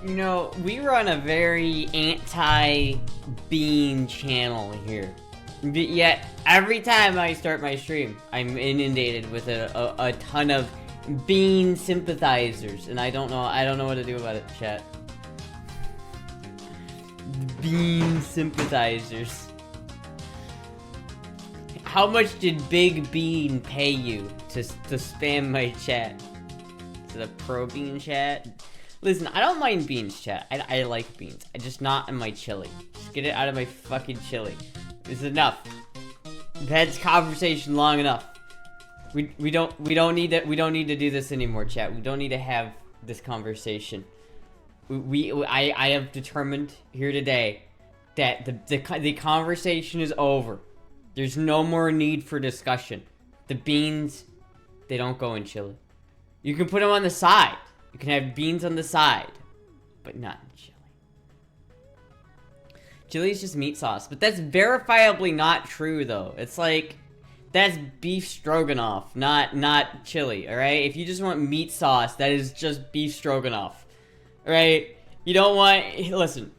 You know, we run a very anti-bean channel here. But yet, every time I start my stream, I'm inundated with a ton of bean sympathizers, and I don't know what to do about it, chat. Bean sympathizers. How much did Big Bean pay you to spam my chat? To the pro bean chat? Listen, I don't mind beans, chat. I like beans. I just not in my chili. Just get it out of my fucking chili. It's enough. We've had this conversation long enough. We don't need to do this anymore, chat. We don't need to have this conversation. I have determined here today that the conversation is over. There's no more need for discussion. The beans, they don't go in chili. You can put them on the side. You can have beans on the side, but not in chili. Chili is just meat sauce, but that's verifiably not true, though. It's like, that's beef stroganoff, not chili, alright? If you just want meat sauce, that is just beef stroganoff, alright? You don't want, listen,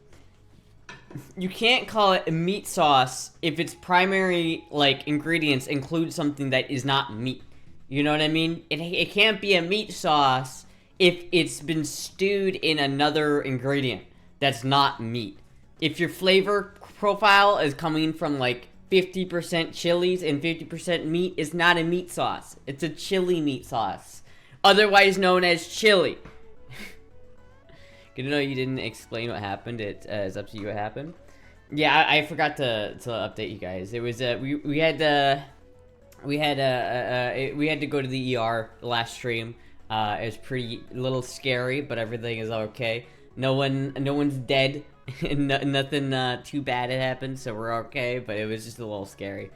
you can't call it a meat sauce if its primary, like, ingredients include something that is not meat. You know what I mean? It can't be a meat sauce if it's been stewed in another ingredient that's not meat. If your flavor profile is coming from like 50% chilies and 50% meat, it's not a meat sauce. It's a chili meat sauce, otherwise known as chili. Good to know you didn't explain what happened. It's up to you what happened. Yeah, I forgot to update you guys. It was we had to go to the ER last stream. It was a little scary, but everything is okay. No one's dead. Nothing too bad had happened, so we're okay. But it was just a little scary.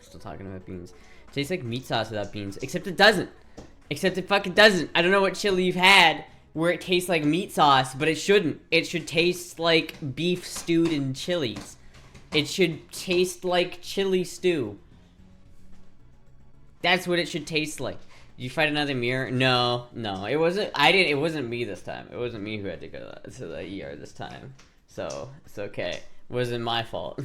Still talking about beans. It tastes like meat sauce without beans, except it doesn't. Except it fucking doesn't. I don't know what chili you've had where it tastes like meat sauce, but it shouldn't. It should taste like beef stewed in chilies. It should taste like chili stew. That's what it should taste like. Did you find another mirror? No. It wasn't. It wasn't me this time. It wasn't me who had to go to the ER this time. So it's okay. It wasn't my fault.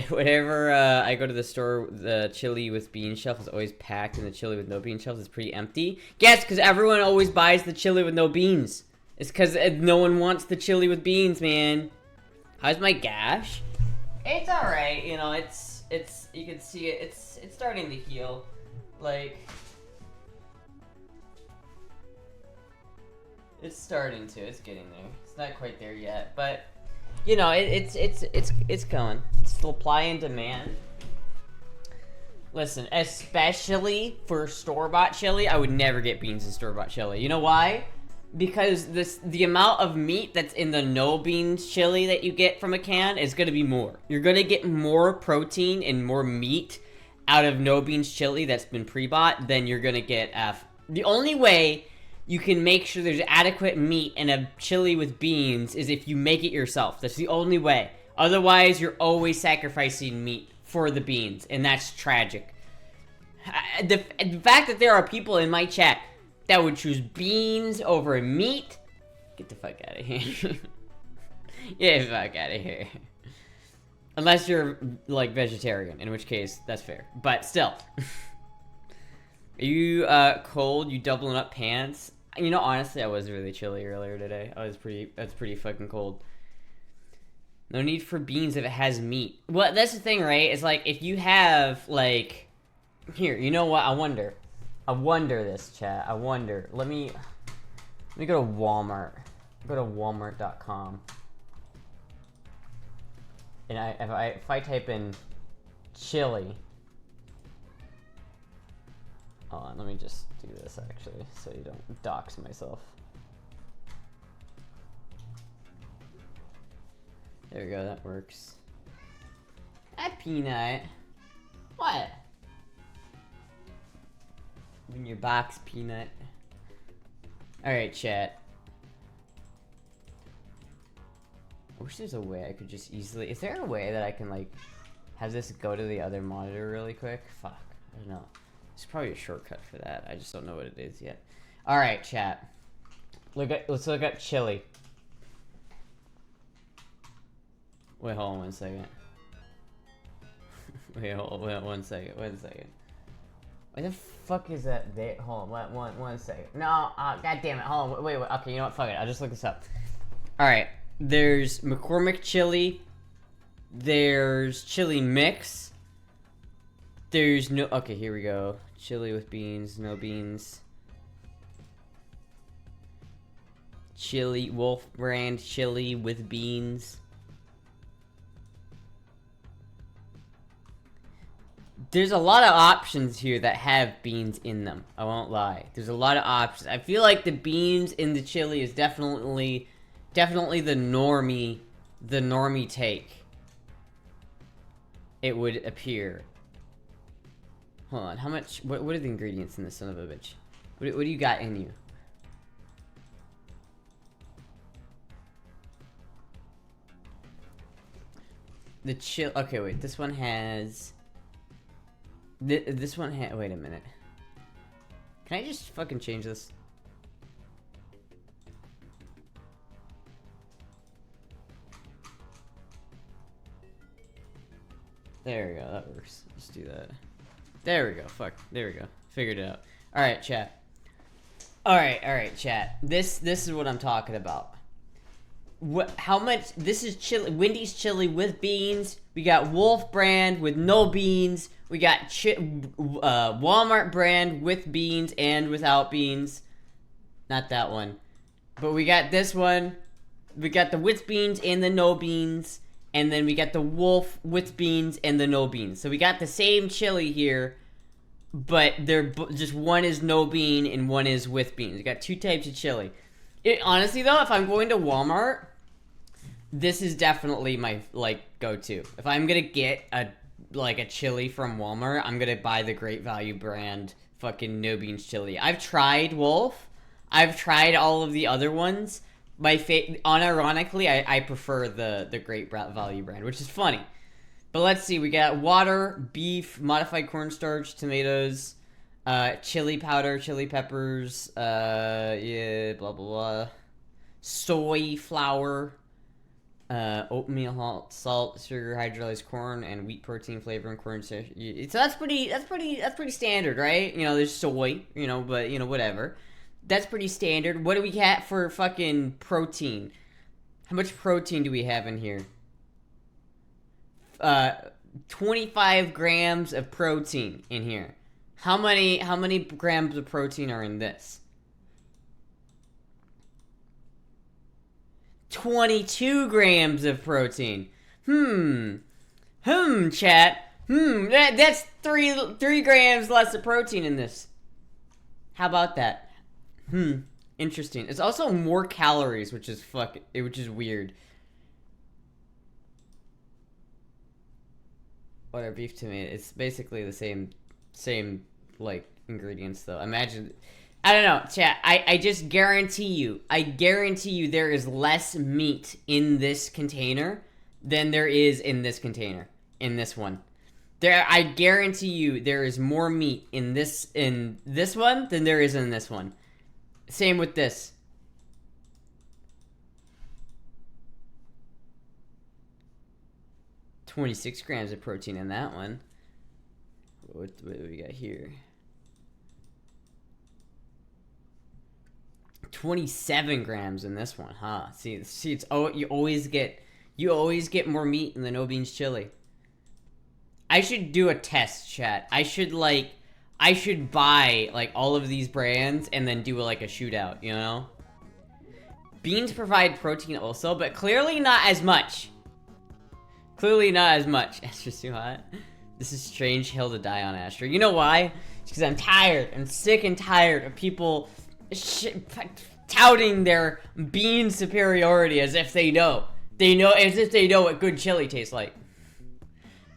Whenever I go to the store, the chili with bean shelf is always packed, and the chili with no bean shelf is pretty empty. Yes, because everyone always buys the chili with no beans. It's because no one wants the chili with beans, man. How's my gash? It's alright, you know, it's you can see it, it's starting to heal. Like, it's starting to, it's getting there. It's not quite there yet, but you know, it's going. Supply and demand. Listen, especially for store-bought chili, I would never get beans in store-bought chili. You know why? Because the amount of meat that's in the no beans chili that you get from a can is gonna be more. You're gonna get more protein and more meat out of no beans chili that's been pre-bought than you're gonna get the only way you can make sure there's adequate meat in a chili with beans is if you make it yourself. That's the only way. Otherwise, you're always sacrificing meat for the beans, and that's tragic. The fact that there are people in my chat that would choose beans over meat, get the fuck out of here. Get the fuck out of here. Unless you're, like, vegetarian, in which case, that's fair. But still. Are you cold? You doubling up pants? You know, honestly, I was really chilly earlier today. That's pretty fucking cold. No need for beans if it has meat. Well, that's the thing, right? It's like, if you have, like... Here, you know what? I wonder this, chat. I wonder. Let me go to Walmart. Go to walmart.com. And if I type in chili... Hold on, let me just do this, actually, so you don't dox myself. There we go, that works. That peanut. What? In your box, peanut. Alright, chat. I wish there's a way I could just easily... Is there a way that I can, like, have this go to the other monitor really quick? Fuck, I don't know. There's probably a shortcut for that. I just don't know what it is yet. All right, chat. Let's look up chili. Wait, hold on 1 second. Wait, hold on 1 second. 1 second. Why the fuck is that there? Hold on, one second. No, god damn it. Hold on, wait. Okay, you know what? Fuck it. I'll just look this up. All right. There's McCormick chili. There's chili mix. There's no. Okay, here we go. Chili with beans, no beans. Chili, Wolf brand chili with beans. There's a lot of options here that have beans in them. I won't lie. There's a lot of options. I feel like the beans in the chili is definitely the normie take. It would appear. Hold on, how much? What are the ingredients in this son of a bitch? What do you got in you? The chill. Okay, wait. This one has. This one has. Wait a minute. Can I just fucking change this? There we go. That works. Let's do that. There we go. Fuck. There we go. Figured it out. All right, chat. All right, chat. This is what I'm talking about. How much? This is chili. Wendy's chili with beans. We got Wolf brand with no beans. We got Walmart brand with beans and without beans. Not that one. But we got this one. We got the with beans and the no beans. And then we got the Wolf with beans and the no beans. So we got the same chili here. But they're just one is no bean and one is with beans. We got two types of chili. Honestly though, if I'm going to Walmart, this is definitely my go-to. If I'm gonna get a chili from Walmart, I'm gonna buy the Great Value brand fucking no beans chili. I've tried Wolf. I've tried all of the other ones. Unironically, I prefer the Great Value brand, which is funny. But let's see. We got water, beef, modified cornstarch, tomatoes, chili powder, chili peppers, yeah, blah, blah, blah. Soy flour, oatmeal salt, sugar, hydrolyzed corn, and wheat protein flavor and corn. So that's pretty standard, right? You know, there's soy, but whatever. That's pretty standard. What do we have for fucking protein? How much protein do we have in here? 25 grams of protein in here. How many grams of protein are in this? 22 grams of protein. Chat. That's 3 grams less of protein in this. How about that? Interesting. It's also more calories, which is weird. Butter, beef, tomato. It's basically the same ingredients though. Imagine. I don't know, chat. I just guarantee you there is less meat in this container than there is in this container. In this one. I guarantee you there is more meat in this one than there is in this one. Same with this. $26 grams of protein in that one. What do we got here? 27 grams in this one, huh? See, it's you always get more meat in the no beans chili. I should do a test, chat. I should buy all of these brands and then do a shootout, Beans provide protein also, but clearly not as much. It's just too hot. This is strange hill to die on, Astra. You know why? It's because I'm tired. I'm sick and tired of people touting their bean superiority as if they know. As if they know what good chili tastes like.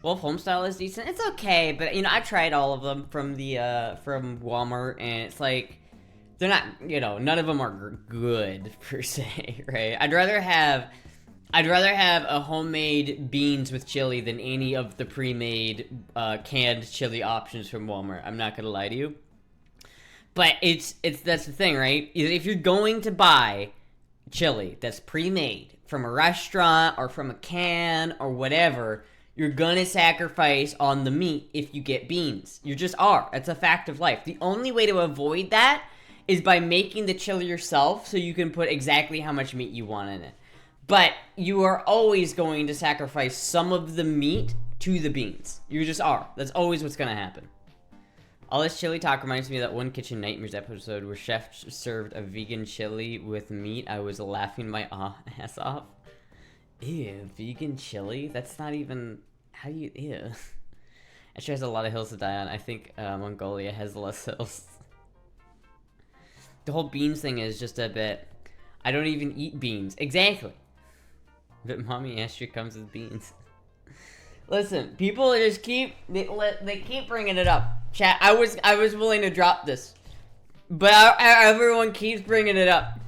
Wolf Homestyle is decent. It's okay, but I've tried all of them from Walmart, and it's they're not, none of them are good per se, right? I'd rather have I'd rather have a homemade beans with chili than any of the pre-made canned chili options from Walmart. I'm not gonna lie to you. But that's the thing, right? If you're going to buy chili that's pre-made from a restaurant or from a can or whatever, you're gonna sacrifice on the meat if you get beans. You just are. That's a fact of life. The only way to avoid that is by making the chili yourself so you can put exactly how much meat you want in it. But you are always going to sacrifice some of the meat to the beans. You just are. That's always what's gonna happen. All this chili talk reminds me of that one Kitchen Nightmares episode where Chef served a vegan chili with meat. I was laughing my ass off. Ew, vegan chili? That's not even... How do you... Ew. Astra has a lot of hills to die on. I think Mongolia has less hills. The whole beans thing is just a bit... I don't even eat beans. Exactly. But Mommy Astra comes with beans. Listen, people just keep... They keep bringing it up. Chat, I was willing to drop this. But everyone keeps bringing it up.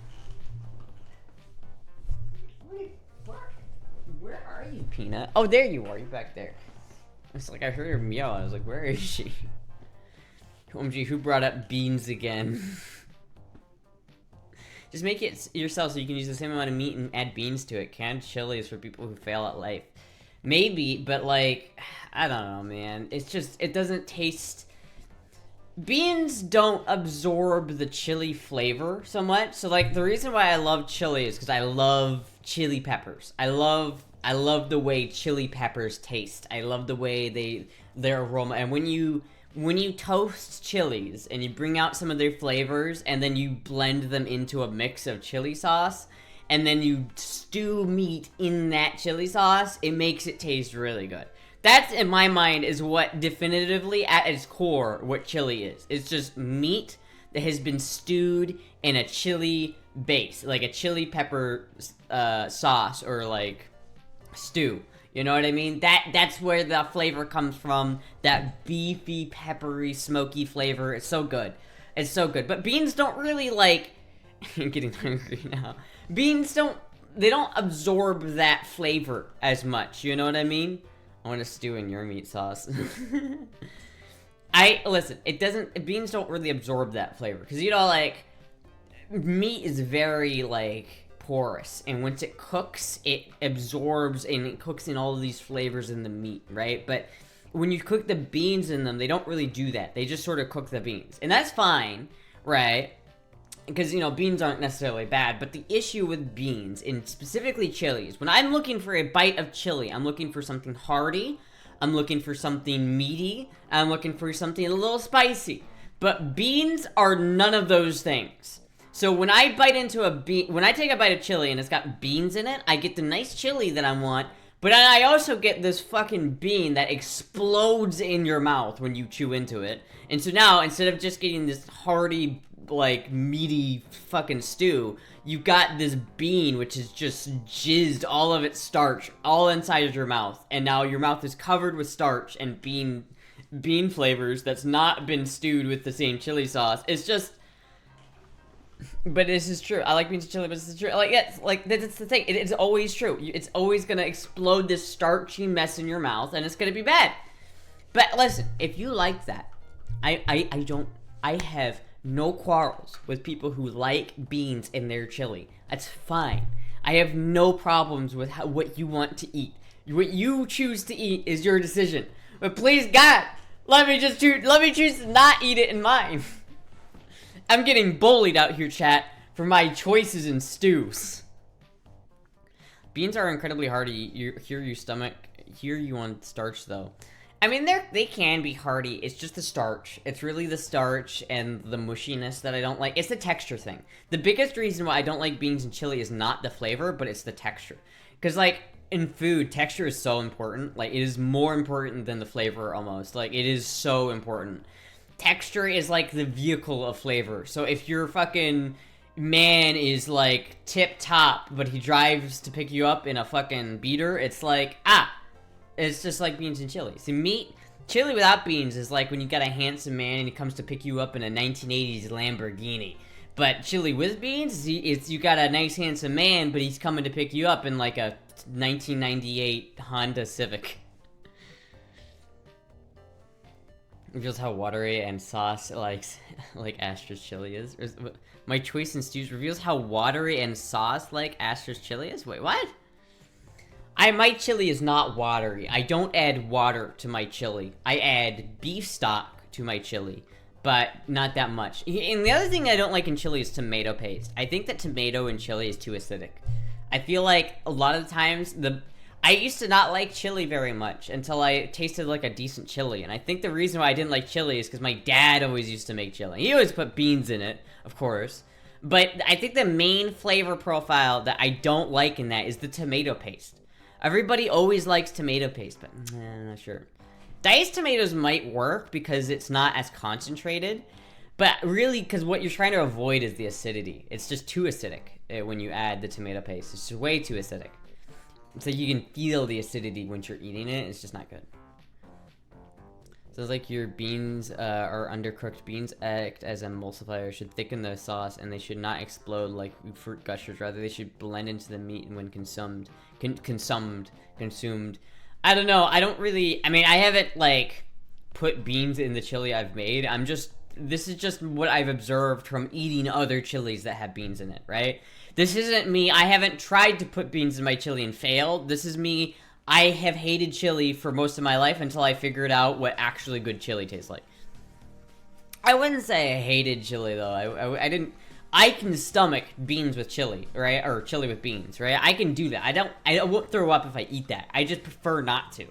Where are you, Peanut? Oh, there you are. You're back there. It's like I heard her meow. I was like, where is she? OMG, who brought up beans again? Just make it yourself so you can use the same amount of meat and add beans to it. Canned chili is for people who fail at life. Maybe, but like, I don't know, man. It's just, it doesn't taste... Beans don't absorb the chili flavor so much. So like, the reason why I love chili is because I love chili peppers. I love the way chili peppers taste. I love the way their aroma. And when you toast chilies and you bring out some of their flavors and then you blend them into a mix of chili sauce and then you stew meat in that chili sauce, it makes it taste really good. That's, in my mind, is what definitively, at its core, what chili is. It's just meat that has been stewed in a chili base, like a chili pepper sauce or like stew. You know what I mean? That's where the flavor comes from. That beefy, peppery, smoky flavor. It's so good. It's so good. But beans don't really like... I'm getting hungry now. Beans don't absorb that flavor as much. You know what I mean? I want to stew in your meat sauce. Listen, beans don't really absorb that flavor. Because, you know, like, meat is very, like, porous. And once it cooks, it absorbs and it cooks in all of these flavors in the meat, right? But when you cook the beans in them, they don't really do that. They just sort of cook the beans. And that's fine, right? Because, you know, beans aren't necessarily bad, but the issue with beans, and specifically chilies, when I'm looking for a bite of chili, I'm looking for something hearty, I'm looking for something meaty, I'm looking for something a little spicy. But beans are none of those things. So when I bite into when I take a bite of chili and it's got beans in it, I get the nice chili that I want, but then I also get this fucking bean that explodes in your mouth when you chew into it. And so now, instead of just getting this hearty, like, meaty fucking stew, you got this bean which is just jizzed all of its starch all inside of your mouth, and now your mouth is covered with starch and bean flavors that's not been stewed with the same chili sauce. It's just... But this is true. I like beans and chili, but this is true. Like, yes, like, that's the thing. It's always true. It's always gonna explode this starchy mess in your mouth, and it's gonna be bad. But listen, if you like that, I have no quarrels with people who like beans in their chili. That's fine. I have no problems with what you want to eat. What you choose to eat is your decision. But please, God, let me choose to not eat it in mine. I'm getting bullied out here, chat, for my choices in stews. Beans are incredibly hard to eat. Hear you on starch, though. I mean, they can be hearty. It's just the starch. It's really the starch and the mushiness that I don't like. It's the texture thing. The biggest reason why I don't like beans and chili is not the flavor, but it's the texture. Because, like, in food, texture is so important. Like, it is more important than the flavor, almost. Like, it is so important. Texture is, like, the vehicle of flavor. So if your fucking man is, like, tip-top, but he drives to pick you up in a fucking beater, it's like, it's just like beans and chili. See, chili without beans is like when you got a handsome man and he comes to pick you up in a 1980s Lamborghini. But chili with beans, you got a nice handsome man, but he's coming to pick you up in like a 1998 Honda Civic. Reveals how watery and sauce like Astra's chili is. My choice in stews reveals how watery and sauce like Astra's chili is? Wait, what? My chili is not watery. I don't add water to my chili. I add beef stock to my chili, but not that much. And the other thing I don't like in chili is tomato paste. I think that tomato in chili is too acidic. I feel like a lot of the times I used to not like chili very much until I tasted like a decent chili. And I think the reason why I didn't like chili is because my dad always used to make chili. He always put beans in it, of course. But I think the main flavor profile that I don't like in that is the tomato paste. Everybody always likes tomato paste, but I'm not sure. Diced tomatoes might work because it's not as concentrated. But really, because what you're trying to avoid is the acidity. It's just too acidic when you add the tomato paste. It's just way too acidic. So you can feel the acidity when you're eating it. It's just not good. Sounds like your beans are undercooked. Beans act as emulsifier, should thicken the sauce, and they should not explode like fruit gushers. Rather, they should blend into the meat when consumed. Consumed. I don't know. I don't really. I mean, I haven't like put beans in the chili I've made. This is just what I've observed from eating other chilies that have beans in it, right? This isn't me. I haven't tried to put beans in my chili and failed. This is me. I have hated chili for most of my life until I figured out what actually good chili tastes like. I wouldn't say I hated chili, though. I didn't... I can stomach beans with chili, right? Or chili with beans, right? I can do that. I won't throw up if I eat that. I just prefer not to.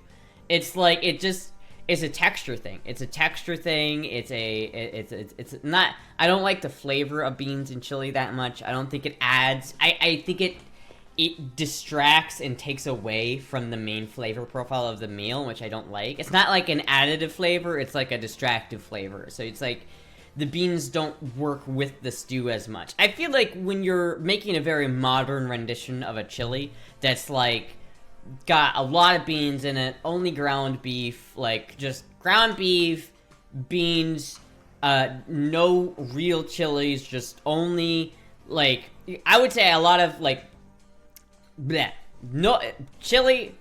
It's like, it's a texture thing. It's a texture thing. It's not... I don't like the flavor of beans in chili that much. I don't think it adds... I think it distracts and takes away from the main flavor profile of the meal, which I don't like. It's not like an additive flavor. It's like a distractive flavor. So it's like the beans don't work with the stew as much. I feel like when you're making a very modern rendition of a chili that's like... got a lot of beans in it, only ground beef, like just ground beef, beans, no real chilies, just only like I would say a lot of like bleh, no chili.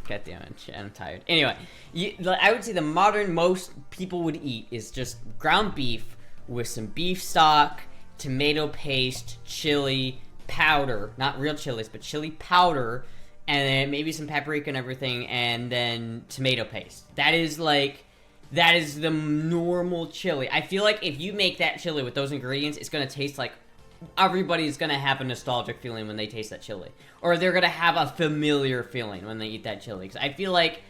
God damn it, I'm tired. Anyway, I would say the modern most people would eat is just ground beef with some beef stock, tomato paste, chili powder, not real chilies, but chili powder. And then maybe some paprika and everything, and then tomato paste. That is the normal chili. I feel like if you make that chili with those ingredients, it's gonna taste like everybody's gonna have a nostalgic feeling when they taste that chili. Or they're gonna have a familiar feeling when they eat that chili. Because I feel like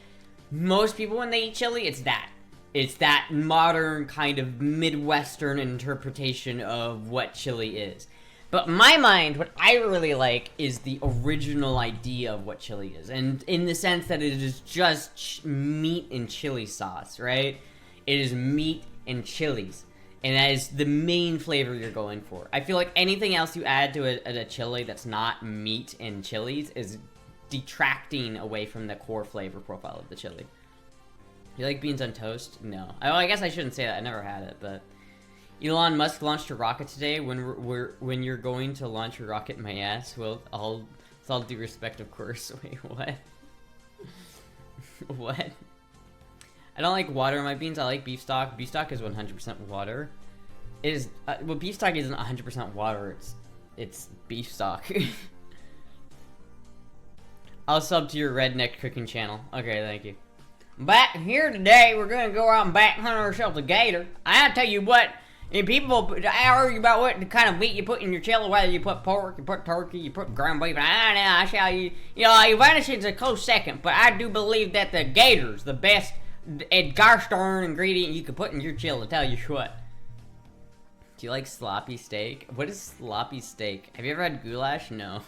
most people when they eat chili, it's that. It's that modern kind of Midwestern interpretation of what chili is. But in my mind, what I really like is the original idea of what chili is. And in the sense that it is just meat and chili sauce, right? It is meat and chilies. And that is the main flavor you're going for. I feel like anything else you add to a chili that's not meat and chilies is detracting away from the core flavor profile of the chili. You like beans on toast? No. I guess I shouldn't say that. I never had it, but... Elon Musk launched a rocket today. When you're going to launch a rocket, my ass. Well, with all due respect, of course. Wait, what? What? I don't like water in my beans. I like beef stock. Beef stock is 100% water. It is. Well, beef stock isn't 100% water. It's beef stock. I'll sub to your redneck cooking channel. Okay, thank you. Back here today, we're gonna go out and back hunt ourselves a gator. I tell you what. And people argue about what kind of meat you put in your chili, whether you put pork, you put turkey, you put ground beef. I shall you know, vanishing's a close second, but I do believe that the gator's the best Garstern ingredient you could put in your chili. Tell you what. Do you like sloppy steak? What is sloppy steak? Have you ever had goulash? No.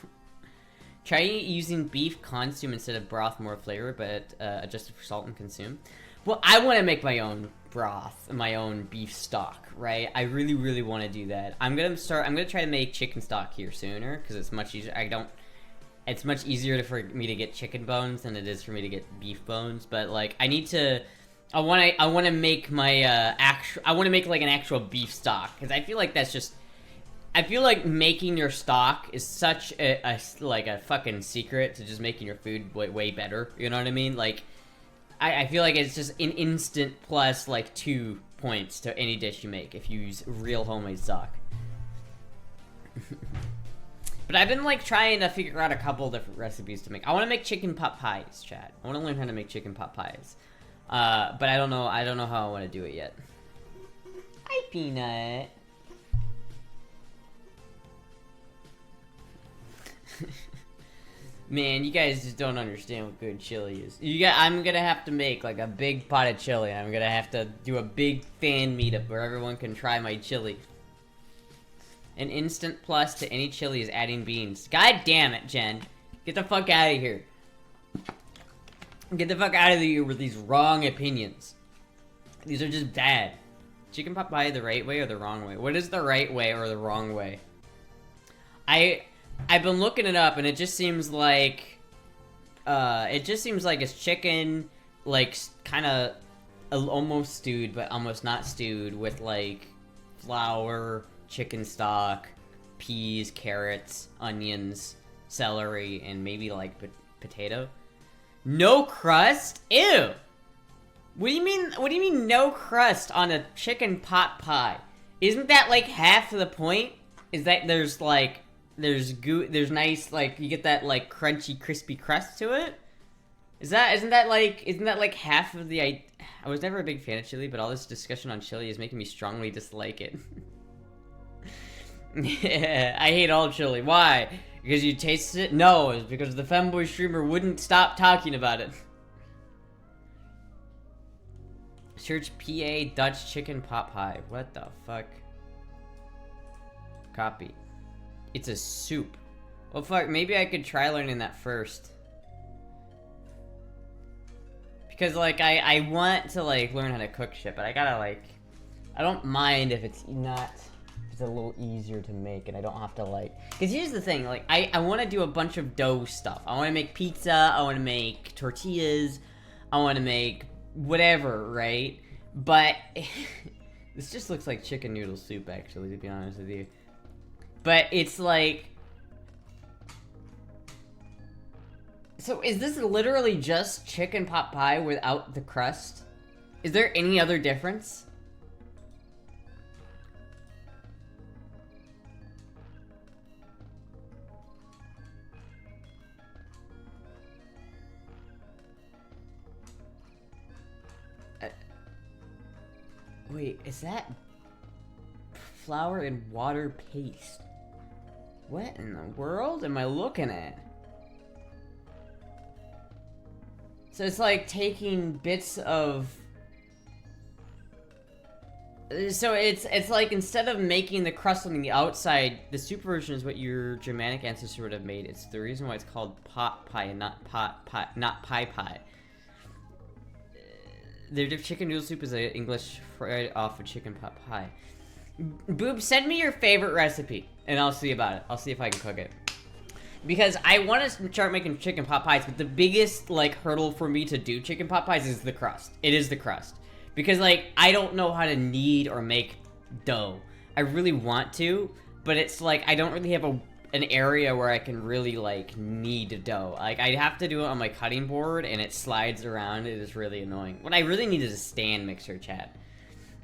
Try using beef consume instead of broth, more flavor, but adjusted for salt and consume. Well, I want to make my own broth, my own beef stock, right? I really, really want to do that. I'm gonna try to make chicken stock here sooner, because it's much easier. It's much easier for me to get chicken bones than it is for me to get beef bones. But like, I want to make my I want to make like an actual beef stock, because I feel like that's just I feel like making your stock is such like a fucking secret to just making your food way better. You know what I mean? Like, I feel like it's just an instant plus like 2 points to any dish you make if you use real homemade stock. But I've been like trying to figure out a couple different recipes to make. I want to make chicken pot pies, Chad. I want to learn how to make chicken pot pies. But I don't know how I want to do it yet. Hi, Peanut. Man, you guys just don't understand what good chili is. I'm gonna have to make like a big pot of chili. I'm gonna have to do a big fan meetup where everyone can try my chili. An instant plus to any chili is adding beans. God damn it, Jen. Get the fuck out of here. Get the fuck out of here with these wrong opinions. These are just bad. Chicken pot pie the right way or the wrong way? What is the right way or the wrong way? I've been looking it up and it just seems like it's chicken, like kind of almost stewed but almost not stewed, with like flour, chicken stock, peas, carrots, onions, celery, and maybe like potato. No crust? Ew. What do you mean no crust on a chicken pot pie? Isn't that like half of the point? Is that there's nice, like, you get that like crunchy crispy crust to it? Isn't that like half of the I was never a big fan of chili, but all this discussion on chili is making me strongly dislike it. Yeah, I hate all chili. Why? Because you tasted it? No, it's because the femboy streamer wouldn't stop talking about it. Search PA Dutch chicken pot pie. What the fuck? Copy. It's a soup. Well, fuck, maybe I could try learning that first. Because, like, I want to, like, learn how to cook shit, but I gotta, like... I don't mind if it's not... It's a little easier to make, and I don't have to, like... Because here's the thing, like, I want to do a bunch of dough stuff. I want to make pizza, I want to make tortillas, I want to make whatever, right? But... this just looks like chicken noodle soup, actually, to be honest with you. But it's like... So is this literally just chicken pot pie without the crust? Is there any other difference? Wait, is that flour and water paste? What in the world am I looking at? So it's like taking bits of... So it's like instead of making the crust on the outside, the soup version is what your Germanic ancestor would have made. It's the reason why it's called pot pie and not not pie pie. The chicken noodle soup is an English fried off of chicken pot pie. Boob, send me your favorite recipe, and I'll see about it. I'll see if I can cook it. Because I want to start making chicken pot pies, but the biggest, like, hurdle for me to do chicken pot pies is the crust. It is the crust. Because, like, I don't know how to knead or make dough. I really want to, but it's like, I don't really have an area where I can really, like, knead dough. Like, I have to do it on my cutting board, and it slides around. It is really annoying. What I really need is a stand mixer, chat.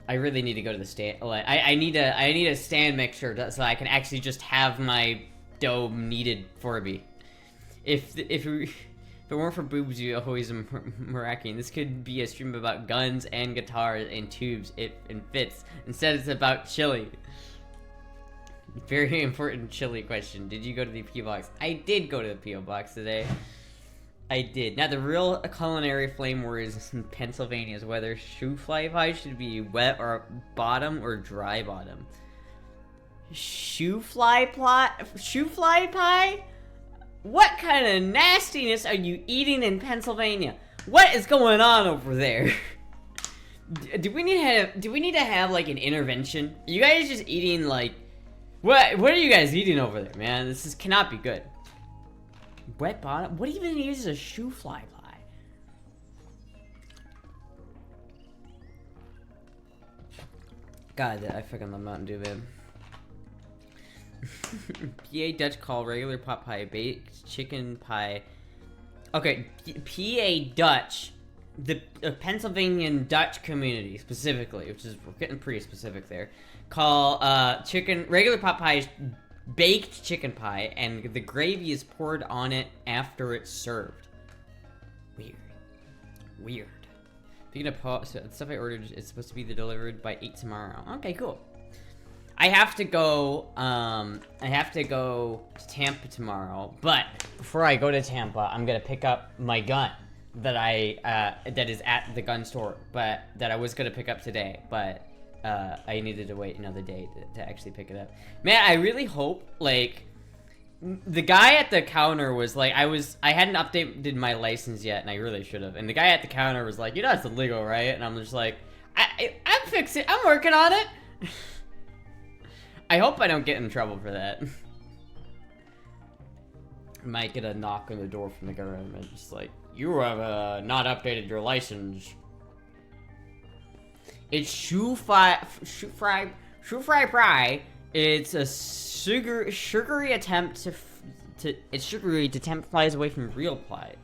I really need to go to the stand. Like, I need a stand mixer so I can actually just have my dough kneaded for me. If it weren't for boobs, you always Miraculous. This could be a stream about guns and guitars and tubes. And fits. Instead, it's about chili. Very important chili question. Did you go to the P.O. Box? I did go to the P.O. Box today. I did. Now, the real culinary flame wars in Pennsylvania is whether shoe fly pie should be wet or bottom or dry bottom. Shoe fly pie? What kind of nastiness are you eating in Pennsylvania? What is going on over there? Do we need to have like an intervention? Are you guys just eating like what are you guys eating over there, man? This cannot be good. Wet bottom? What even is a shoe fly pie? God, I fucking love Mountain Dew, man. PA Dutch call regular pot pie baked chicken pie. Okay, PA Dutch, the Pennsylvania Dutch community specifically, which is, we're getting pretty specific there, call regular pot pie baked chicken pie, and the gravy is poured on it after it's served. Weird. Speaking of so the stuff I ordered is supposed to be delivered by 8 tomorrow. Okay, cool. I have to go to Tampa tomorrow, but before I go to Tampa, I'm gonna pick up my gun that that is at the gun store, but that I was gonna pick up today, but I needed to wait another day to actually pick it up. Man, I really hope, like, the guy at the counter was like, I hadn't updated my license yet, and I really should have, and the guy at the counter was like, you know it's illegal, right? And I'm just like, I'm fixing, I'm working on it. I hope I don't get in trouble for that. Might get a knock on the door from the government, just like, you have not updated your license. It's shoe fry pie. It's a sugary attempt it's sugary to tempt flies away from real pie.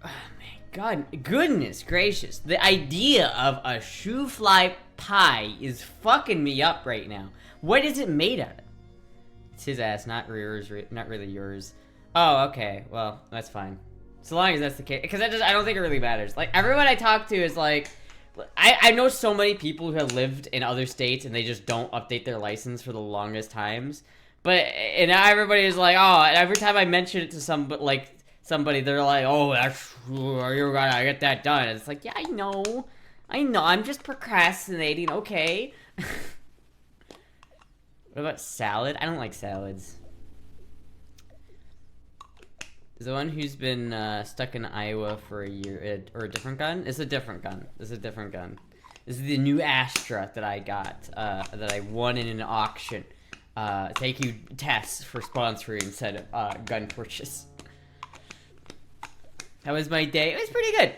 Oh my god, goodness gracious. The idea of a shoe fly pie is fucking me up right now. What is it made out of? It's his ass, not yours, not really yours. Oh, okay, well, that's fine. So long as that's the case, because I don't think it really matters. Like, everyone I talk to is like, I know so many people who have lived in other states and they just don't update their license for the longest times. And now everybody is like, oh, and every time I mention it to somebody, they're like, oh, that's you're gonna get that done. And it's like, yeah, I know, I'm just procrastinating, okay. What about salad? I don't like salads. Is the one who's been stuck in Iowa for a year, or a different gun? It's a different gun. This is a different gun. This is the new Astra that I got, that I won in an auction. Thank you, Tess, for sponsoring said gun purchase. How was my day? It was pretty good.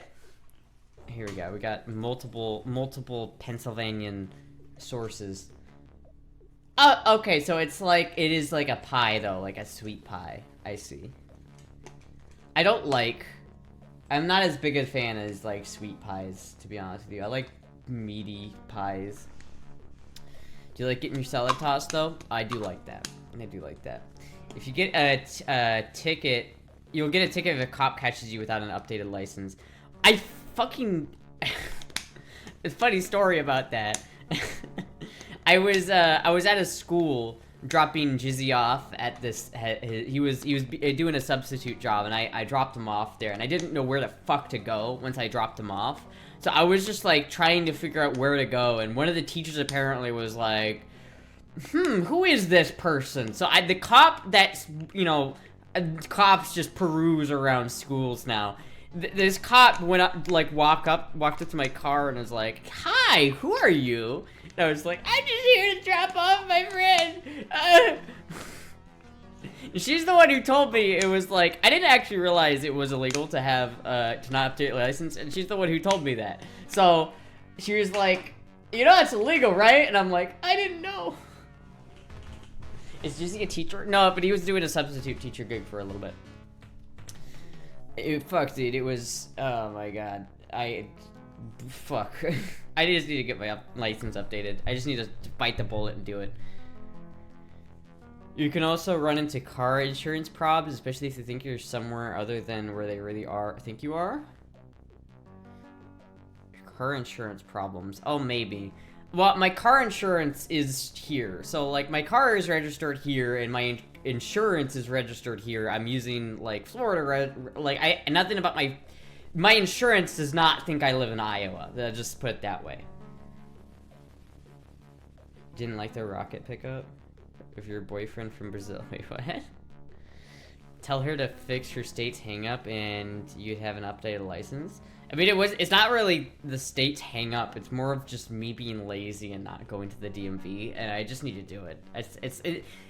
Here we go. We got multiple Pennsylvanian sources. Oh, okay. So it is like a pie though, like a sweet pie. I see. I'm not as big a fan as like sweet pies, to be honest with you. I like meaty pies. Do you like getting your salad tossed though? I do like that. I do like that. If you get a ticket, you'll get a ticket if a cop catches you without an updated license. I fucking... It's a funny story about that. I was at a school dropping Jizzy off at this, he was doing a substitute job, and I dropped him off there, and I didn't know where the fuck to go once I dropped him off. So I was just like trying to figure out where to go, and one of the teachers apparently was like, who is this person? So the cop that's, cops just peruse around schools now. This cop went up, like walked up to my car and was like, hi, who are you? And I was like, I'm just here to drop off my friend. She's the one who told me it was like, I didn't actually realize it was illegal to have, to not update your license, and she's the one who told me that. So, she was like, you know it's illegal, right? And I'm like, I didn't know. Is Jizzy a teacher? No, but he was doing a substitute teacher gig for a little bit. Fuck, dude, it was, oh my god. Fuck. I just need to get my license updated. I just need to bite the bullet and do it. You can also run into car insurance probs, especially if you think you're somewhere other than where they really think you are. Car insurance problems. Oh, maybe. Well, my car insurance is here. So, like, my car is registered here, and my insurance is registered here. I'm using, like, Florida, nothing about my insurance does not think I live in Iowa. I'll just put it that way. Didn't like the rocket pickup? Of your boyfriend from Brazil. Wait, what? Tell her to fix her state's hang-up and you'd have an updated license? I mean, it's not really the state's hang-up. It's more of just me being lazy and not going to the DMV, and I just need to do it.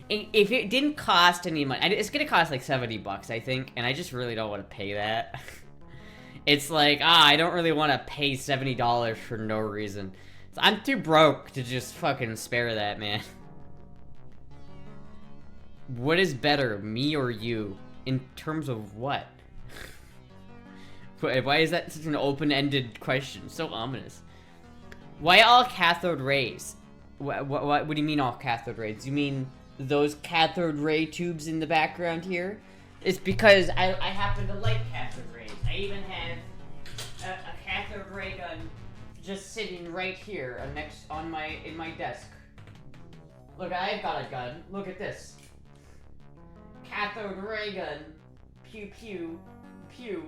If it didn't cost any money, it's gonna cost like $70, I think, and I just really don't want to pay that. It's like, I don't really want to pay $70 for no reason. So I'm too broke to just fucking spare that, man. What is better, me or you? In terms of what? Why is that such an open-ended question? So ominous. Why all cathode rays? What do you mean all cathode rays? You mean those cathode ray tubes in the background here? It's because I happen to like cathode rays. I even have a cathode ray gun just sitting right here in my desk. Look, I've got a gun. Look at this. Cathode ray gun. Pew pew pew.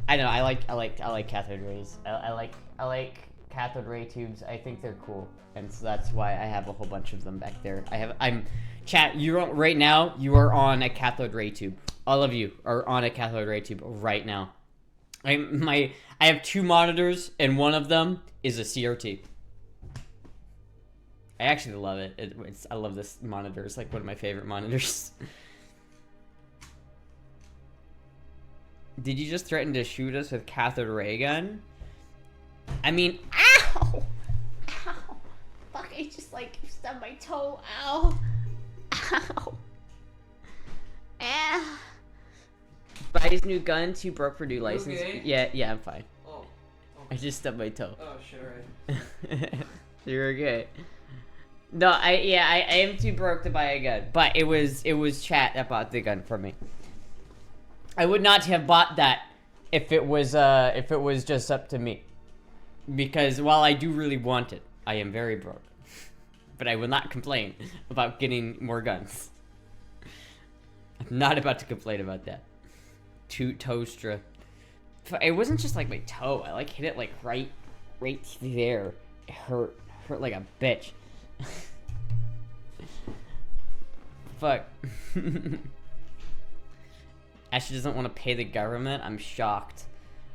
I know. I like cathode rays. I like cathode ray tubes. I think they're cool, and so that's why I have a whole bunch of them back there. Chat. Right now. You are on a cathode ray tube. All of you are on a cathode ray tube right now. I have 2 monitors, and one of them is a CRT. I actually love it. I love this monitor. It's like one of my favorite monitors. Did you just threaten to shoot us with cathode ray gun? I mean, ow! Ow! Fuck, I just like stubbed my toe. Ow! Ow! Ah! Buy his new gun, too broke for new license. Okay? Yeah, I'm fine. Oh. I just stubbed my toe. Oh shit, right. You're okay. No, I am too broke to buy a gun, but it was chat that bought the gun for me. I would not have bought that if it was just up to me. Because while I do really want it, I am very broke. But I will not complain about getting more guns. I'm not about to complain about that. Toastra. It wasn't just like my toe. I like hit it like right there. It hurt like a bitch. Fuck. Astra doesn't want to pay the government. I'm shocked.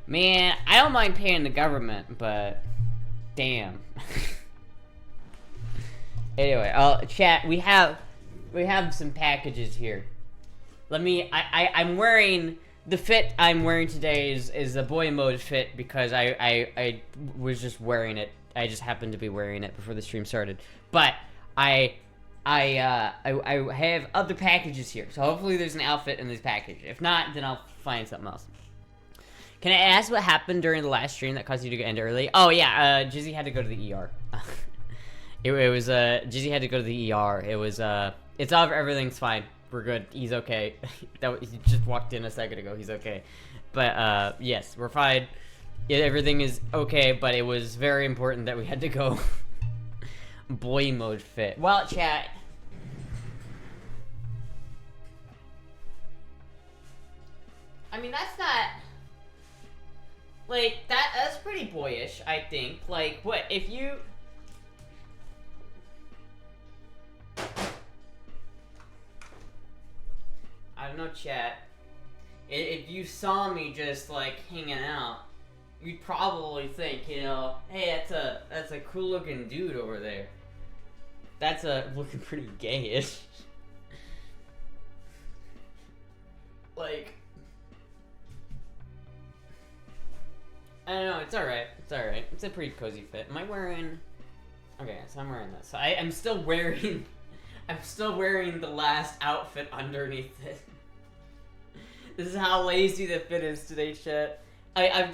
Man, I don't mind paying the government, but damn. Anyway, chat, we have some packages here. I'm wearing the fit I'm wearing today is a boy mode fit because I was just wearing it. I just happened to be wearing it before the stream started. But I have other packages here, so hopefully there's an outfit in this package. If not, then I'll find something else. Can I ask what happened during the last stream that caused you to end early? Oh yeah, Jizzy had to go to the ER. Jizzy had to go to the ER. It's all, everything's fine. We're good. He's okay. He just walked in a second ago. He's okay. But yes, we're fine. Everything is okay, but it was very important that we had to go boy mode fit. Well, chat. I mean, that's not like that's pretty boyish, I think. Like, what if you I don't know, chat. If you saw me just like hanging out, you'd probably think, you know, hey, that's a cool looking dude over there. That's looking pretty gayish. Like, I don't know, it's alright. It's alright. It's a pretty cozy fit. Am I wearing... Okay, so I'm wearing this. So I'm still wearing... I'm still wearing the last outfit underneath it. This is how lazy the fit is today, chat. I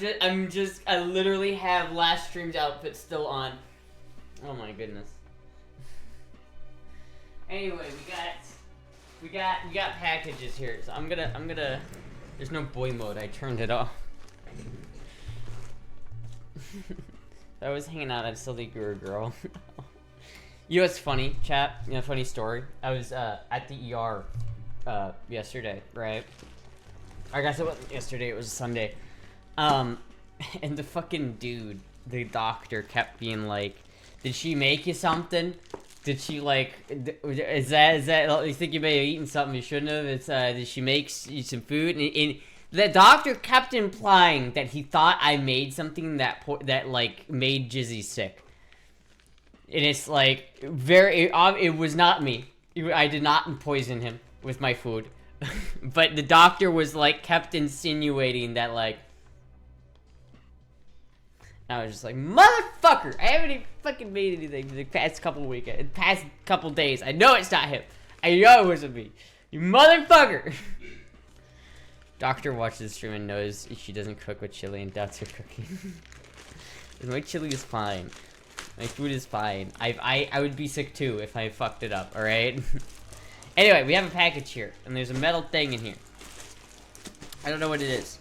literally have last stream's outfit still on. Oh my goodness. Anyway, we got packages here. So I'm gonna there's no boy mode. I turned it off. I was hanging out. I still think you were a girl. You know what's funny, chat? You know, funny story. I was at the ER yesterday, right? I guess it wasn't yesterday. It was Sunday. And the fucking dude, the doctor, kept being like, "Did she make you something? Did she like? Is that? You think you may have eaten something you shouldn't have? It's did she make you some food?" And the doctor kept implying that he thought I made something that like made Jizzy sick. And it's like it was not me. I did not poison him with my food. But the doctor was like kept insinuating that like I was just like, motherfucker! I haven't even fucking made anything the past couple days. I know it's not him. I know it wasn't me. You motherfucker! Doctor watches the stream and knows she doesn't cook with chili and doubts her cooking. My chili is fine. My food is fine. I would be sick too if I fucked it up, alright? Anyway, we have a package here, and there's a metal thing in here. I don't know what it is.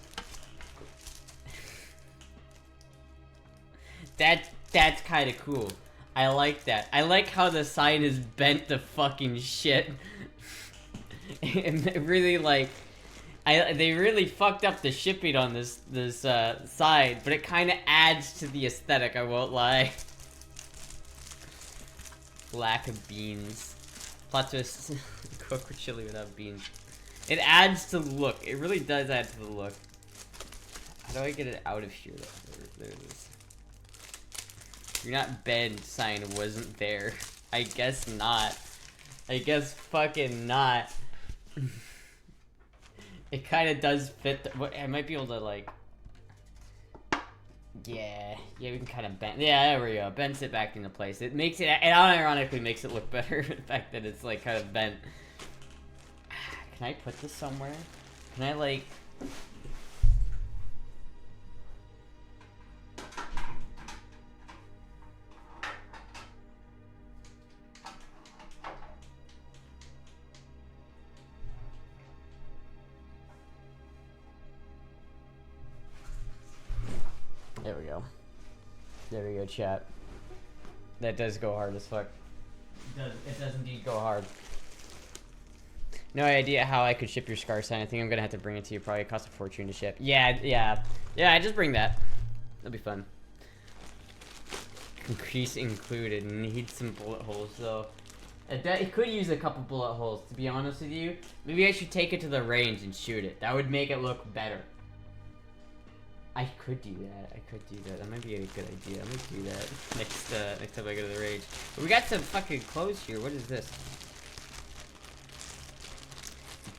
That's kind of cool. I like that. I like how the sign is bent to fucking shit. And it really like, they really fucked up the shipping on this side, but it kind of adds to the aesthetic. I won't lie. Lack of beans. Plot twist. Cook with chili without beans. It adds to the look. It really does add to the look. How do I get it out of here? There it is. You're not bed sign wasn't there. I guess not. I guess fucking not. It kind of does fit. I might be able to like. Yeah, we can kind of bend. Yeah, there we go. Bends it back into place. It makes it. It unironically makes it look better. The fact that it's like kind of bent. Can I put this somewhere? Can I like? There we go. There we go, chat. That does go hard as fuck. It does indeed go hard. No idea how I could ship your scar sign. I think I'm gonna have to bring it to you. Probably cost a fortune to ship. Yeah. I just bring that. That'll be fun. Increase included. Need some bullet holes though. It could use a couple bullet holes. To be honest with you, maybe I should take it to the range and shoot it. That would make it look better. I could do that. That might be a good idea. I'm gonna do that next time I go to the range. But we got some fucking clothes here. What is this?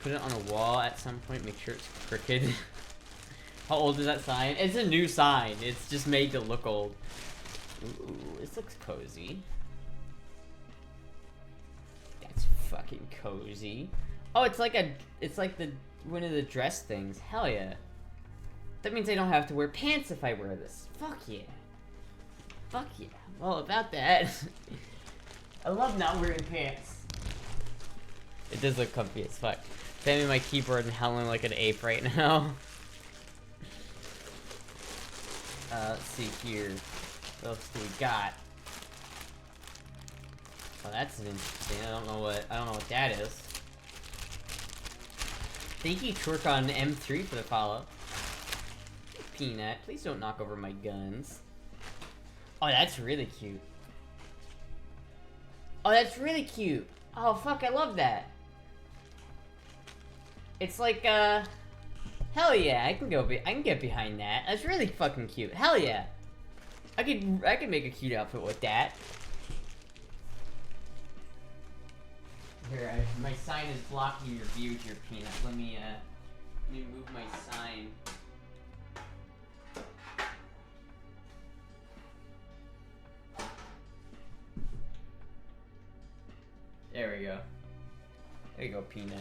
Put it on a wall at some point. Make sure it's crooked. How old is that sign? It's a new sign. It's just made to look old. Ooh, this looks cozy. That's fucking cozy. Oh, it's like the one of the dress things. Hell yeah. That means I don't have to wear pants if I wear this. Fuck yeah. Fuck yeah. Well, about that. I love not wearing pants. It does look comfy as fuck. Spamming my keyboard and howling like an ape right now. Let's see here. What else do we got? Oh, that's interesting. I don't know what that is. Thank you, Twerk on M3 for the follow. Peanut, please don't knock over my guns. Oh, that's really cute. Oh, that's really cute. Oh, fuck, I love that. It's like, hell yeah, I can get behind that. That's really fucking cute. Hell yeah. I could make a cute outfit with that. Here, my sign is blocking your view here, Peanut. Let me move my sign. There we go. There you go, Peanut.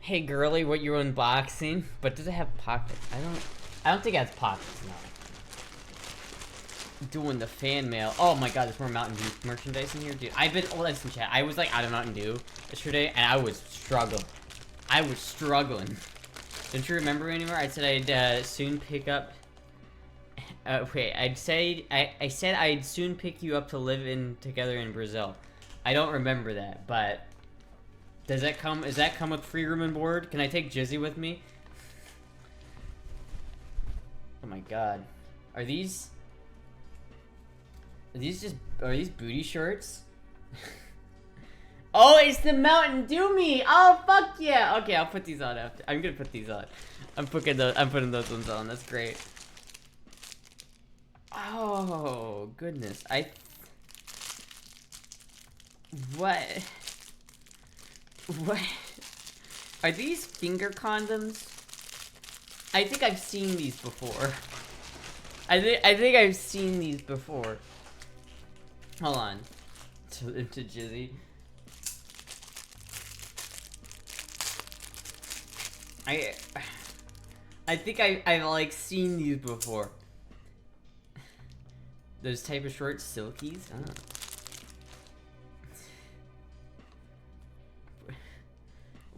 Hey, girly, what you're unboxing? But does it have pockets? I don't think it has pockets now. Doing the fan mail. Oh my god, there's more Mountain Dew merchandise in here, dude. Let's chat. I was like out of Mountain Dew yesterday, and I was struggling. Don't you remember me anymore? I said I'd soon pick up. Wait, I said I'd soon pick you up to live together in Brazil. I don't remember that, but does that come with free room and board? Can I take Jizzy with me? Oh my god. Are these booty shorts? Oh, it's the Mountain Dew me! Oh, fuck yeah! Okay, I'll put these on after. I'm gonna put these on. I'm putting those ones on. That's great. Oh, goodness. What? Are these finger condoms? I think I've seen these before. I think I've seen these before. Hold on. To Jizzy. I think I've like seen these before. Those type of short silkies? Oh.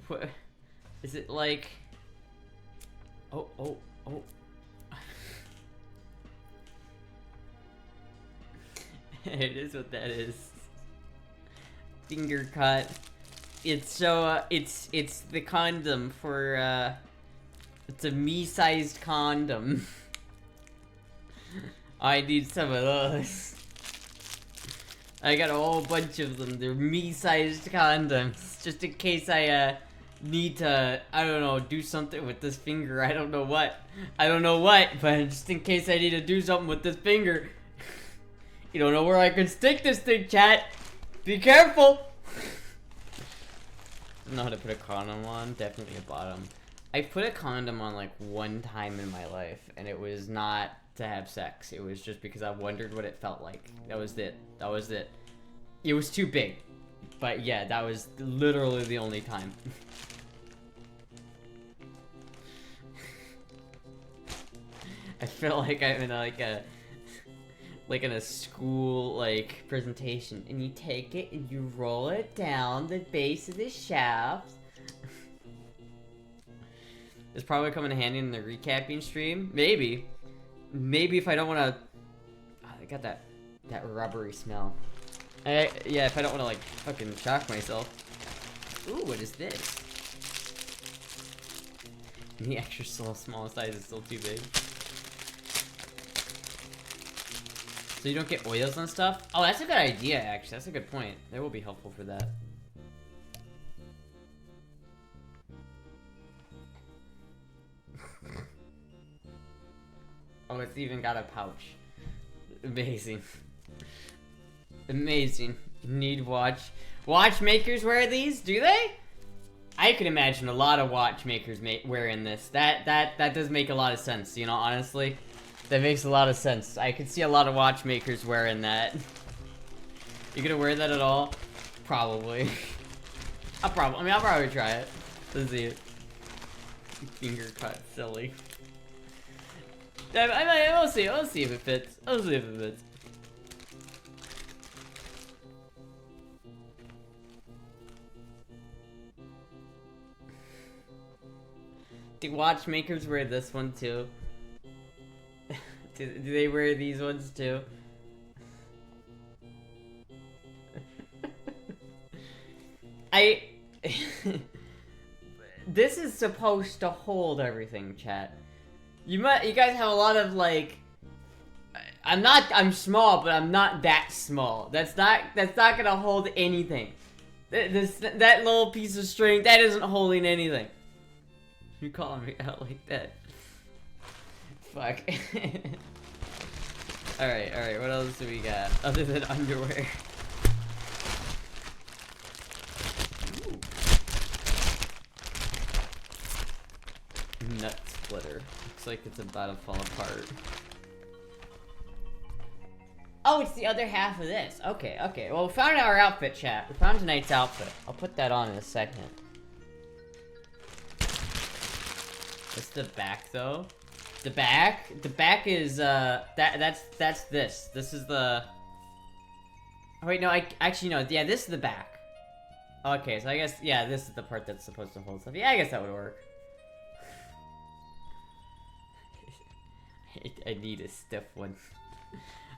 What is it like? Oh. It is what that is. Finger cut. It's so it's the condom for it's a me-sized condom. I need some of those. I got a whole bunch of them. They're me-sized condoms, just in case I need to, I don't know, do something with this finger. I don't know what, but just in case I need to do something with this finger. You don't know where I can stick this thing, chat. Be careful. I don't know how to put a condom on. Definitely a bottom. I put a condom on like one time in my life, and it was not to have sex. It was just because I wondered what it felt like. That was it. It was too big. But yeah, that was literally the only time. I feel like I'm in in a school like presentation, and you take it and you roll it down the base of the shaft. It's probably coming in handy in the recapping stream. Maybe if I don't want to. Oh, I got that rubbery smell. Yeah, if I don't want to like fucking shock myself. Ooh, what is this? The extra small size is still too big. So you don't get oils on stuff? Oh, that's a good idea, actually. That's a good point. That will be helpful for that. Oh, it's even got a pouch. Amazing. Amazing. Need watchmakers wear these? Do they? I can imagine a lot of watchmakers wearing this. That does make a lot of sense, you know, honestly. That makes a lot of sense. I could see a lot of watchmakers wearing that. You gonna wear that at all? Probably. I'll probably try it. Let's see it. Finger cut, silly. We'll see if it fits. I'll see if it fits. Do watchmakers wear this one too? Do they wear these ones too? This is supposed to hold everything, chat. You guys have a lot of like. I'm small, but I'm not that small. That's not gonna hold anything. That little piece of string that isn't holding anything. You calling me out like that? Fuck. Alright, what else do we got? Other than underwear. Ooh. Nut splitter. Looks like it's about to fall apart. Oh, it's the other half of this. Okay. Well, we found our outfit, chat. We found tonight's outfit. I'll put that on in a second. What's the back, though? The back is, that's this. This is the... Oh, wait, no, actually, no. Yeah, this is the back. Okay, so I guess, yeah, this is the part that's supposed to hold stuff. Yeah, I guess that would work. I need a stiff one.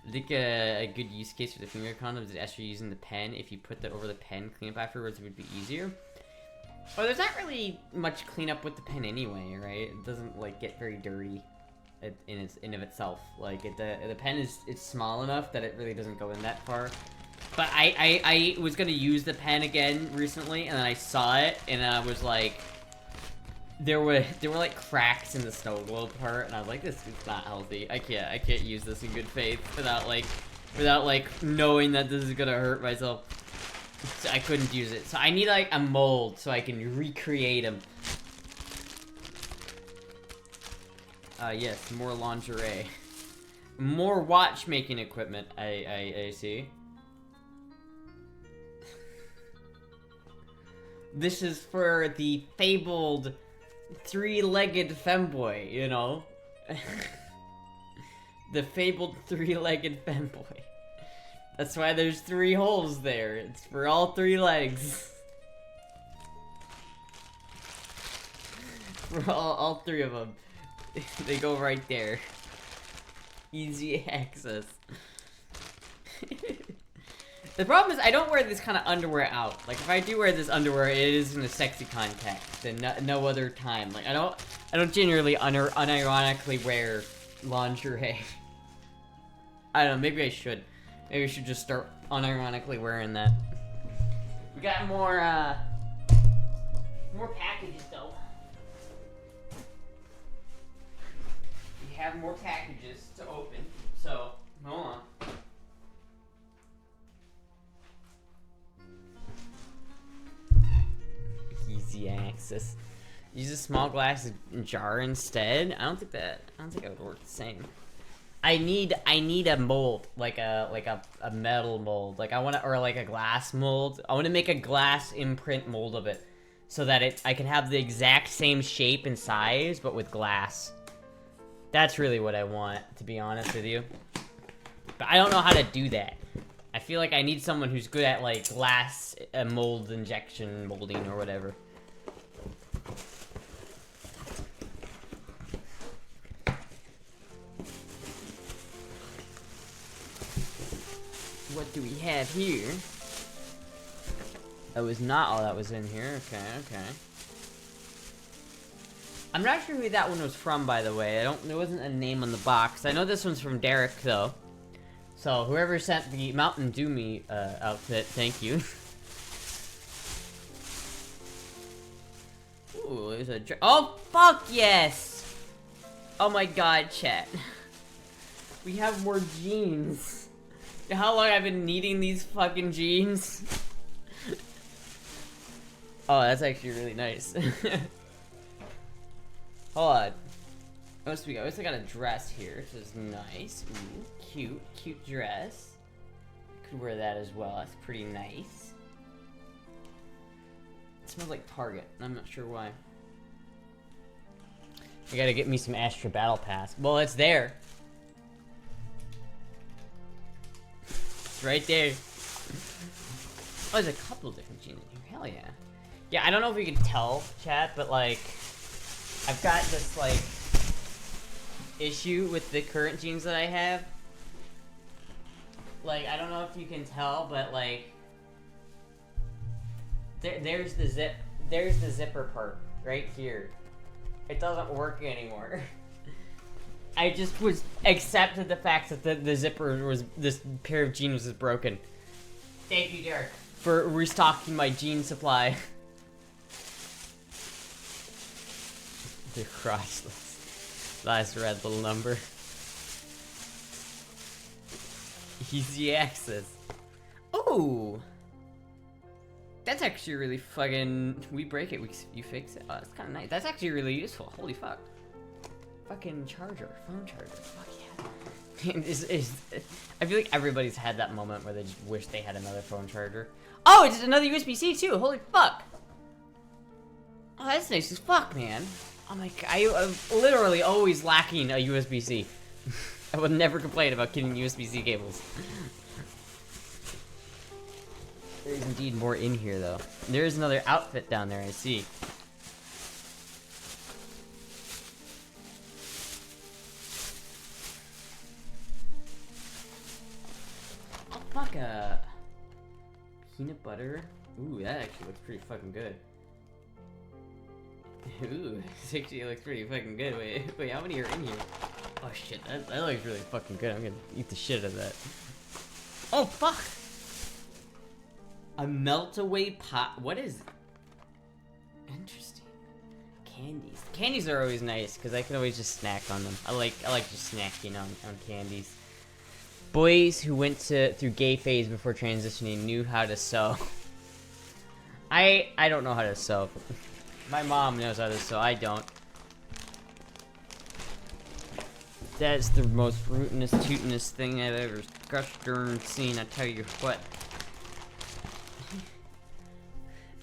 I think a good use case for the finger condoms is actually using the pen. If you put that over the pen, clean up afterwards, it would be easier. Well, there's not really much cleanup with the pen anyway, right? It doesn't like get very dirty in of itself. Like the pen it's small enough that it really doesn't go in that far. But I was gonna use the pen again recently, and then I saw it, and I was like, there were like cracks in the snow globe part, and I was like, this is not healthy. I can't use this in good faith without like knowing that this is gonna hurt myself. So I couldn't use it. So I need like a mold so I can recreate them. Yes, more lingerie. More watchmaking equipment, I see. This is for the fabled three-legged femboy, you know? The fabled three-legged femboy. That's why there's 3 holes there. It's for all 3 legs. For all 3 of them. They go right there. Easy access. The problem is I don't wear this kind of underwear out. Like if I do wear this underwear, it is in a sexy context and no other time. Like I don't generally unironically wear lingerie. I don't know, maybe I should. Maybe I should just start unironically wearing that. We got more packages though. We have more packages to open, so hold on. Easy access. Use a small glass jar instead. I don't think it would work the same. I need a mold, like a metal mold. Like or like a glass mold. I want to make a glass imprint mold of it, so that I can have the exact same shape and size, but with glass. That's really what I want, to be honest with you. But I don't know how to do that. I feel like I need someone who's good at like glass mold injection molding or whatever. What do we have here? That was not all that was in here. Okay. I'm not sure who that one was from, by the way. There wasn't a name on the box. I know this one's from Derek, though. So, whoever sent the Mountain Dew Me outfit, thank you. Ooh, there's a oh, fuck yes! Oh my god, chat. We have more jeans. You know how long I've been needing these fucking jeans? Oh, that's actually really nice. Hold on. What else we got? We also got a dress here, which is nice. Ooh, cute dress. Could wear that as well. That's pretty nice. It smells like Target. I'm not sure why. I gotta get me some Astra Battle Pass. Well, it's there. It's right there. Oh, there's a couple different jeans in here. Hell yeah. Yeah, I don't know if you can tell, chat, but like, I've got this like issue with the current jeans that I have. Like, I don't know if you can tell, but like, there's the zipper part right here. It doesn't work anymore. I just accepted the fact that the zipper this pair of jeans was broken. Thank you, Derek, for restocking my jean supply. The crotchless. Nice red little number. Easy access. Oh! That's actually really fucking... We break it, you fix it. Oh, that's kind of nice. That's actually really useful. Holy fuck. Fucking charger. Phone charger. Fuck yeah. I feel like everybody's had that moment where they just wish they had another phone charger. Oh, it's another USB-C too. Holy fuck. Oh, that's nice as fuck, man. Oh my god, I'm literally always lacking a USB-C. I would never complain about getting USB-C cables. There is indeed more in here, though. There is another outfit down there, I see. Oh, fuck, peanut butter. Ooh, that actually looks pretty fucking good. Ooh, this actually looks pretty fucking good. Wait, how many are in here? Oh shit, that looks really fucking good. I'm gonna eat the shit out of that. Oh fuck! A melt-away pot. What is it? Interesting. Candies. Candies are always nice because I can always just snack on them. I like just snacking on candies. Boys who went through gay phase before transitioning knew how to sew. I don't know how to sew. My mom knows how to sew. I don't. That's the most rootinest, tootinest thing I've ever gosh darn seen, I tell you what.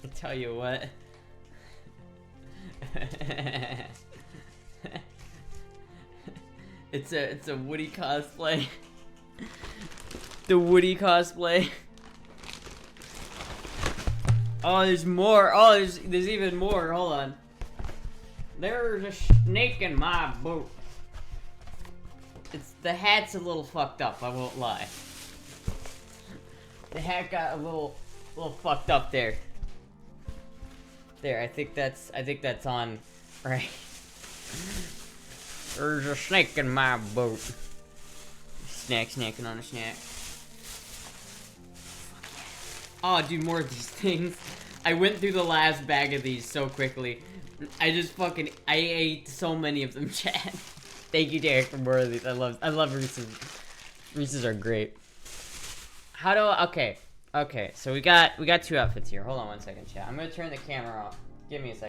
I tell you what. It's a Woody cosplay. The Woody cosplay. Oh, there's more. Oh, there's even more. Hold on. There's a snake in my boot. The hat's a little fucked up, I won't lie. The hat got a little fucked up there. There, I think that's on right. There's a snake in my boat. Snacking on a snack. Oh, dude, more of these things. I went through the last bag of these so quickly. I ate so many of them, Chad. Thank you, Derek, for more of these. I love Reese's. Reese's are great. Okay, so we got 2 outfits here. Hold on one second, chat. I'm gonna turn the camera off. Give me a second.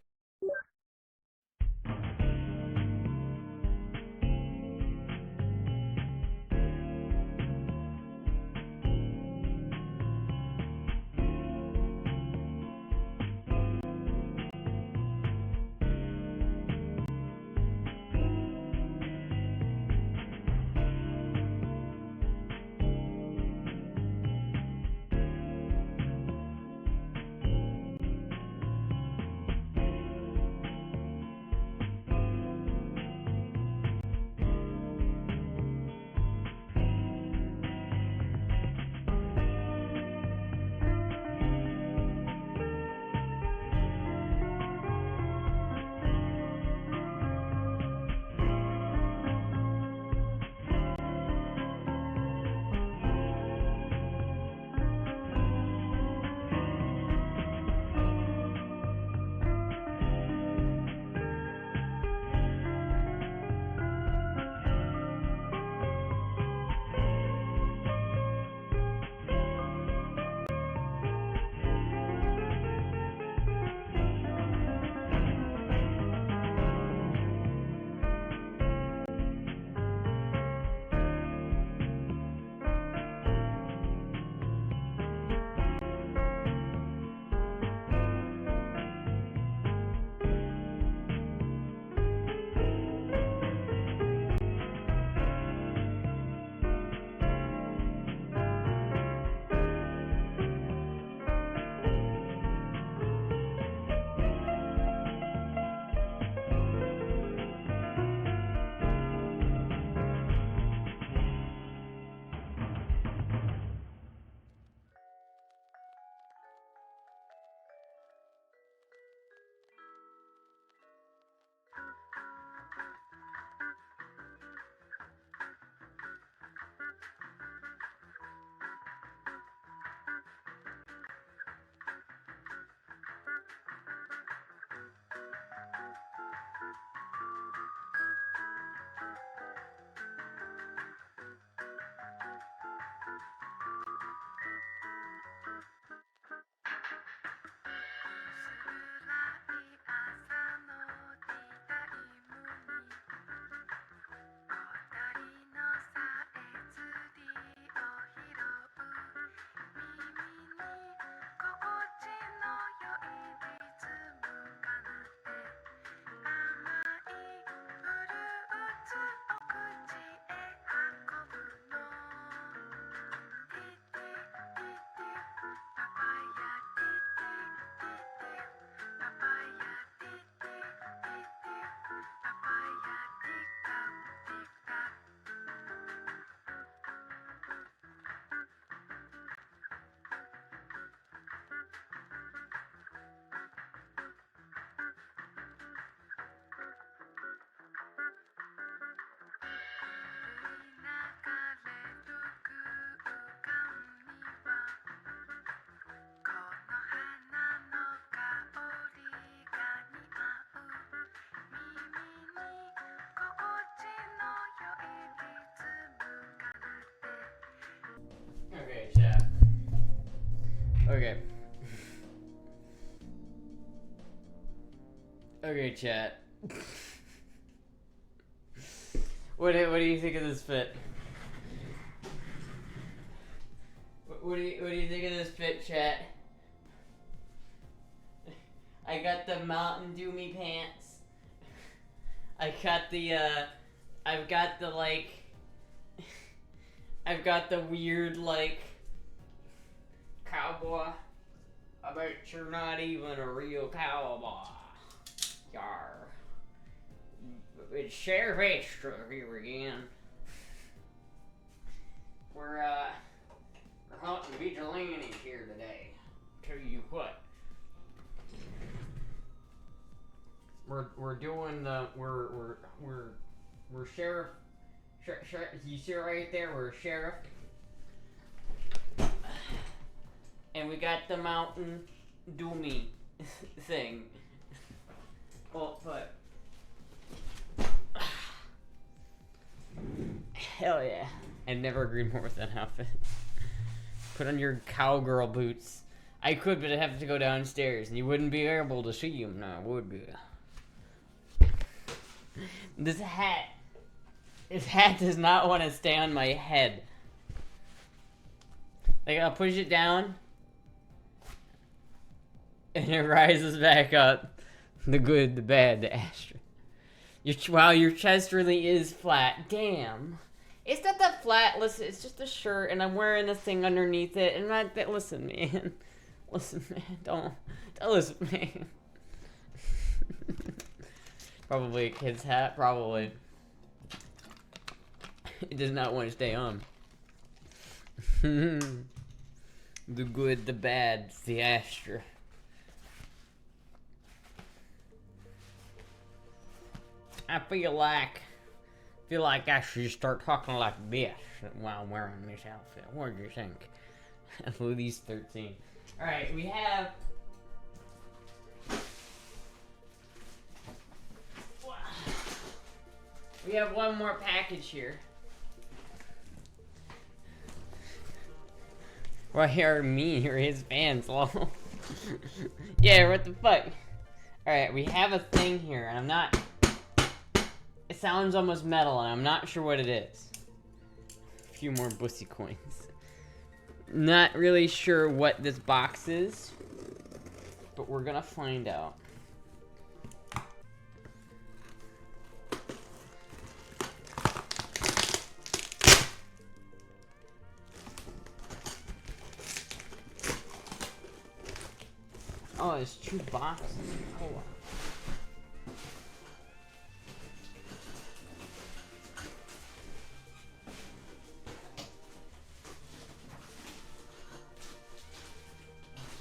Okay, chat. Okay. Okay, chat. What do you think of this fit? What do you think of this fit, chat? I got the Mountain Dew me pants. I got the I've got the like I've got the weird like cowboy. I bet you're not even a real cowboy. Yar. It's Sheriff Astra here again. We're hunting vigilantes here today. Tell you what. We're doing the we're sheriff. You see right there, we're a sheriff, and we got the Mountain Dew me thing. Well, but hell yeah! I'd never agreed more with that outfit. Put on your cowgirl boots. I could, but I'd have to go downstairs, and you wouldn't be able to see them. No, I would be. This hat does not want to stay on my head. Like, I'll push it down, and it rises back up. The good, the bad, the Astra. Wow, your chest really is flat. Damn. It's not that flat. Listen, it's just a shirt, and I'm wearing this thing underneath it. And not that. Listen, man. Listen, man. Don't listen, man. Probably a kid's hat. Probably. It does not want to stay on. The good, the bad, the Astra. I feel like I should start talking like this while I'm wearing this outfit. What do you think? At least 13. Alright, we have... We have one more package here. Why are me or his fans, lol? Yeah, what the fuck? Alright, we have a thing here, and I'm not... It sounds almost metal, and I'm not sure what it is. A few more bussy coins. Not really sure what this box is, but we're gonna find out. Oh, there's 2 boxes. Oh, wow.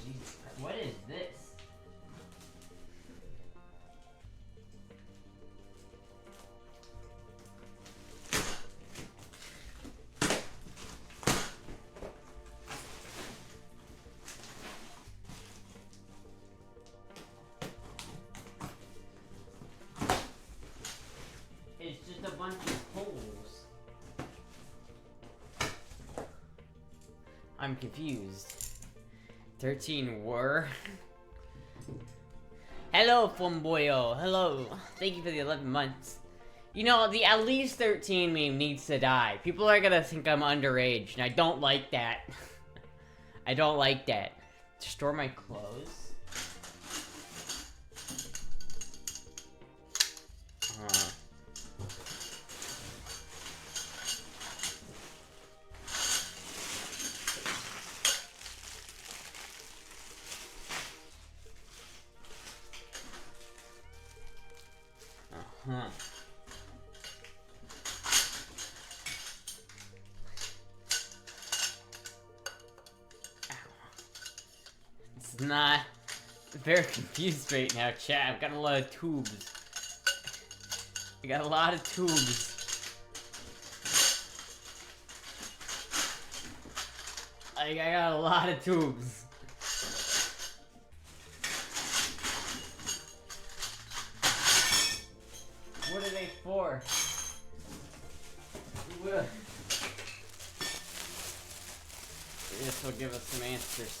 Jesus Christ. What is this? It's just a bunch of holes. I'm confused. 13 were. Hello, Flamboyo. Hello. Thank you for the 11 months. You know, the at least 13 meme needs to die. People are gonna think I'm underage, and I don't like that. I don't like that. To store my clothes? Huh. Ow. It's not very confused right now, chat. I've got a lot of tubes. I got a lot of tubes. I got a lot of tubes. What are they for? This will give us some answers.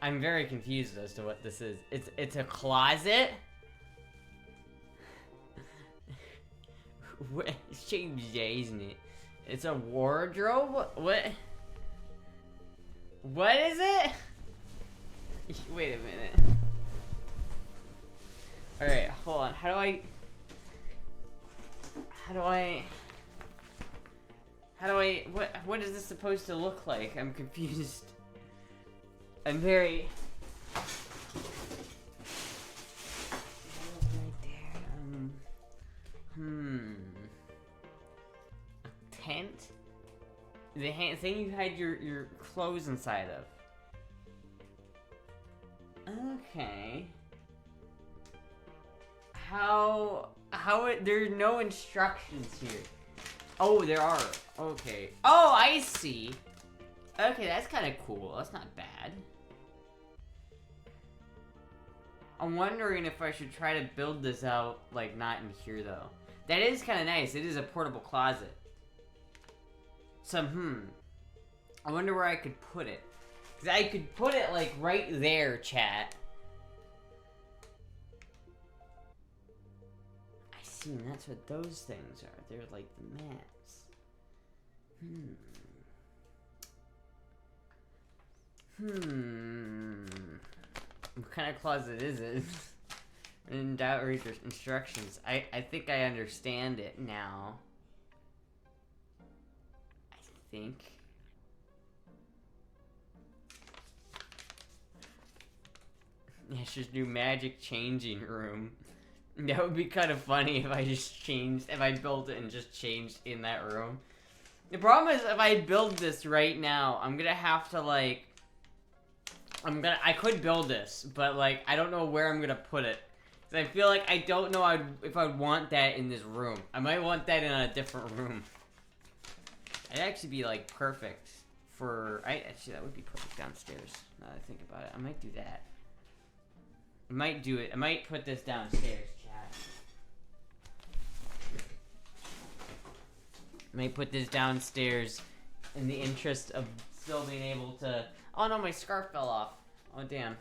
I'm very confused as to what this is. It's a closet? What? It's changed today, isn't it? It's a wardrobe? What? What is it? Wait a minute. Alright, hold on. How do I... What is this supposed to look like? I'm confused. I'm very... A tent? The thing you hide your clothes inside of. Okay. There's no instructions here. Oh, there are. Okay. Oh, I see. Okay, that's kind of cool. That's not bad. I'm wondering if I should try to build this out, like, not in here, though. That is kind of nice. It is a portable closet. So, I wonder where I could put it. Because I could put it, like, right there, chat. I see, and that's what those things are. They're like the mats. What kind of closet is it? In doubt, read the instructions. I think I understand it now. I think. Yeah, it's just new magic changing room. That would be kind of funny if I built it and just changed in that room. The problem is if I build this right now, I'm gonna have to like, I could build this, but like, I don't know where I'm gonna put it. Cause I feel like I don't know if I'd want that in this room. I might want that in a different room. It'd actually be like perfect for, actually that would be perfect downstairs, now that I think about it. I might do that. I might do it. I might put this downstairs, chat. I might put this downstairs in the interest of still being able to... Oh no, my scarf fell off. Oh damn.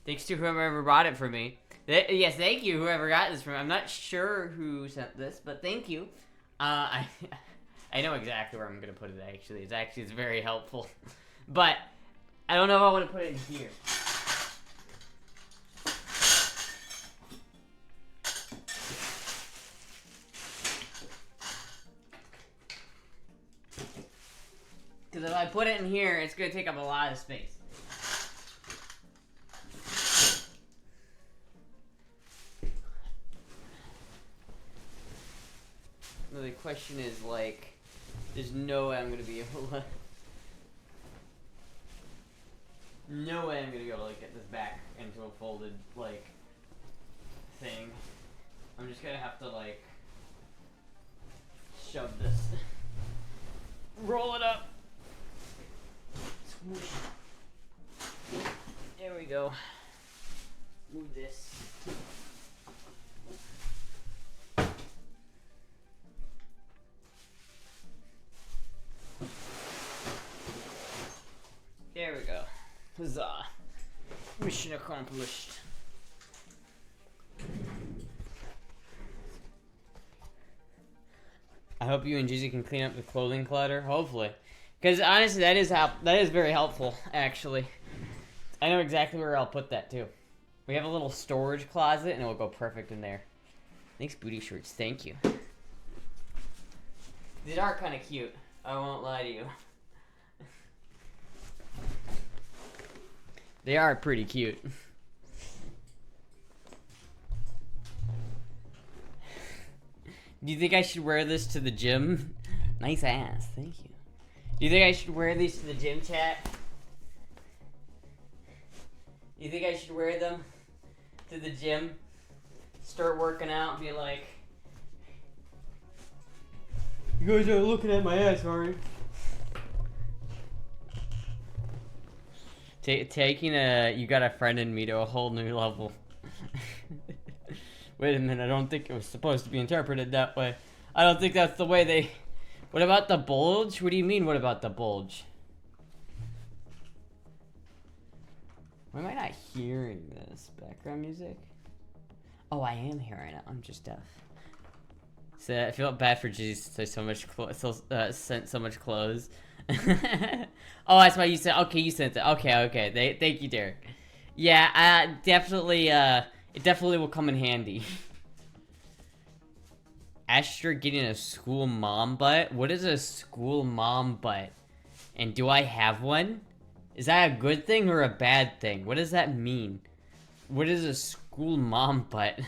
Thanks to whoever brought it for me. Yes, thank you, whoever got this from me. I'm not sure who sent this, but thank you. I know exactly where I'm gonna put it, actually. It's very helpful. But, I don't know if I want to put it in here. Because if I put it in here, it's going to take up a lot of space. Well, the question is, like, there's no way I'm going to be able to... No way I'm going to be able to like, get this back into a folded, like, thing. I'm just going to have to, like, shove this. Roll it up. There we go. Move this. There we go. Huzzah. Mission accomplished. I hope you and Gigi can clean up the clothing clutter. Hopefully. Because honestly, that is very helpful, actually. I know exactly where I'll put that, too. We have a little storage closet, and it will go perfect in there. Thanks, booty shorts. Thank you. These are kind of cute. I won't lie to you. They are pretty cute. Do you think I should wear this to the gym? Nice ass. Thank you. Do you think I should wear these to the gym, chat? You think I should wear them to the gym? Start working out and be like, you guys are looking at my ass, aren't you? Taking you got a friend in me to a whole new level. Wait a minute, I don't think it was supposed to be interpreted that way. I don't think that's the way they... What about the bulge? What do you mean, what about the bulge? Why am I not hearing this background music? Oh, I am hearing it. I'm just deaf. So I feel bad for Jesus to so much sent so much clothes. Oh, that's why you said. Okay, you sent it. Okay. Thank you, Derek. Yeah, definitely. It definitely will come in handy. Astra getting a school mom butt. What is a school mom butt? And do I have one? Is that a good thing or a bad thing? What does that mean? What is a school mom butt?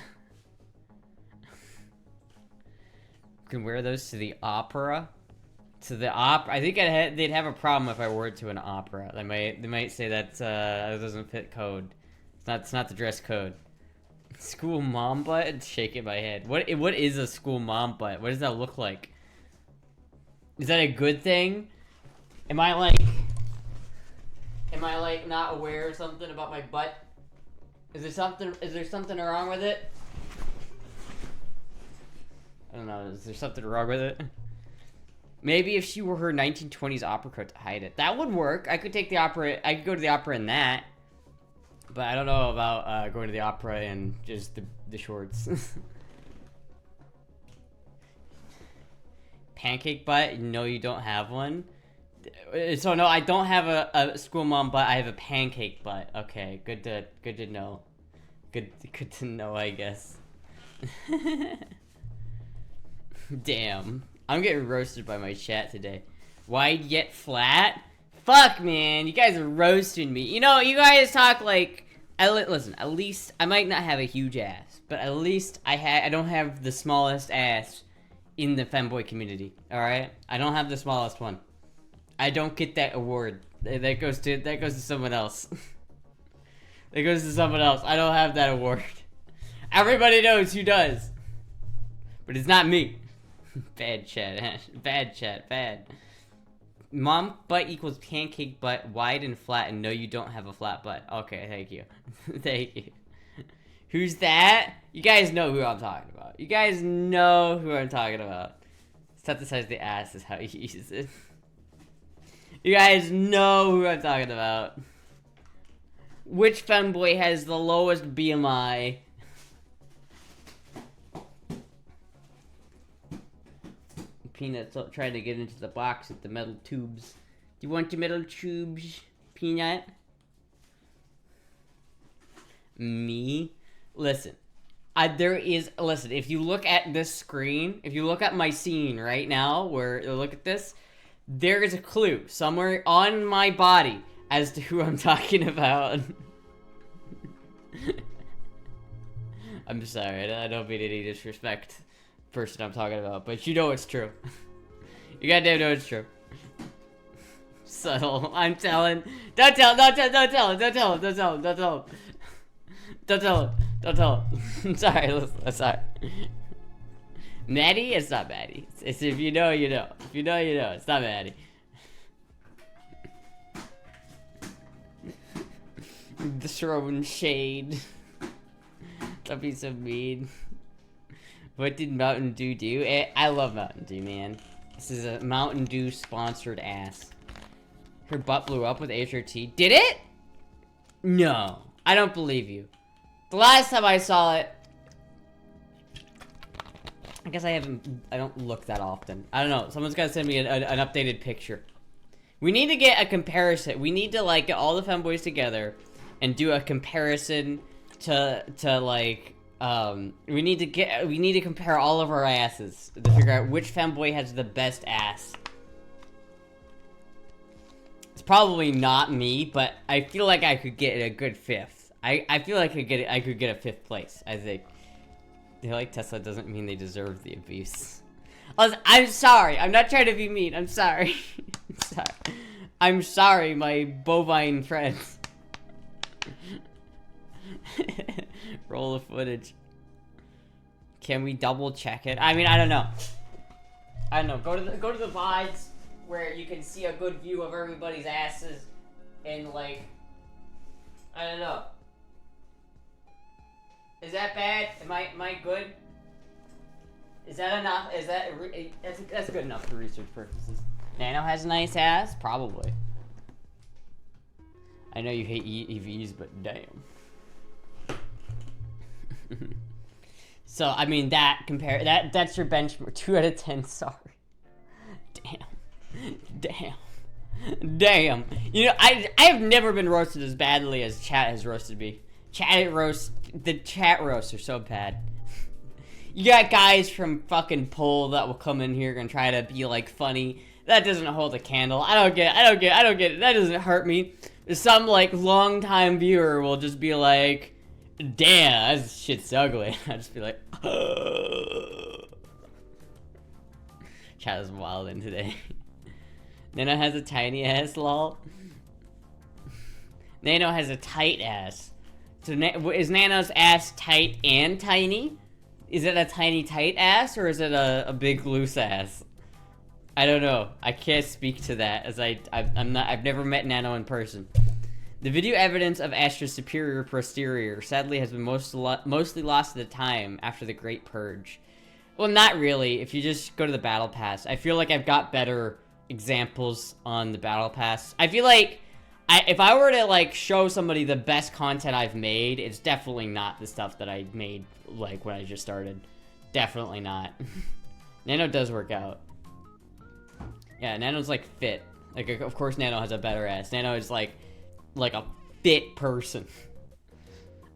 Can wear those to the opera? To the opera? I think they'd have a problem if I wore it to an opera. They might say that doesn't fit code. It's not the dress code. School mom butt? And shaking my head. What is a school mom butt? What does that look like? Is that a good thing? Am I like not aware of something about my butt? Is there something wrong with it? I don't know, is there something wrong with it? Maybe if she wore her 1920s opera coat to hide it. That would work. I could go to the opera in that. But I don't know about going to the opera in just the shorts. Pancake butt? No, you don't have one. So no, I don't have a school mom butt. I have a pancake butt. Okay, good to know. Good to know, I guess. Damn, I'm getting roasted by my chat today. Wide yet flat? Fuck, man, you guys are roasting me. You know, you guys talk like. Listen, at least I might not have a huge ass, but at least I don't have the smallest ass in the femboy community. All right, I don't have the smallest one. I don't get that award. That goes to someone else. That goes to someone else. I don't have that award. Everybody knows who does, but it's not me. Bad chat. Bad chat. Bad. Mom butt equals pancake butt, wide and flat, and no, you don't have a flat butt. Okay, thank you. Thank you. Who's that? You guys know who I'm talking about. You guys know who I'm talking about. Set the size of the ass is how you use it. You guys know who I'm talking about. Which femboy has the lowest BMI? Peanut's trying to get into the box with the metal tubes. Do you want the metal tubes, Peanut? Me? Listen. Listen, if you look at this screen, if you look at my scene right now, look at this, there is a clue somewhere on my body as to who I'm talking about. I'm sorry, I don't mean any disrespect. Person I'm talking about, but you know it's true. You goddamn know it's true. Subtle. I'm telling. Don't tell him. I'm sorry. Listen, I'm sorry. Maddie? It's not Maddie. It's if you know, you know. If you know, you know. It's not Maddie. Throwing shade. Don't be so mean. What did Mountain Dew do? I love Mountain Dew, man. This is a Mountain Dew sponsored ass. Her butt blew up with HRT. Did it? No. I don't believe you. The last time I saw it... I guess I don't look that often. I don't know. Someone's gotta send me an updated picture. We need to get a comparison. We need to, like, get all the femboys together and do a comparison to like... we need to compare all of our asses to figure out which femboy has the best ass. It's probably not me, but I feel like I could get a good fifth. I feel like I could get a fifth place. I think. They like Tesla doesn't mean they deserve the abuse. I'm sorry. I'm not trying to be mean. I'm sorry. I'm sorry. I'm sorry, my bovine friends. Roll the footage. Can we double check it? I mean, I don't know. Go to the VODs where you can see a good view of everybody's asses, and like, I don't know. Is that bad? Am I good? Is that enough? That's good enough for research purposes. Nano has a nice ass, probably. I know you hate EVs, but damn. So I mean that's your benchmark. 2 out of 10. Sorry. Damn. You know, I have never been roasted as badly as chat has roasted me. The chat roasts are so bad. You got guys from fucking Poll that will come in here and try to be like funny. That doesn't hold a candle. I don't get it. That doesn't hurt me. Some like long-time viewer will just be like, damn, that shit's ugly. I just be like, chat is wild in today. Nano has a tiny ass, lol. Nano has a tight ass. So is Nano's ass tight and tiny? Is it a tiny tight ass or is it a big loose ass? I don't know. I can't speak to that as I've never met Nano in person. The video evidence of Astra's superior posterior sadly has been mostly lost to the time after the Great Purge. Well, not really. If you just go to the Battle Pass, I feel like I've got better examples on the Battle Pass. I feel like if I were to like show somebody the best content I've made, it's definitely not the stuff that I made like when I just started. Definitely not. Nano does work out. Yeah, Nano's like fit. Like of course Nano has a better ass. Nano is like a fit person.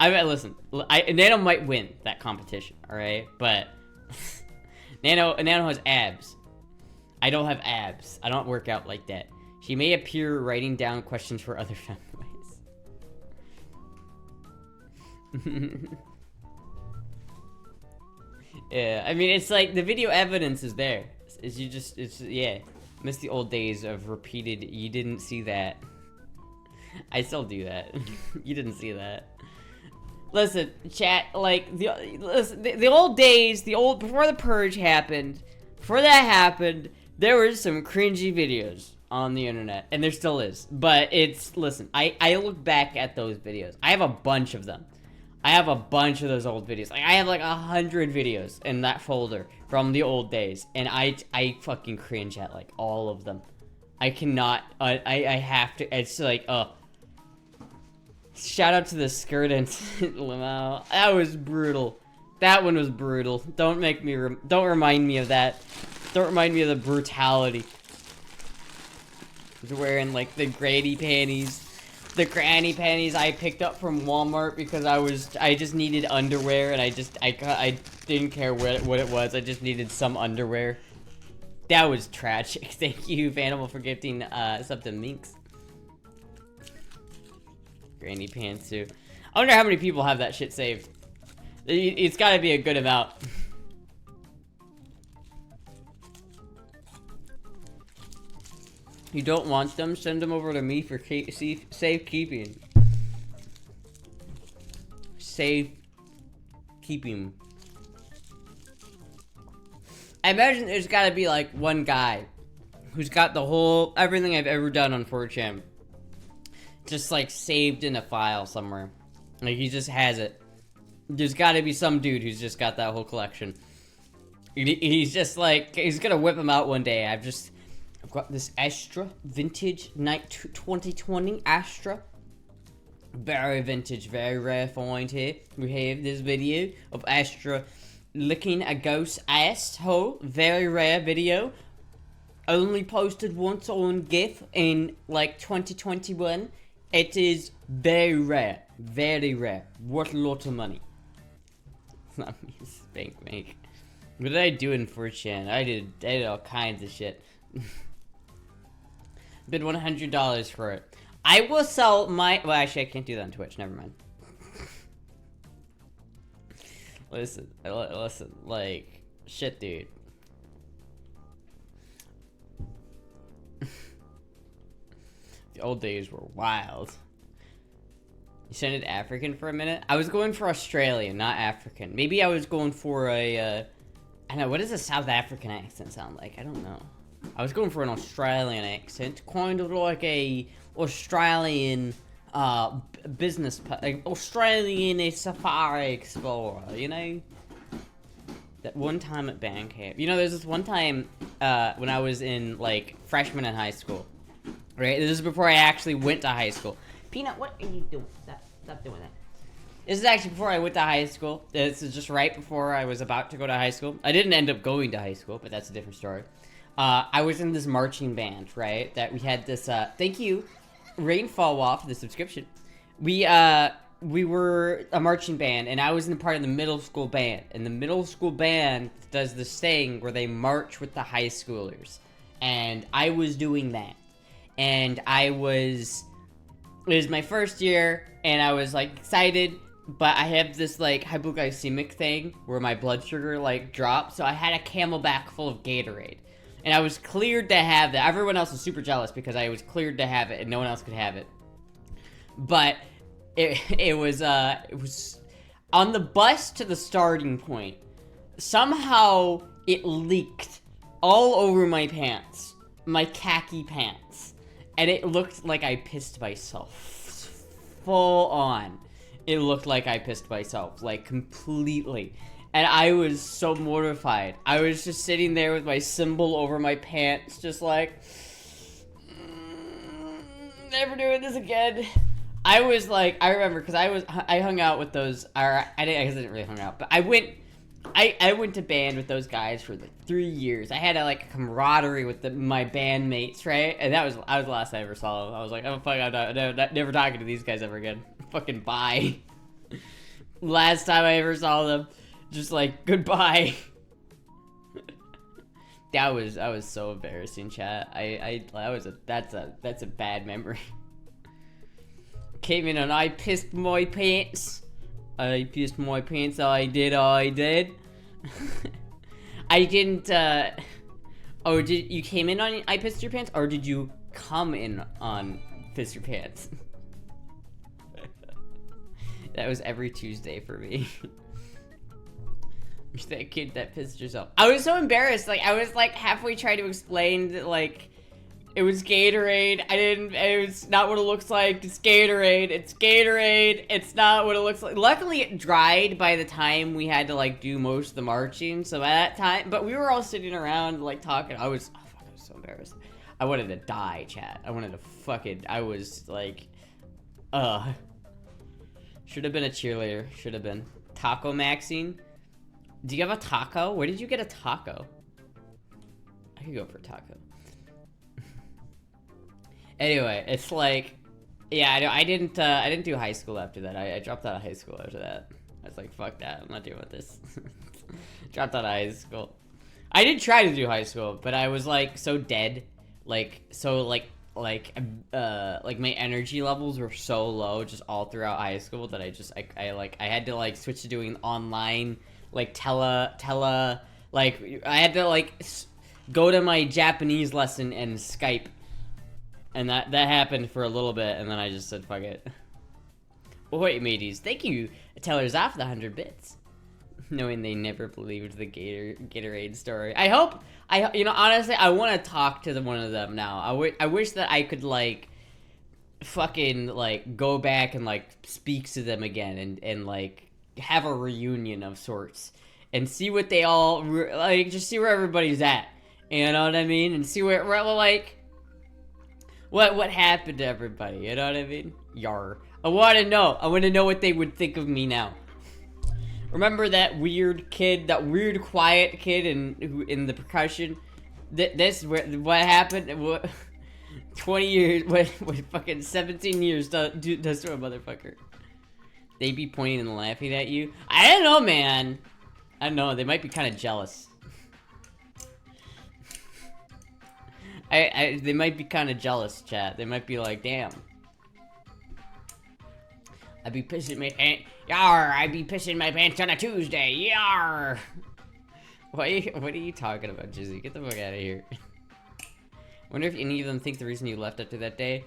I mean, listen, Nano might win that competition, all right? But Nano has abs. I don't have abs. I don't work out like that. She may appear writing down questions for other families. Yeah, I mean, it's like the video evidence is there. Yeah. Miss the old days of repeated, you didn't see that. I still do that. You didn't see that. Listen, chat, like, the old days, before the purge happened, before that happened, there was some cringy videos on the internet, and there still is. But listen, I look back at those videos. I have a bunch of them. I have a bunch of those old videos. Like, I have like 100 videos in that folder from the old days, and I fucking cringe at like all of them. I cannot, I have to, it's like, shout out to the skirt and limo. That was brutal. That one was brutal. Don't remind me of that. Don't remind me of the brutality. Wearing like the granny panties. The granny panties I picked up from Walmart because I just needed underwear and I didn't care what it was. I just needed some underwear. That was tragic. Thank you, Vanimal, for gifting something minks. Granny pantsuit. I wonder how many people have that shit saved. It's gotta be a good amount. You don't want them? Send them over to me for safekeeping. Safekeeping. I imagine there's gotta be like one guy who's got everything I've ever done on 4chan just like saved in a file somewhere. Like he just has it. There's gotta be some dude who's just got that whole collection. He's just like, he's gonna whip them out one day. I've got this Astra vintage night 2020 Astra. Very vintage, very rare find here. We have this video of Astra licking a ghost asshole. Very rare video. Only posted once on GIF in like 2021. It is very rare. Very rare. Worth a lot of money. It's not me, spank make. What did I do in 4chan? I did all kinds of shit. Bid $100 for it. I will sell my... Well, actually, I can't do that on Twitch. Never mind. Listen, like... Shit, dude. The old days were wild. You sounded African for a minute? I was going for Australian, not African. Maybe I was going for a... I don't know, what does a South African accent sound like? I don't know. I was going for an Australian accent, kind of like a Australian business, like Australian safari explorer, you know? That one time at band camp. You know, there's this one time when I was in like freshman in high school, right? This is before I actually went to high school. Peanut, what are you doing? Stop doing that. This is actually before I went to high school. This is just right before I was about to go to high school. I didn't end up going to high school, but that's a different story. I was in this marching band, right? That we had this, thank you, Rainfall Wall, for the subscription. We were a marching band, and I was in part of the middle school band. And the middle school band does this thing where they march with the high schoolers. And I was doing that. And it was my first year, and I was, like, excited. But I have this, like, hypoglycemic thing where my blood sugar, like, dropped. So I had a Camelback full of Gatorade. And I was cleared to have that. Everyone else was super jealous because I was cleared to have it and no one else could have it. But it was on the bus to the starting point. Somehow it leaked all over my pants. My khaki pants. And it looked like I pissed myself. Full on. It looked like I pissed myself, like, completely. And I was so mortified. I was just sitting there with my symbol over my pants, just like, never doing this again. I was like, I remember, because I hung out with those, I didn't really hang out, but I went to band with those guys for like 3 years. I had a camaraderie with my bandmates, right? And I was the last I ever saw them. I was like, oh fuck, I'm never talking to these guys ever again. Fucking bye. Last time I ever saw them, just like goodbye. that was so embarrassing, chat. That's a bad memory. Came in and I pissed my pants. I pissed my pants. I did. I didn't, oh, did you came in on I pissed your pants, or did you come in on piss your pants? That was every Tuesday for me. That kid that pissed yourself. I was so embarrassed. Like, I was like halfway trying to explain that, like, it was Gatorade. It was not what it looks like. It's Gatorade. It's Gatorade. It's not what it looks like. Luckily, it dried by the time we had to, like, do most of the marching. So by that time, but we were all sitting around, like, talking. I was so embarrassed. I wanted to die, chat. I was like, should have been a cheerleader. Should have been. Taco Maxine. Do you have a taco? Where did you get a taco? I could go for a taco. Anyway, it's like, yeah, I didn't do high school after that. I dropped out of high school after that. I was like, fuck that, I'm not doing this. Dropped out of high school. I did try to do high school, but I was like so dead, like my energy levels were so low just all throughout high school that I had to like switch to doing online, like tele, like I had to like go to my Japanese lesson and Skype. And that happened for a little bit, and then I just said, fuck it. Well, wait, mateys, thank you, Tellers off the 100 bits. Knowing they never believed the Gatorade story. I hope, honestly, I want to talk to one of them now. I wish that I could, like, fucking, like, go back and, like, speak to them again and like, have a reunion of sorts. And see what they all, like, just see where everybody's at. You know what I mean? And see where like... What happened to everybody, you know what I mean? Yar. I want to know what they would think of me now. Remember that weird kid, that weird quiet kid in the percussion? What happened, what 20 years, what fucking 17 years does to a motherfucker? They be pointing and laughing at you? I don't know, man. I don't know, they might be kind of jealous. They might be kind of jealous, chat. They might be like, damn. I be pissing my pants. Yar! I be pissing my pants on a Tuesday. Yar! What are you talking about, Jizzy? Get the fuck out of here. Wonder if any of them think the reason you left after that day.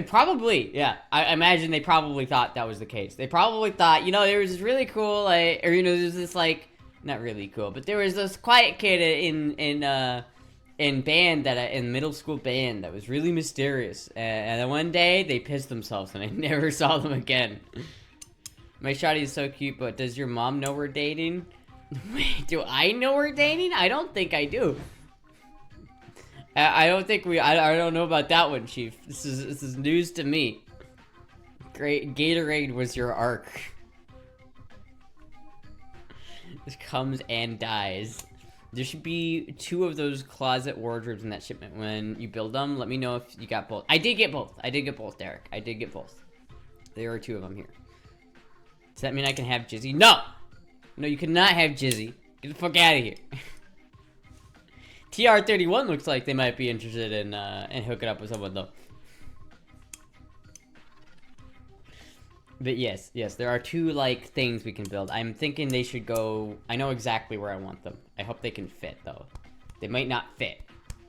Probably, yeah. I imagine they probably thought that was the case. They probably thought, there was this really cool, like, or there's this like, not really cool, but there was this quiet kid in middle school band that was really mysterious, and then one day they pissed themselves and I never saw them again. My shawty is so cute, but does your mom know we're dating? Wait, do I know we're dating? I don't think I do. I don't think I don't know about that one, Chief. This is news to me. Great. Gatorade was your arc. This comes and dies. There should be 2 of those closet wardrobes in that shipment. When you build them, let me know if you got both. I did get both. I did get both, Derek. I did get both. There are 2 of them here. Does that mean I can have Jizzy? No! No, you cannot have Jizzy. Get the fuck out of here. TR31 looks like they might be interested in hooking up with someone, though. But yes, there are 2, like, things we can build. I'm thinking they should go... I know exactly where I want them. I hope they can fit, though. They might not fit,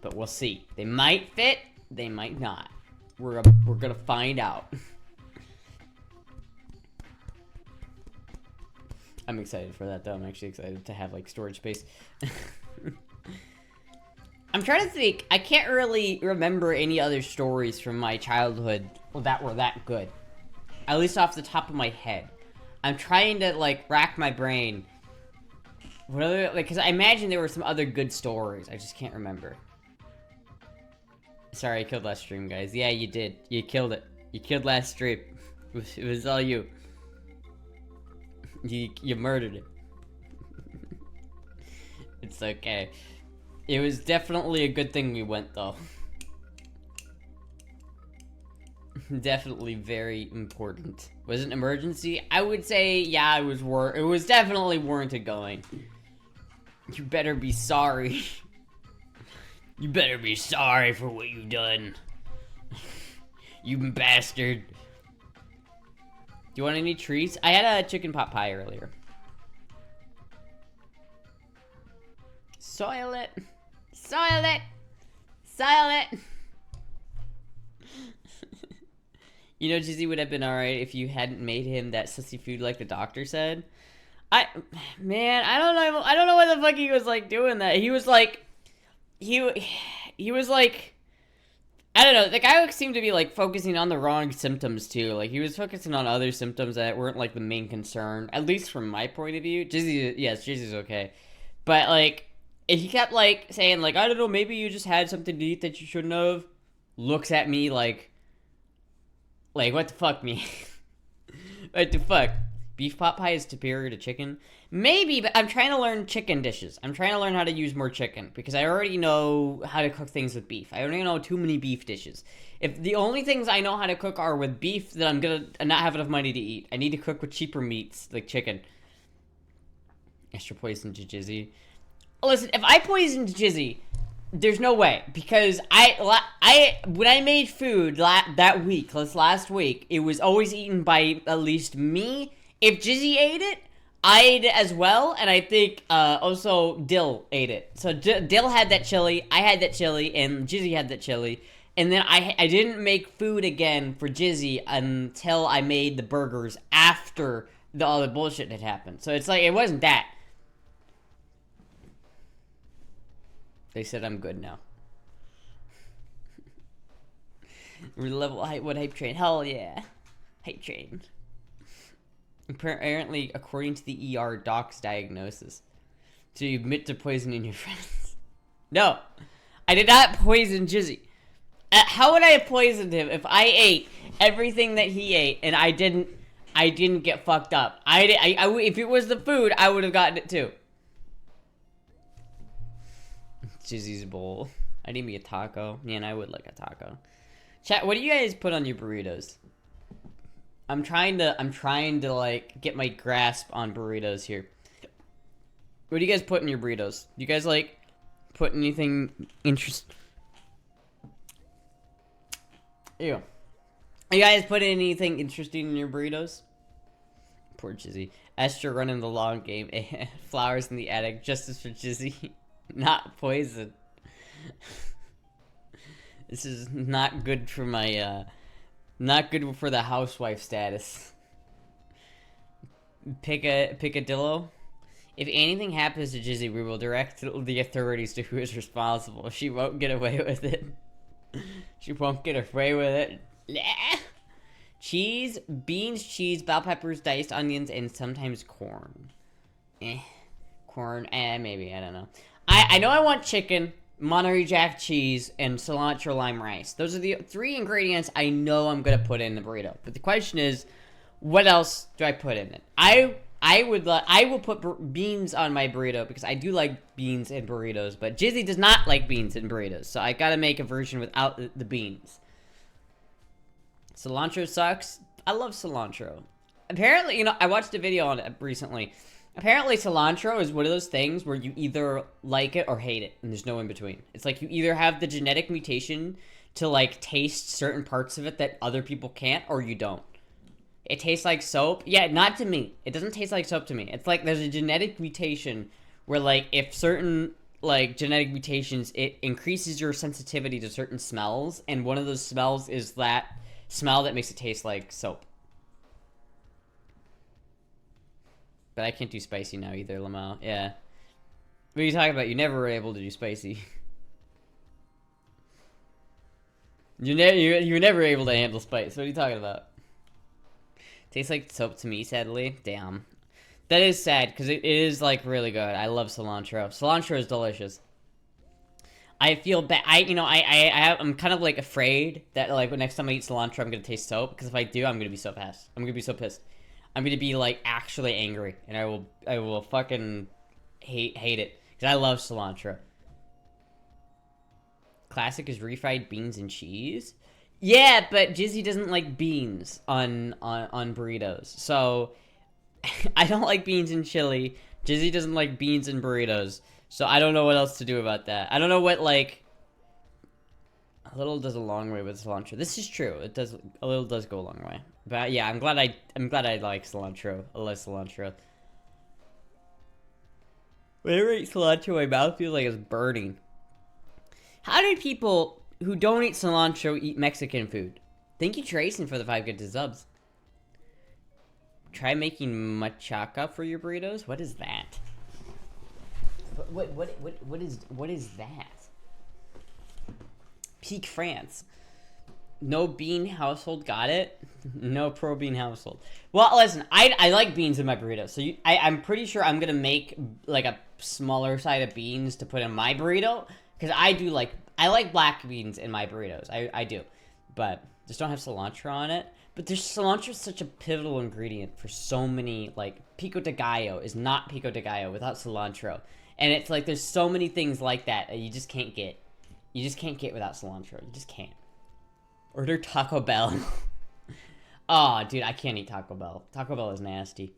but we'll see. They might fit, they might not. We're gonna find out. I'm excited for that, though. I'm actually excited to have, like, storage space. I'm trying to think. I can't really remember any other stories from my childhood that were that good. At least off the top of my head. I'm trying to, like, rack my brain. What other, like, because I imagine there were some other good stories. I just can't remember. Sorry, I killed last stream, guys. Yeah, you did. You killed it. You killed last stream. It was all you. You murdered it. It's okay. It was definitely a good thing we went, though. Definitely very important. Was it an emergency? I would say, yeah, it was definitely warranted going. You better be sorry. You better be sorry for what you've done. You bastard. Do you want any treats? I had a chicken pot pie earlier. Soil it. Soil it. Soil it. You know, Jizzy would have been alright if you hadn't made him that sussy food like the doctor said. Man, I don't know why the fuck he was, like, doing that. He was, like, he was, like, I don't know, the guy seemed to be, like, focusing on the wrong symptoms, too. Like, he was focusing on other symptoms that weren't, like, the main concern, at least from my point of view. Jizzy's okay. But, like, if he kept, like, saying, like, I don't know, maybe you just had something to eat that you shouldn't have, looks at me like, what the fuck, me? What the fuck? Beef pot pie is superior to chicken? Maybe, but I'm trying to learn chicken dishes. I'm trying to learn how to use more chicken, because I already know how to cook things with beef. I already know too many beef dishes. If the only things I know how to cook are with beef, then I'm gonna not have enough money to eat. I need to cook with cheaper meats, like chicken. Extra poison to Jizzy. Listen, if I poisoned Jizzy, there's no way, because when I made food that week, last week, it was always eaten by at least me. If Jizzy ate it, I ate it as well, and I think also Dill ate it. So Dill had that chili, I had that chili, and Jizzy had that chili. And then I didn't make food again for Jizzy until I made the burgers after all the bullshit had happened. So it's like, it wasn't that. They said I'm good now. Level height, what hype train? Hell yeah. Hype train. Apparently, according to the ER doc's diagnosis. So you admit to poisoning your friends. No. I did not poison Jizzy. How would I have poisoned him if I ate everything that he ate and I didn't get fucked up? If it was the food, I would have gotten it too. Jizzy's bowl. I need me a taco. Man, I would like a taco. Chat, what do you guys put on your burritos? I'm trying to like get my grasp on burritos here. What do you guys put in your burritos? Do you guys like put anything interesting? Ew. You guys put anything interesting in your burritos? Poor Jizzy. Astra running the long game. Flowers in the attic. Justice for Jizzy. Not poison. This is not good for my, not good for the housewife status. Picadillo. If anything happens to Jizzy, we will direct the authorities to who is responsible. She won't get away with it. She won't get away with it. Cheese, beans, cheese, bell peppers, diced onions, and sometimes corn. Corn, maybe, I don't know. I know I want chicken. Monterey Jack cheese, and cilantro lime rice. Those are the 3 ingredients I know I'm gonna put in the burrito. But the question is, what else do I put in it? I will put beans on my burrito because I do like beans in burritos, but Jizzy does not like beans in burritos, so I gotta make a version without the beans. Cilantro sucks. I love cilantro. Apparently, you know, I watched a video on it recently. Apparently, cilantro is one of those things where you either like it or hate it, and there's no in between. It's like you either have the genetic mutation to, like, taste certain parts of it that other people can't, or you don't. It tastes like soap. Yeah, not to me. It doesn't taste like soap to me. It's like there's a genetic mutation where, like, if certain, like, genetic mutations, it increases your sensitivity to certain smells, and one of those smells is that smell that makes it taste like soap. But I can't do spicy now either, Lamau. Yeah. What are you talking about? You never were able to do spicy. You were never able to handle spice. What are you talking about? Tastes like soap to me, sadly. Damn. That is sad, because it is, like, really good. I love cilantro. Cilantro is delicious. I feel bad. I'm kind of, like, afraid that, like, next time I eat cilantro, I'm gonna taste soap. Because if I do, I'm gonna be so pissed. I'm gonna be so pissed. I'm gonna be, like, actually angry. And I will fucking hate it. Because I love cilantro. Classic is refried beans and cheese? Yeah, but Jizzy doesn't like beans on burritos. So, I don't like beans in chili. Jizzy doesn't like beans in burritos. So, I don't know what else to do about that. I don't know what, like... A little does a long way with cilantro. This is true. It does... A little does go a long way. But, yeah, I'm glad I like cilantro. I love cilantro. Whenever I eat cilantro, my mouth feels like it's burning. How do people who don't eat cilantro eat Mexican food? Thank you, Trayson, for the 5 gifted subs. Try making machaca for your burritos? What is that? What is that? Peak France. No bean household, got it? No pro bean household. Well, listen, I like beans in my burrito, so I'm pretty sure I'm gonna make like a smaller side of beans to put in my burrito, because I like black beans in my burritos. I do, but just don't have cilantro on it. But cilantro is such a pivotal ingredient for so many, like, pico de gallo is not pico de gallo without cilantro. And it's like there's so many things like that you just can't get. You just can't get without cilantro. You just can't. Order Taco Bell. Oh, dude, I can't eat Taco Bell. Taco Bell is nasty.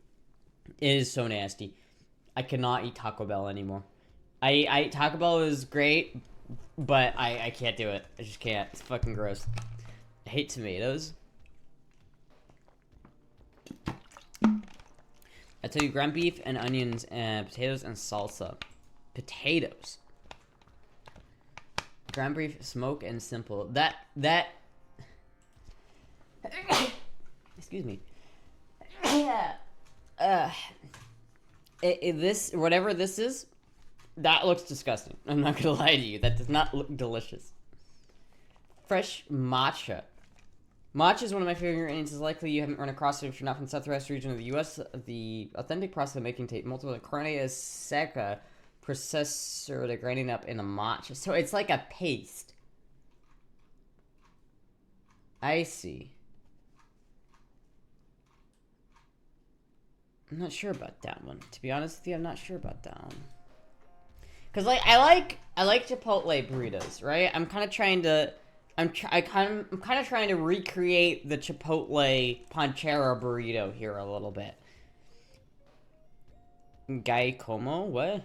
It is so nasty. I cannot eat Taco Bell anymore. Taco Bell is great, but I can't do it. I just can't. It's fucking gross. I hate tomatoes. I tell you, ground beef and onions and potatoes and salsa. Potatoes. Ground beef, smoke and simple. That excuse me. This, whatever this is, that looks disgusting. I'm not gonna lie to you. That does not look delicious. Fresh matcha. Matcha is one of my favorite ingredients. It's likely you haven't run across it if you're not from the southwest region of the U.S. The authentic process of making take multiple carne seca processor to grinding up in a matcha. So it's like a paste. I see. I'm not sure about that one. To be honest with you, I'm not sure about that one. Cause like I like Chipotle burritos, right? I'm kind of trying to recreate the Chipotle Panchera burrito here a little bit. Guy Como, what?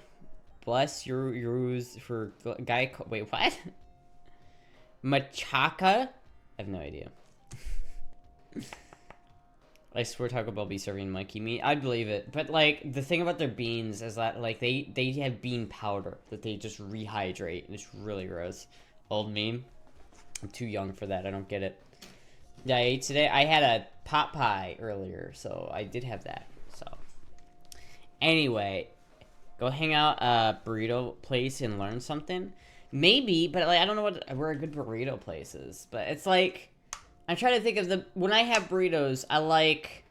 Bless your euros for Guy. Wait, what? Machaca? I have no idea. I swear Taco Bell be serving monkey meat. I'd believe it. But, like, the thing about their beans is that, like, they have bean powder that they just rehydrate. And it's really gross. Old meme. I'm too young for that. I don't get it. Yeah, I ate today. I had a pot pie earlier, so I did have that. So, anyway, go hang out a burrito place and learn something. Maybe, but, like, I don't know where a good burrito place is. But it's like... I'm trying to think of when I have burritos, I like,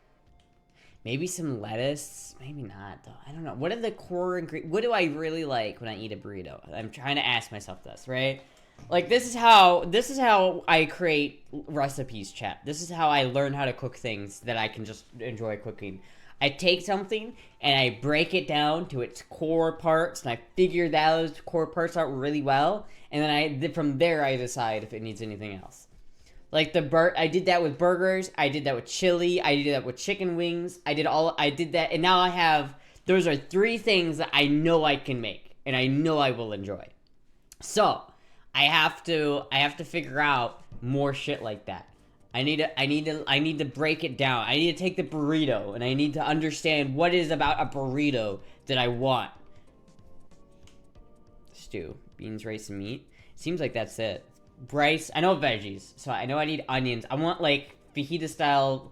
Maybe some lettuce. Maybe not, though. I don't know. What are the core ingredients? What do I really like when I eat a burrito? I'm trying to ask myself this, right? Like, this is how I create recipes, chat. This is how I learn how to cook things that I can just enjoy cooking. I take something and I break it down to its core parts, and I figure those core parts out really well, and then from there I decide if it needs anything else. Like I did that with burgers, I did that with chili, I did that with chicken wings, I did that, and now I have, those are 3 things that I know I can make, and I know I will enjoy. So, I have to figure out more shit like that. I need to break it down. I need to take the burrito and I need to understand what it is about a burrito that I want. Stew, beans, rice, and meat. Seems like that's it. Rice. I know veggies, so I know I need onions. I want like fajita style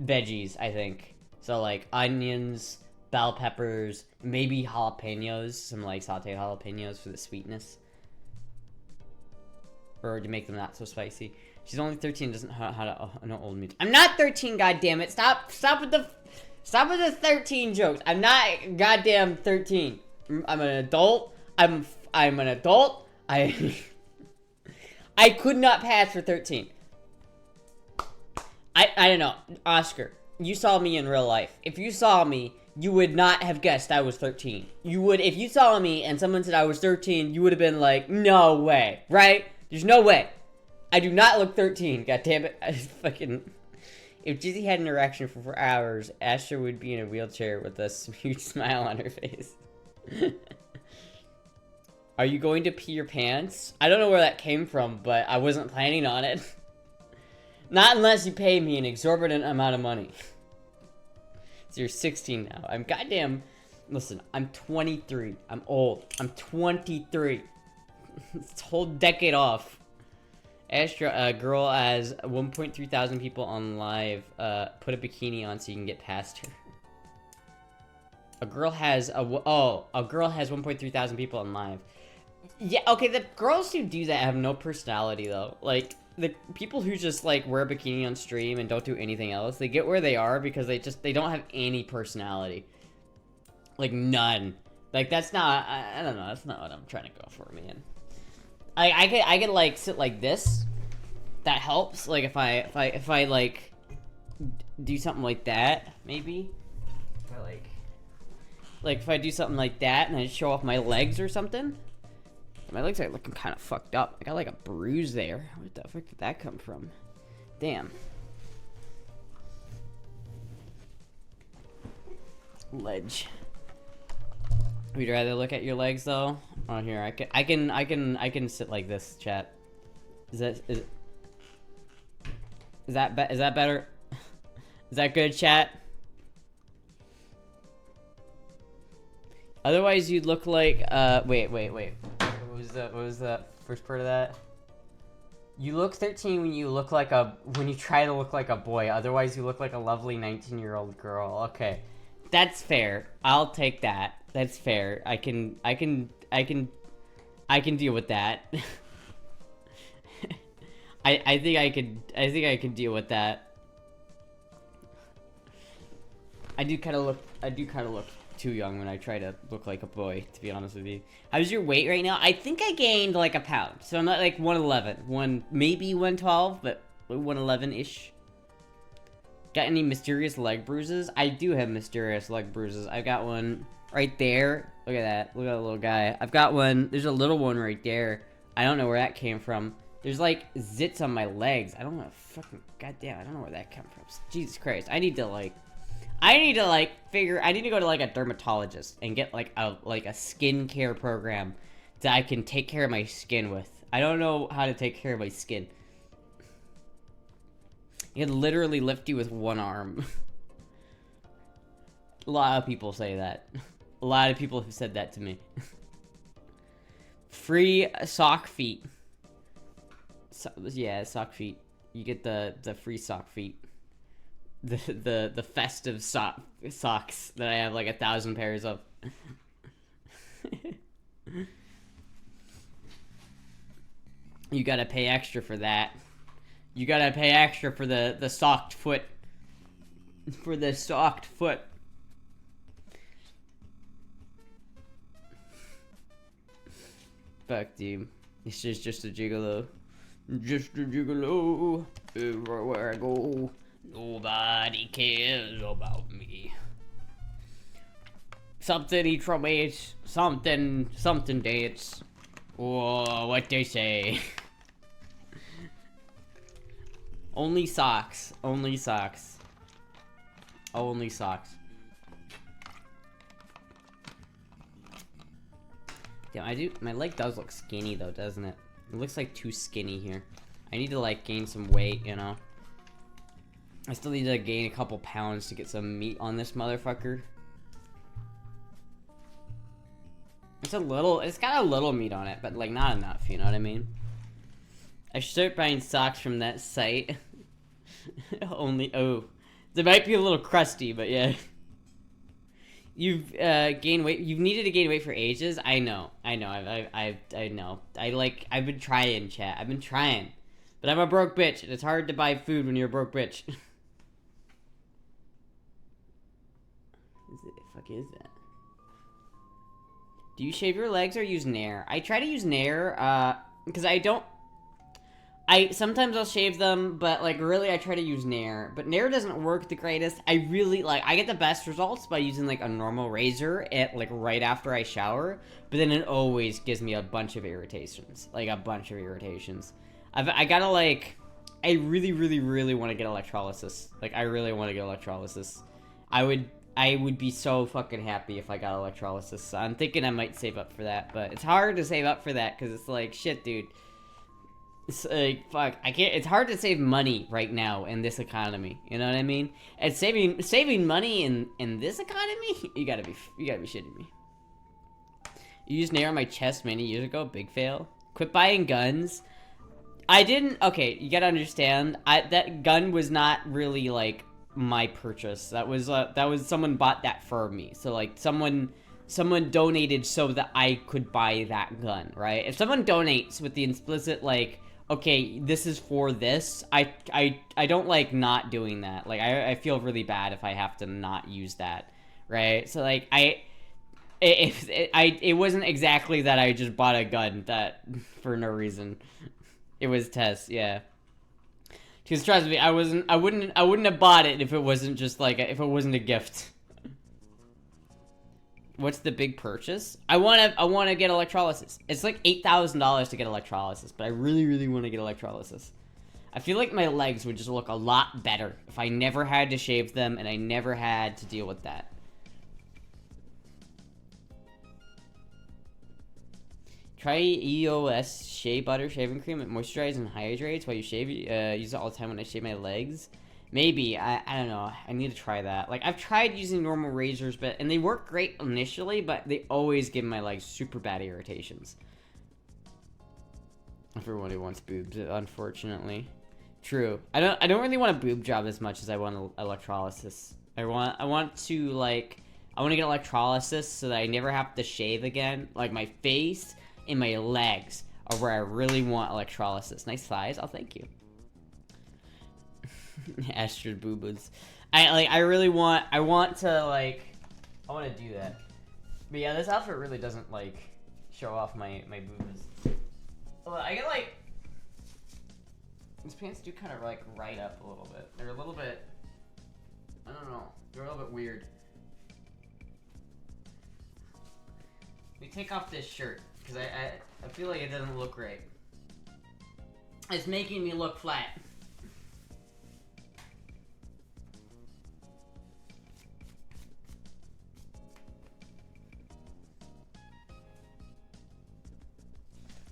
veggies. I think so, like onions, bell peppers, maybe jalapenos. Some like sauteed jalapenos for the sweetness. Or to make them not so spicy. She's only 13, doesn't know how to know old meat. I'm not 13, goddammit. Stop with the 13 jokes. I'm not goddamn 13. I'm an adult. I'm an adult. I could not pass for 13. I don't know. Oscar, you saw me in real life. If you saw me, you would not have guessed I was 13. You would, if you saw me and someone said I was 13, you would have been like, no way, right? There's no way. I do not look 13. God damn it. I just fucking... If Jizzy had an erection for 4 hours, Astra would be in a wheelchair with a huge smile on her face. Are you going to pee your pants? I don't know where that came from, but I wasn't planning on it. Not unless you pay me an exorbitant amount of money. So you're 16 now. I'm goddamn... Listen, I'm 23. I'm old. I'm 23. It's a whole decade off. Astra, a girl has 1.3 thousand people on live. Put a bikini on so you can get past her. A girl has 1.3 thousand people on live. Yeah, okay, the girls who do that have no personality though. Like the people who just like wear a bikini on stream and don't do anything else, they get where they are because they don't have any personality. Like none. Like that's not, I don't know, that's not what I'm trying to go for, man. I could like sit like this. That helps. Like if I like do something like that, maybe. If I like if I do something like that and I show off my legs or something. My legs are looking kind of fucked up. I got like a bruise there. Where the fuck did that come from? Damn. Ledge. Would you rather look at your legs though? Oh, here I can sit like this, chat. Is that better? Is that good, chat? Otherwise, you'd look like wait. What was the first part of that? You look 13 when you try to look like a boy. Otherwise, you look like a lovely 19-year-old girl. Okay, that's fair. I'll take that. That's fair. I can deal with that. I think I could deal with that. I do kind of look too young when I try to look like a boy, to be honest with you. How's your weight right now? I think I gained like a pound. So I'm at like 111. Maybe 112, but 111-ish. Got any mysterious leg bruises? I do have mysterious leg bruises. I've got one right there. Look at that. Look at that little guy. I've got one. There's a little one right there. I don't know where that came from. There's like zits on my legs. I don't know. Fucking goddamn. I don't know where that came from. Jesus Christ. I need to go to like a dermatologist and get like a skincare program that I can take care of my skin with. I don't know how to take care of my skin. I can literally lift you with one arm. A lot of people say that. A lot of people have said that to me. Free sock feet. So, yeah, sock feet. You get the free sock feet. The festive socks that I have like 1,000 pairs of. You gotta pay extra for that. You gotta pay extra for the socked foot. For the soft foot. Fuck, dude. It's just a gigolo. Just a gigolo. Everywhere I go. Nobody cares about me. Something eat from it. Something dates. Oh, what they say. Only socks. Only socks. Only socks. Damn, my leg does look skinny though, doesn't it? It looks like too skinny here. I need to like gain some weight, you know? I still need to gain a couple pounds to get some meat on this motherfucker. It's got a little meat on it, but like not enough, you know what I mean? I should start buying socks from that site. They might be a little crusty, but yeah. You've gained weight. You've needed to gain weight for ages. I know. I know. I've been trying, chat. I've been trying, but I'm a broke bitch, and it's hard to buy food when you're a broke bitch. Fuck is that? Do you shave your legs or use Nair? I try to use Nair, because sometimes I'll shave them, but like really I try to use Nair. But Nair doesn't work the greatest. I get the best results by using like a normal razor at like right after I shower, but then it always gives me a bunch of irritations. Like a bunch of irritations. I gotta like, I really want to get electrolysis. Like I really want to get electrolysis. I would be so fucking happy if I got electrolysis. So I'm thinking I might save up for that, but it's hard to save up for that because it's like, shit, dude. It's like, fuck, I can't, it's hard to save money right now in this economy, you know what I mean? And saving money in this economy? You gotta be shitting me. You used Nair on my chest many years ago, big fail. Quit buying guns. I didn't, okay, you gotta understand, that gun was not really, like, my purchase. That was someone bought that for me. So, like, someone donated so that I could buy that gun, right? If someone donates with the implicit, like, okay, this is for this, I don't like not doing that. Like, I feel really bad if I have to not use that, right? So, like, it wasn't exactly that I just bought a gun that for no reason. It was Tess, yeah. Because trust me, I wouldn't have bought it if it wasn't just like if it wasn't a gift. What's the big purchase? I want to get electrolysis. It's like $8,000 to get electrolysis, but I really want to get electrolysis. I feel like my legs would just look a lot better if I never had to shave them and I never had to deal with that. Try EOS Shea Butter Shaving Cream. It moisturizes and hydrates while you shave. Use it all the time when I shave my legs. Maybe. I don't know. I need to try that. Like, I've tried using normal razors, and they work great initially, but they always give my legs super bad irritations. Everybody wants boobs, unfortunately. True. I don't really want a boob job as much as I want electrolysis. I want to get electrolysis so that I never have to shave again. Like, my face and my legs are where I really want electrolysis. Nice thighs. Oh, thank you. Astra boobas. I want to do that. But yeah, this outfit really doesn't like show off my boobas. Well, I get like these pants do kind of like right up a little bit. They're a little bit, I don't know. They're a little bit weird. Let me take off this shirt because I feel like it doesn't look right. It's making me look flat.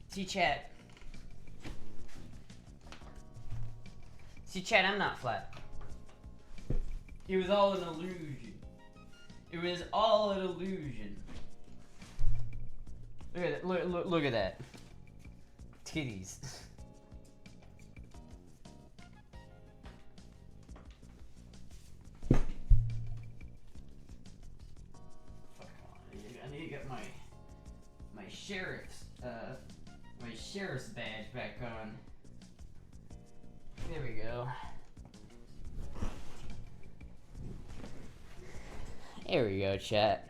See chat, I'm not flat. It was all an illusion. It was all an illusion. Look at that. Look at that. Titties. Fuck on. I need to get my sheriff's badge back on. There we go. Here we go, chat.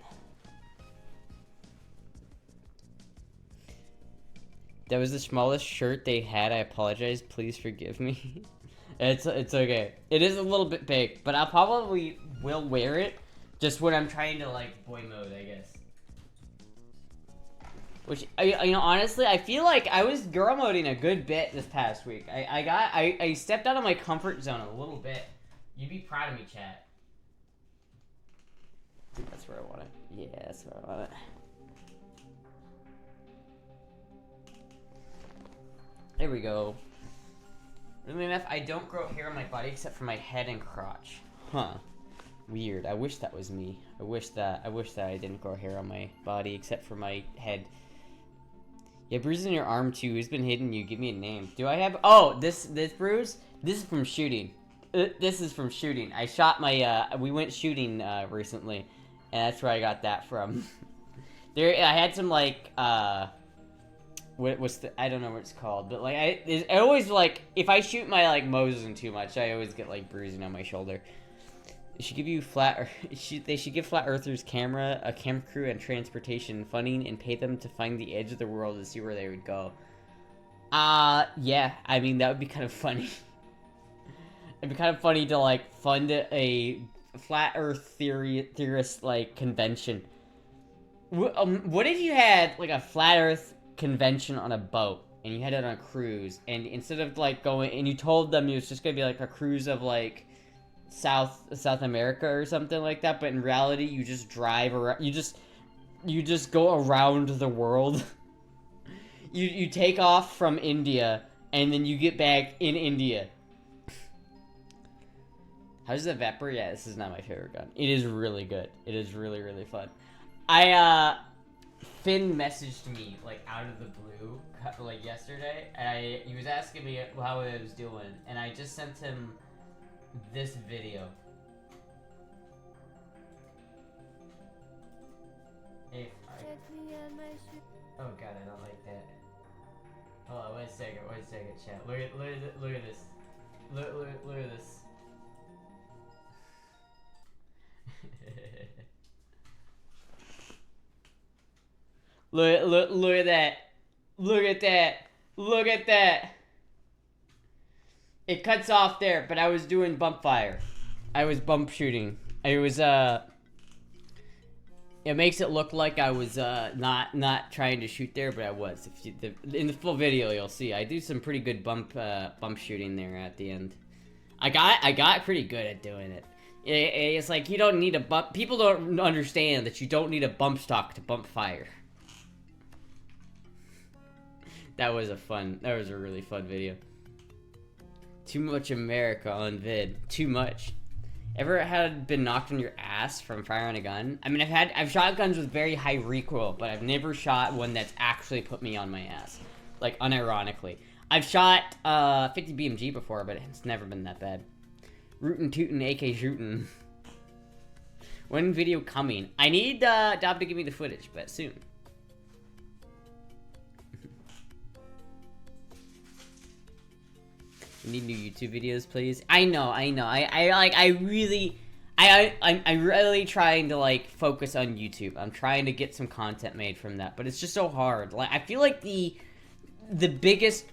That was the smallest shirt they had. I apologize. Please forgive me. It's okay. It is a little bit big, but I probably will wear it just when I'm trying to like boy mode, I guess. Which, you know, honestly, I feel like I was girl moding a good bit this past week. I stepped out of my comfort zone a little bit. You'd be proud of me, chat. That's where I want it. Yeah, that's where I want it. There we go. Really enough, I don't grow hair on my body except for my head and crotch. Huh. Weird. I wish that was me. I wish that I didn't grow hair on my body except for my head. Yeah, bruises in your arm too. Who's been hitting you? Give me a name. Do I have? Oh, this bruise. This is from shooting. This is from shooting. I shot my. We went shooting recently, and that's where I got that from. I had some like. What's the? I don't know what it's called, but like I always like if I shoot my like Mosin too much, I always get like bruising on my shoulder. They should give you they should give flat earthers a camera crew and transportation funding and pay them to find the edge of the world to see where they would go. Yeah, I mean that would be kind of funny. It'd be kind of funny to like fund a flat earth theorist like convention. What if you had like a flat earth convention on a boat and you had it on a cruise, and instead of like going and you told them it was just gonna be like a cruise of like South America or something like that, but in reality you just drive around, you just go around the world. you take off from India and then you get back in India. How's the Vapor? Yeah, this is not my favorite gun. It is really good. It is really, really fun. Finn messaged me like out of the blue like yesterday, and he was asking me how I was doing, and I just sent him this video. Hey, oh god, I don't like that. Hold on, wait a second, chat. Look at this. Look at this. Look at that. Look at that. Look at that. It cuts off there, but I was doing bump fire. I was bump shooting. It was, it makes it look like I was, not trying to shoot there, but I was. In the full video, you'll see. I do some pretty good bump shooting there at the end. I got pretty good at doing it. It's like, you don't need a bump. People don't understand that you don't need a bump stock to bump fire. That was a really fun video. Too much America on vid. Too much. Ever been knocked on your ass from firing a gun? I mean, I've shot guns with very high recoil, but I've never shot one that's actually put me on my ass. Like, unironically. I've shot 50 BMG before, but it's never been that bad. Rootin' tootin' AK shootin'. When video coming? I need Dob to give me the footage, but soon. Need new YouTube videos, please. I know. I'm really trying to like focus on YouTube. I'm trying to get some content made from that, but it's just so hard. Like, I feel like the biggest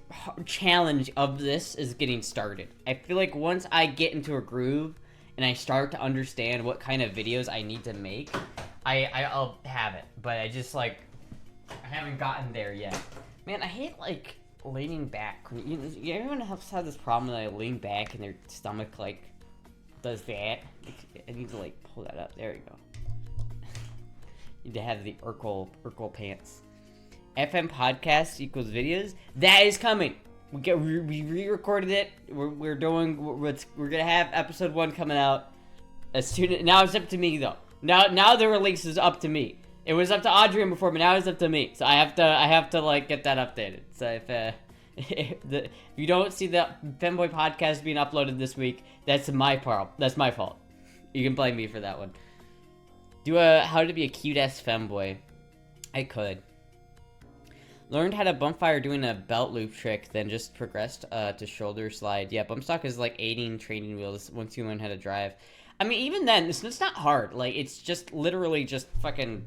challenge of this is getting started. I feel like once I get into a groove and I start to understand what kind of videos I need to make, I'll have it. But I just like I haven't gotten there yet. Man, I hate like leaning back. Everyone has had this problem that I lean back and their stomach like does that. I need to like pull that up. There you go. Need to have the Urkel pants. FM podcast equals videos. That is coming. We re-recorded it. We're gonna have episode 1 coming out as soon. Now it's up to me though. Now the release is up to me. It was up to Adrian before, but now it's up to me. So I have to like get that updated. So if you don't see the Femboy podcast being uploaded this week, that's my fault. That's my fault. You can blame me for that one. How to be a cute ass femboy. I could. Learned how to bump fire doing a belt loop trick, then just progressed to shoulder slide. Yeah, bump stock is like aiding training wheels once you learn how to drive. I mean, even then, it's not hard. Like, it's just literally just fucking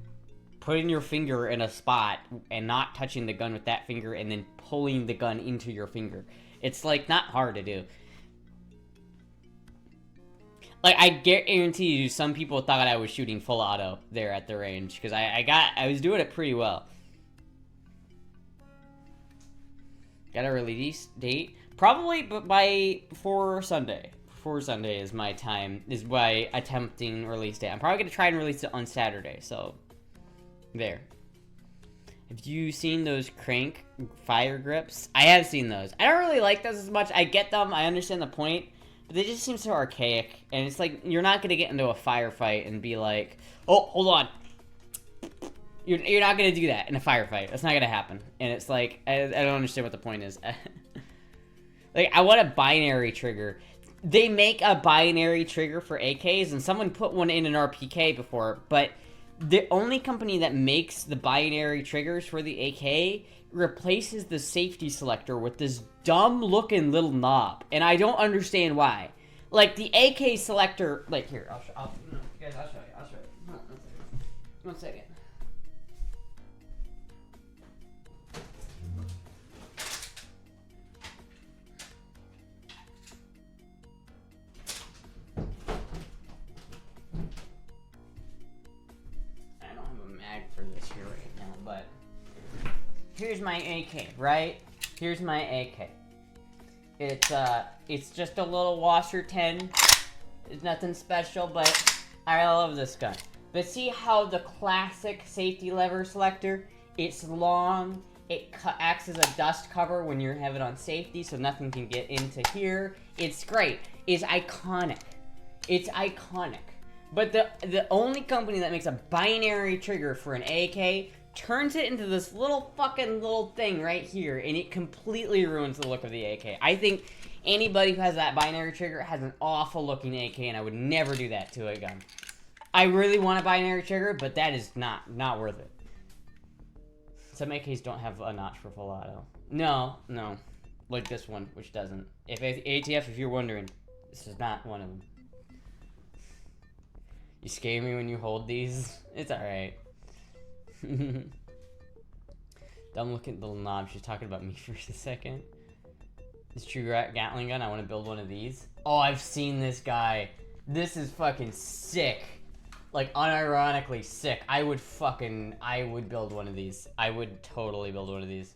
putting your finger in a spot and not touching the gun with that finger and then pulling the gun into your finger. It's, like, not hard to do. Like, I guarantee you some people thought I was shooting full auto there at the range, because I was doing it pretty well. Got a release date? Probably before Sunday. Before Sunday is my time, is my attempting release date. I'm probably going to try and release it on Saturday, so there. Have you seen those crank fire grips? I have seen those. I don't really like those as much. I get them, I understand the point, but they just seem so archaic, and it's like, you're not going to get into a firefight and be like, oh, hold on. You're not going to do that in a firefight. That's not going to happen. And it's like, I don't understand what the point is. Like, I want a binary trigger. They make a binary trigger for AKs, and someone put one in an RPK before, but the only company that makes the binary triggers for the AK replaces the safety selector with this dumb-looking little knob, and I don't understand why. Like, the AK selector... Like, here, I'll show you. Guys, I'll show you. Hold on, 1 second. For this here right now, but here's my AK, right? Here's my AK. It's just a little washer 10. It's nothing special, but I love this gun. But see how the classic safety lever selector, it's long, it acts as a dust cover when you have it on safety, so nothing can get into here. It's great. It's iconic. It's iconic. But the only company that makes a binary trigger for an AK turns it into this little fucking little thing right here, and it completely ruins the look of the AK. I think anybody who has that binary trigger has an awful looking AK, and I would never do that to a gun. I really want a binary trigger, but that is not worth it. Some AKs don't have a notch for full auto. No. Like this one, which doesn't. If ATF, if you're wondering, this is not one of them. You scare me when you hold these. It's alright. Dumb looking little knob. She's talking about me for a second. This true Gatling gun. I want to build one of these. Oh, I've seen this guy. This is fucking sick. Like, unironically sick. I would build one of these. I would totally build one of these.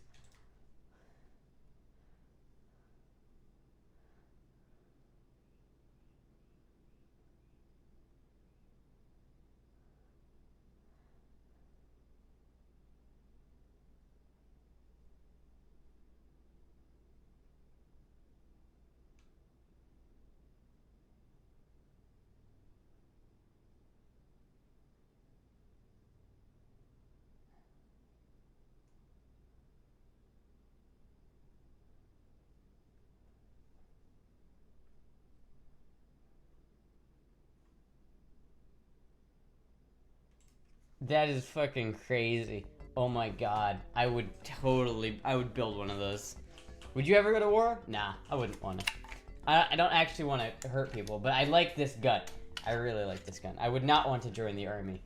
That is fucking crazy. Oh my god. I would build one of those. Would you ever go to war? Nah, I wouldn't want to. I don't actually want to hurt people, but I like this gun. I really like this gun. I would not want to join the army.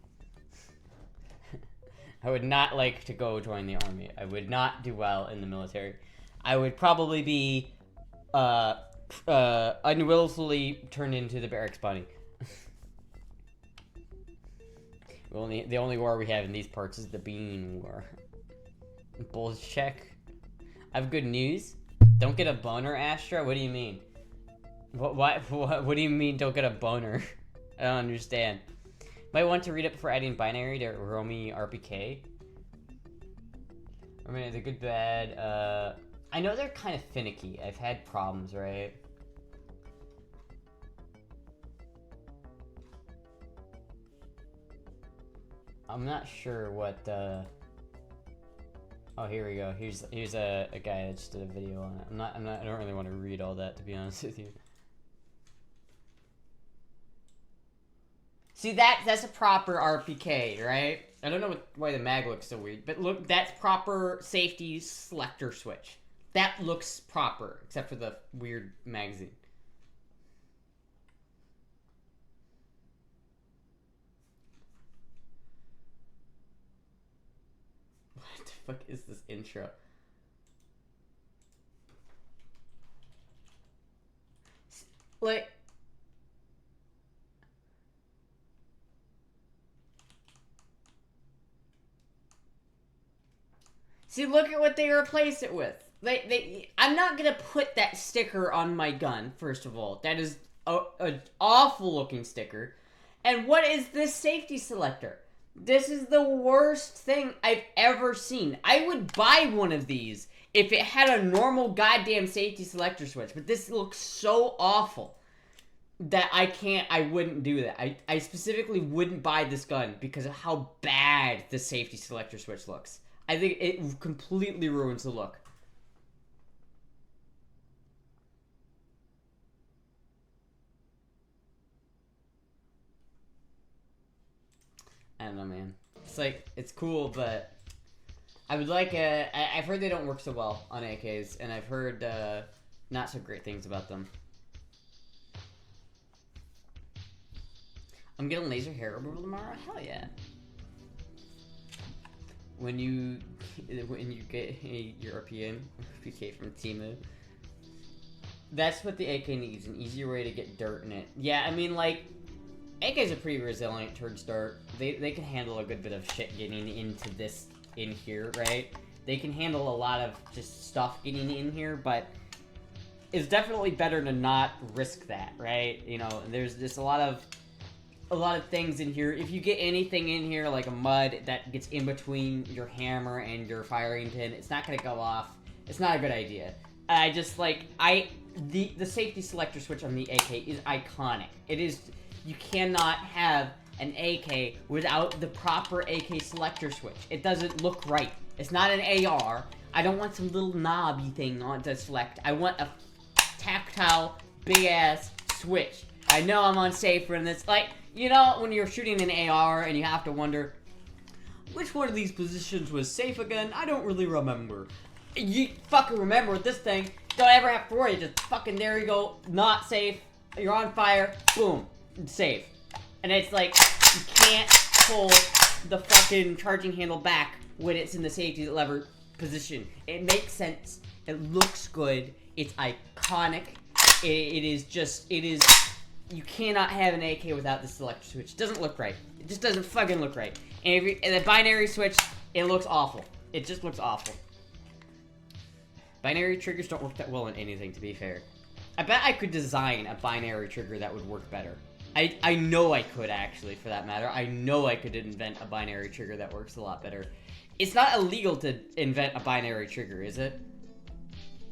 I would not like to go join the army. I would not do well in the military. I would probably be, unwillfully turned into the barracks bunny. The only war we have in these parts is the Bean War. Bulls check. I have good news. Don't get a boner, Astra? What do you mean? What do you mean don't get a boner? I don't understand. Might want to read it before adding binary to Romy RPK. I mean, the good bad. I know they're kind of finicky. I've had problems, right? I'm not sure what oh, here we go. Here's a guy that just did a video on it. I don't really want to read all that, to be honest with you. See, that's a proper RPK, right? I don't know why the mag looks so weird, but look, that's proper safety selector switch. That looks proper, except for the weird magazine. the fuck is this intro? Like, see, look at what they replace it with. I'm not gonna put that sticker on my gun. First of all, that is an awful looking sticker. And what is this safety selector? This is the worst thing I've ever seen. I would buy one of these if it had a normal goddamn safety selector switch, but this looks so awful that I wouldn't do that. I specifically wouldn't buy this gun because of how bad the safety selector switch looks. I think it completely ruins the look. I don't know, man. It's like, it's cool, but I would like I've heard they don't work so well on AKs, and I've heard not so great things about them. I'm getting laser hair removal tomorrow? Hell yeah. When you get a European PK from Temu, that's what the AK needs, an easier way to get dirt in it. Yeah, I mean, like, AK's a pretty resilient turd start. They can handle a good bit of shit getting into this in here, right? They can handle a lot of just stuff getting in here, but it's definitely better to not risk that, right? You know, there's just a lot of things in here. If you get anything in here, like a mud that gets in between your hammer and your firing pin, it's not gonna go off. It's not a good idea. I just, like, the safety selector switch on the AK is iconic. It is, you cannot have an AK without the proper AK selector switch. It doesn't look right. It's not an AR. I don't want some little knobby thing on to select. I want a tactile, big-ass switch. I know I'm unsafe in this. Like, you know, when you're shooting an AR and you have to wonder, which one of these positions was safe again? I don't really remember. You fucking remember with this thing. Don't ever have to worry. Just fucking, there you go. Not safe. You're on fire. Boom. Safe. And it's like, you can't pull the fucking charging handle back when it's in the safety lever position. It makes sense. It looks good. It's iconic. It is, you cannot have an AK without the selector switch. It doesn't look right. It just doesn't fucking look right. And the binary switch, it looks awful. It just looks awful. Binary triggers don't work that well in anything, to be fair. I bet I could design a binary trigger that would work better. I know I could, actually, for that matter. I know I could invent a binary trigger that works a lot better. It's not illegal to invent a binary trigger, is it?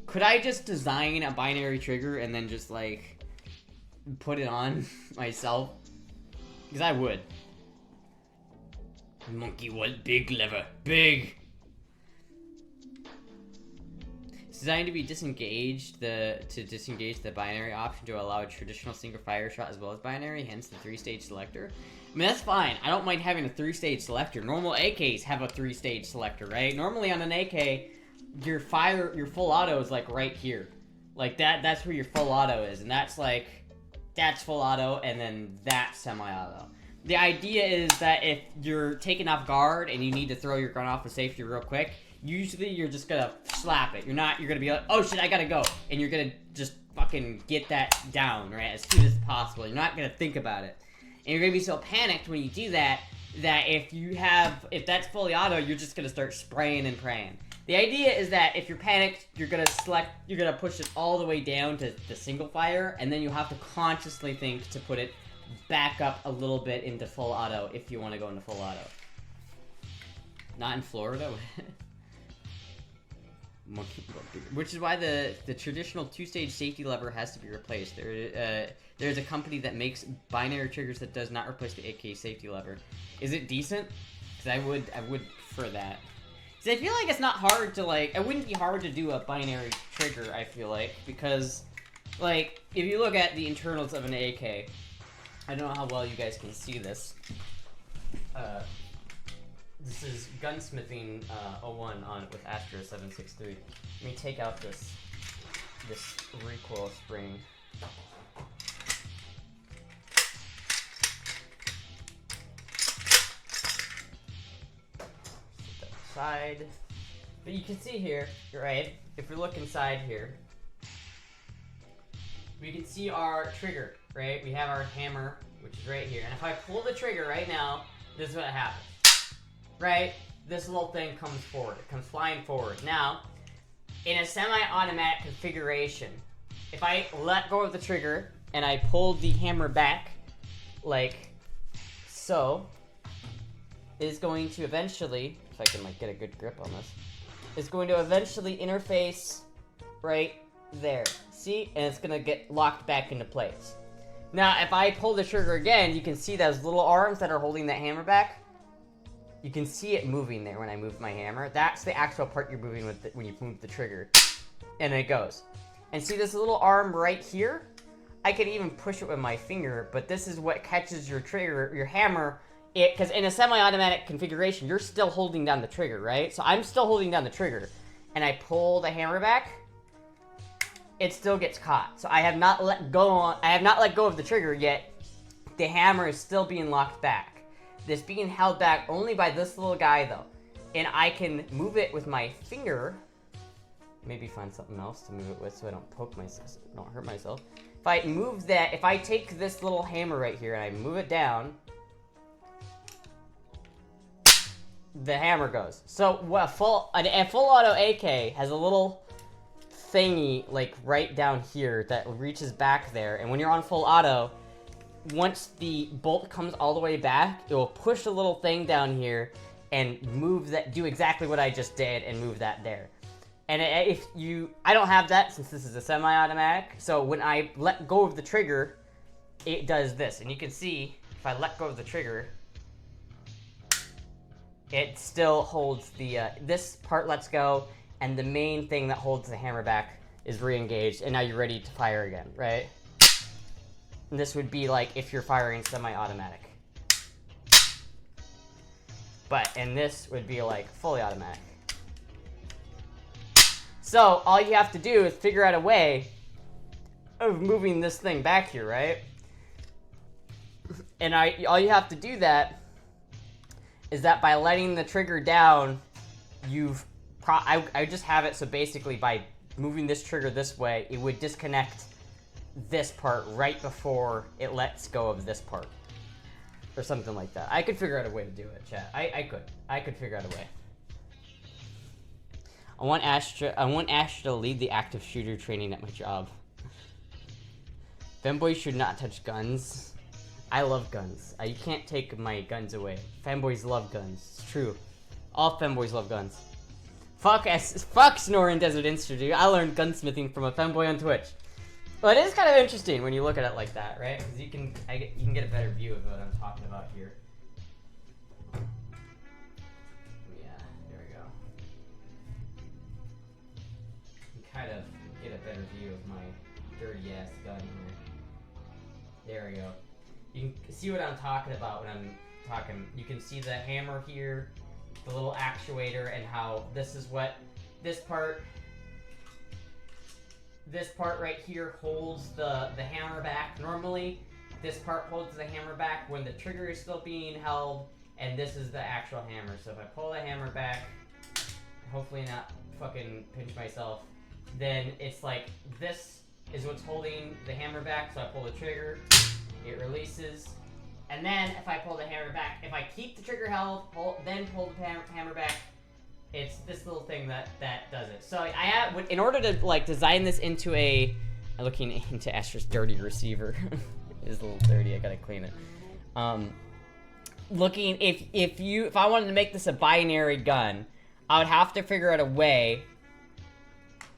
Could I just design a binary trigger and then just, like, put it on myself? Because I would. Monkey want big lever. Big! It's designed to be disengaged, to disengage the binary option to allow a traditional single fire shot as well as binary, hence the 3-stage selector. I mean, that's fine. I don't mind having a 3-stage selector. Normal AKs have a 3-stage selector, right? Normally on an AK, your full auto is like right here. Like that's where your full auto is, and that's like, that's full auto, and then that's semi-auto. The idea is that if you're taken off guard and you need to throw your gun off of safety real quick, usually you're just gonna slap it. You're gonna be like, oh shit, I gotta go. And you're gonna just fucking get that down, right, as soon as possible. You're not gonna think about it. And you're gonna be so panicked when you do that, that if that's fully auto, you're just gonna start spraying and praying. The idea is that if you're panicked, you're gonna push it all the way down to the single fire, and then you have to consciously think to put it back up a little bit into full auto if you want to go into full auto. Not in Florida. Which is why the traditional 2-stage safety lever has to be replaced. There's a company that makes binary triggers that does not replace the AK safety lever. Is it decent? Because I would prefer that. Because I feel like it's not hard to, like, it wouldn't be hard to do a binary trigger, I feel like, because, like, if you look at the internals of an AK, I don't know how well you guys can see this. This is Gunsmithing 01 on with Astra 763. Let me take out this recoil spring. Set that aside. But you can see here, right, if we look inside here, we can see our trigger, right? We have our hammer, which is right here. And if I pull the trigger right now, this is what happens, right? This little thing comes forward. It comes flying forward. Now, in a semi-automatic configuration, if I let go of the trigger and I pull the hammer back, like so, is going to eventually, if I can like get a good grip on this, is going to eventually interface right there. See? And it's gonna get locked back into place. Now, if I pull the trigger again, you can see those little arms that are holding that hammer back. You can see it moving there when I move my hammer. That's the actual part you're moving with when you move the trigger. And it goes. And see this little arm right here? I could even push it with my finger, but this is what catches your trigger, your hammer. Because in a semi-automatic configuration, you're still holding down the trigger, right? So I'm still holding down the trigger. And I pull the hammer back, it still gets caught. So I have not let go of the trigger yet. The hammer is still being locked back. This being held back only by this little guy though. And I can move it with my finger. Maybe find something else to move it with so I don't poke myself, don't hurt myself. If I move that, if I take this little hammer right here and I move it down, the hammer goes. So what a full auto AK has a little thingy like right down here that reaches back there, and when you're on full auto, once the bolt comes all the way back, it will push a little thing down here and move that, do exactly what I just did and move that there. And I don't have that since this is a semi-automatic, so when I let go of the trigger, it does this. And you can see, if I let go of the trigger, it still holds the, this part lets go, and the main thing that holds the hammer back is re-engaged, and now you're ready to fire again, right? And this would be like if you're firing semi-automatic. And this would be like fully automatic. So all you have to do is figure out a way of moving this thing back here, right? And all you have to do that is that by letting the trigger down, I just have it so basically by moving this trigger this way, it would disconnect this part right before it lets go of this part. Or something like that. I could figure out a way to do it, chat. I could figure out a way. I want Astra to lead the active shooter training at my job. Femboys should not touch guns. I love guns. You can't take my guns away. Femboys love guns. It's true. All femboys love guns. Fuck Snorin Desert Insta, dude. I learned gunsmithing from a femboy on Twitch. Well, it is kind of interesting when you look at it like that, right? Because you can get a better view of what I'm talking about here. Yeah, there we go. You can kind of get a better view of my dirty ass gun here. There we go. You can see what I'm talking about when I'm talking. You can see the hammer here, the little actuator, and how this is what this part right here holds the hammer back. Normally, this part holds the hammer back when the trigger is still being held, and this is the actual hammer. So if I pull the hammer back, hopefully not fucking pinch myself, then it's like this is what's holding the hammer back. So I pull the trigger, it releases, and then if I pull the hammer back, if I keep the trigger held, then pull the hammer back, it's this little thing that does it. So in order to like design this into looking into Astra's dirty receiver, it is a little dirty. I gotta clean it. If I wanted to make this a binary gun, I would have to figure out a way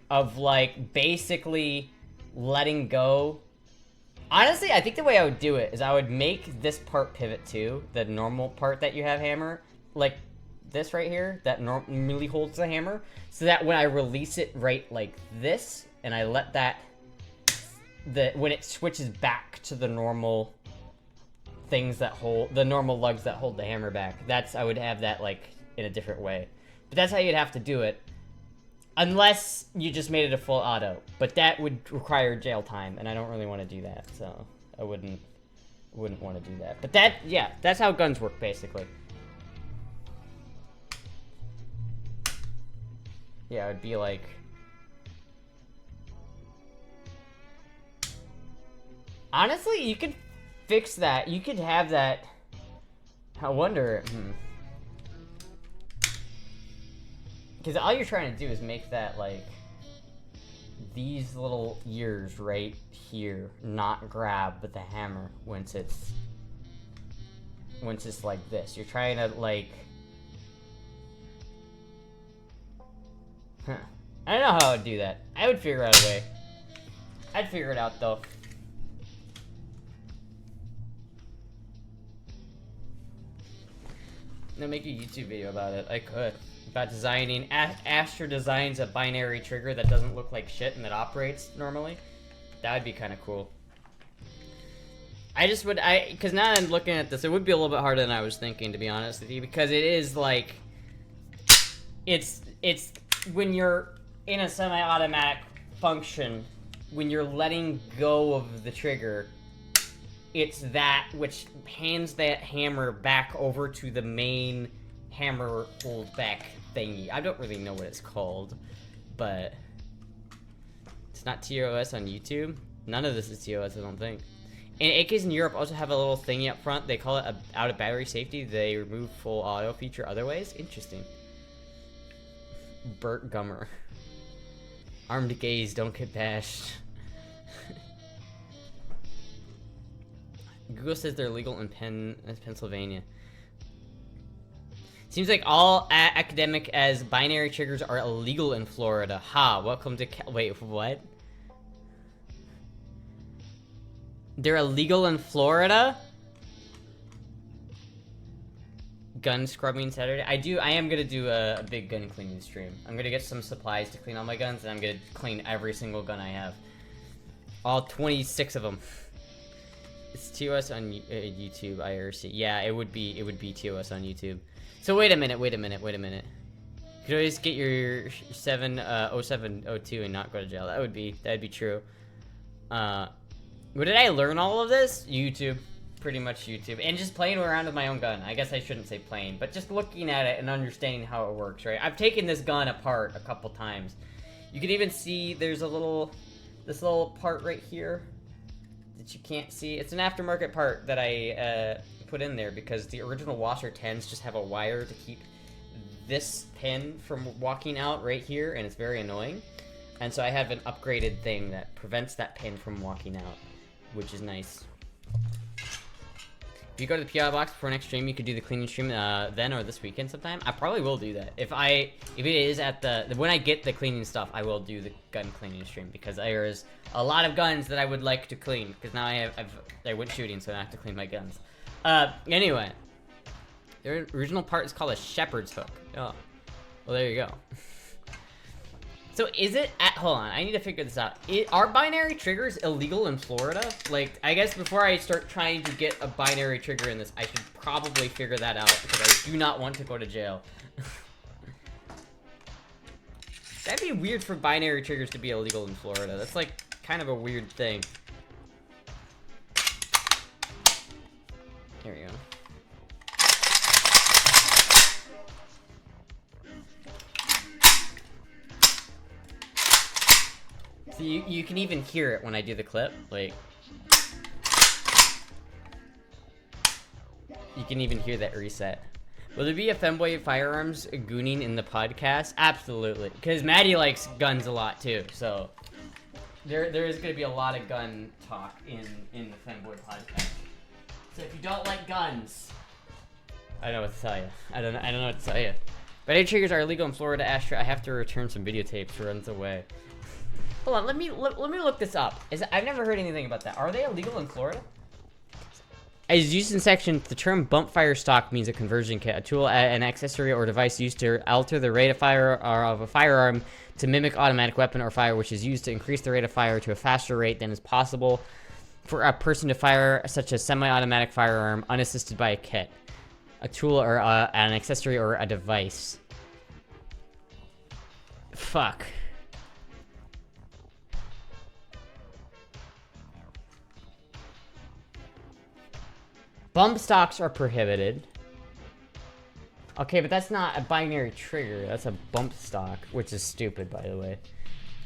of like basically letting go. Honestly, I think the way I would do it is I would make this part pivot too, the normal part that you have hammer, like this right here, that normally holds the hammer, so that when I release it right like this, and I let that, when it switches back to the normal things that hold, the normal lugs that hold the hammer back, I would have that like in a different way. But that's how you'd have to do it. Unless you just made it a full auto, but that would require jail time, and I don't really want to do that, so I wouldn't want to do that. But that's how guns work, basically. Yeah, it would be like... Honestly, you could fix that. You could have that... I wonder... Because all you're trying to do is make that, like... These little ears right here not grab with the hammer once it's like this. You're trying to, like... Huh. I don't know how I would do that. I would figure out a way. I'd figure it out, though. No, make a YouTube video about it. I could. About designing... Astra designs a binary trigger that doesn't look like shit and that operates normally. That would be kind of cool. I just would... Because now I'm looking at this, it would be a little bit harder than I was thinking, to be honest with you. Because it is, like... It's... When you're in a semi-automatic function, when you're letting go of the trigger, it's that which hands that hammer back over to the main hammer hold back thingy. I don't really know what it's called, but it's not TOS on YouTube. None of this is TOS, I don't think. And AKs in Europe also have a little thingy up front. They call it a out of battery safety. They remove full auto feature other ways. Interesting. Burt Gummer. Armed gays don't get bashed. Google says they're legal in Pennsylvania. Seems like all academic as binary triggers are illegal in Florida. Ha, welcome to wait, what? They're illegal in Florida? Gun scrubbing Saturday. I am gonna do a big gun cleaning stream. I'm gonna get some supplies to clean all my guns, and I'm gonna clean every single gun I have. All 26 of them. It's TOS on YouTube, IRC. Yeah, it would be TOS on YouTube. So wait a minute. You could always get your 0702 and not go to jail. That'd be true. Where did I learn all of this? YouTube. Pretty much YouTube. And just playing around with my own gun. I guess I shouldn't say playing, but just looking at it and understanding how it works, right? I've taken this gun apart a couple times. You can even see there's this little part right here that you can't see. It's an aftermarket part that I put in there because the original washer tends just have a wire to keep this pin from walking out right here, and it's very annoying. And so I have an upgraded thing that prevents that pin from walking out, which is nice. If you go to the PI box before next stream, you could do the cleaning stream then or this weekend sometime. I probably will do that. If it is at when I get the cleaning stuff, I will do the gun cleaning stream because there's a lot of guns that I would like to clean because now I went shooting, so I have to clean my guns. Anyway, the original part is called a shepherd's hook. Oh, well there you go. So is it hold on, I need to figure this out. Are binary triggers illegal in Florida? Like, I guess before I start trying to get a binary trigger in this, I should probably figure that out because I do not want to go to jail. That'd be weird for binary triggers to be illegal in Florida. That's like kind of a weird thing. There we go. So you can even hear it when I do the clip, like... You can even hear that reset. Will there be a Femboy Firearms gooning in the podcast? Absolutely, because Maddie likes guns a lot too, so... There is going to be a lot of gun talk in the Femboy podcast. So if you don't like guns... I don't know what to tell you. I don't know what to tell you. Binary triggers are illegal in Florida, Astra. I have to return some videotapes. Runs away. Hold on, let me look this up. I've never heard anything about that. Are they illegal in Florida? As used in section, the term bump fire stock means a conversion kit, a tool, an accessory, or device used to alter the rate of fire of a firearm to mimic automatic weapon or fire, which is used to increase the rate of fire to a faster rate than is possible for a person to fire such a semi-automatic firearm unassisted by a kit, a tool, or an accessory, or a device. Fuck. Bump stocks are prohibited. Okay, but that's not a binary trigger. That's a bump stock, which is stupid, by the way.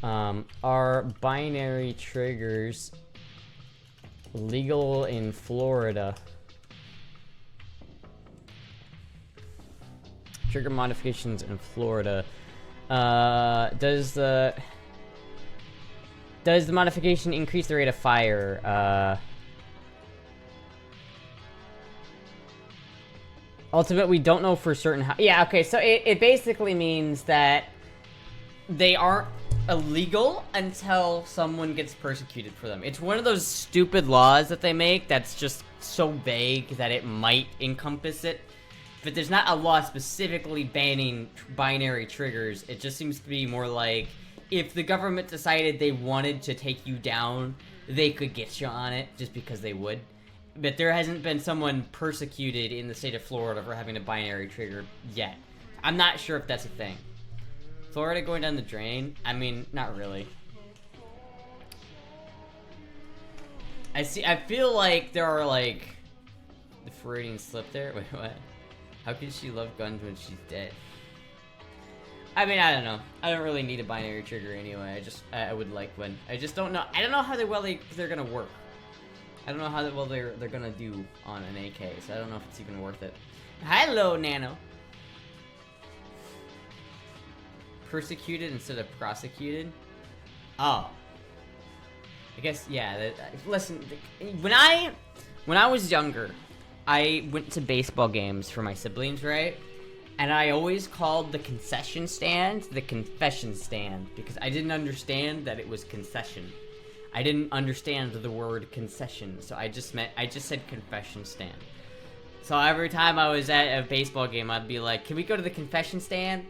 Are binary triggers legal in Florida? Trigger modifications in Florida. Does the modification increase the rate of fire? Ultimately, we don't know for certain how. Yeah, okay, so it basically means that they aren't illegal until someone gets persecuted for them. It's one of those stupid laws that they make that's just so vague that it might encompass it. But there's not a law specifically banning binary triggers. It just seems to be more like, if the government decided they wanted to take you down, they could get you on it just because they would. But there hasn't been someone persecuted in the state of Florida for having a binary trigger yet. I'm not sure if that's a thing. Florida going down the drain? I mean, not really. I feel like there are, like, the Freudian slip there. Wait, what? How can she love guns when she's dead? I mean, I don't know. I don't really need a binary trigger anyway. I would like one. I just don't know. I don't know how they're gonna work. I don't know how well they're gonna do on an AK, so I don't know if it's even worth it. Hello, Nano. Persecuted instead of prosecuted? Oh. I guess, yeah. Listen, when I was younger, I went to baseball games for my siblings, right? And I always called the concession stand the confession stand because I didn't understand that it was concession. I didn't understand the word concession, so I just said confession stand. So every time I was at a baseball game, I'd be like, "Can we go to the confession stand?"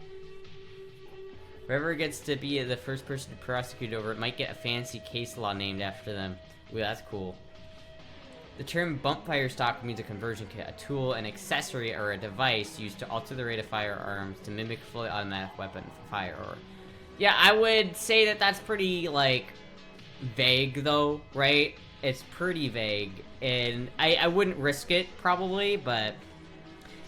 Whoever gets to be the first person to prosecute over it might get a fancy case law named after them. Ooh, that's cool. The term bump fire stock means a conversion kit, a tool, an accessory, or a device used to alter the rate of firearms to mimic a fully automatic weapon for fire. Or, yeah, I would say that that's pretty, like, vague, though, right? It's pretty vague, and I wouldn't risk it, probably, but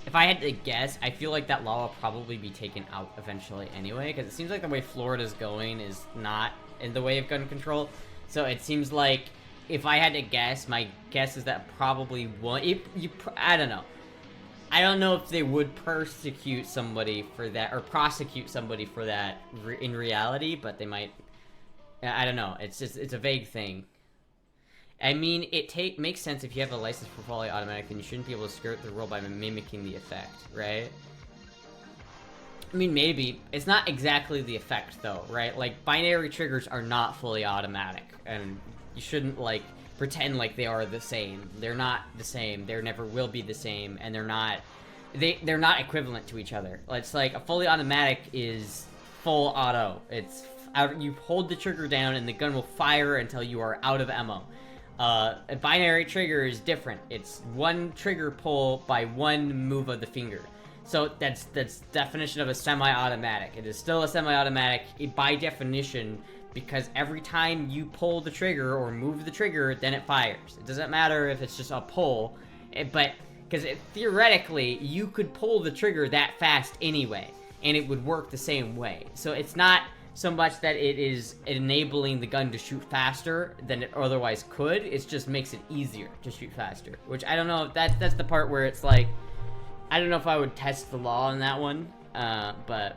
if I had to guess, I feel like that law will probably be taken out eventually anyway, because it seems like the way Florida's going is not in the way of gun control, so it seems like if I had to guess, my guess is that probably won't. I don't know. I don't know if they would persecute somebody for that or prosecute somebody for that in reality, but they might. I don't know. It's a vague thing. I mean, makes sense if you have a license for fully automatic, then you shouldn't be able to skirt the rule by mimicking the effect, right? I mean, maybe. It's not exactly the effect, though, right? Like, binary triggers are not fully automatic, and you shouldn't, like, pretend like they are the same. They're not the same. They never will be the same, and they're not equivalent to each other. It's like a fully automatic is full auto. It's you hold the trigger down, and the gun will fire until you are out of ammo. A binary trigger is different. It's one trigger pull by one move of the finger. So that's definition of a semi-automatic. It is still a semi-automatic by definition, because every time you pull the trigger or move the trigger, then it fires. It doesn't matter if it's just a pull, but because theoretically you could pull the trigger that fast anyway, and it would work the same way. So it's not so much that it is enabling the gun to shoot faster than it otherwise could. It just makes it easier to shoot faster, which I don't know if that's the part where it's like, I don't know if I would test the law on that one, but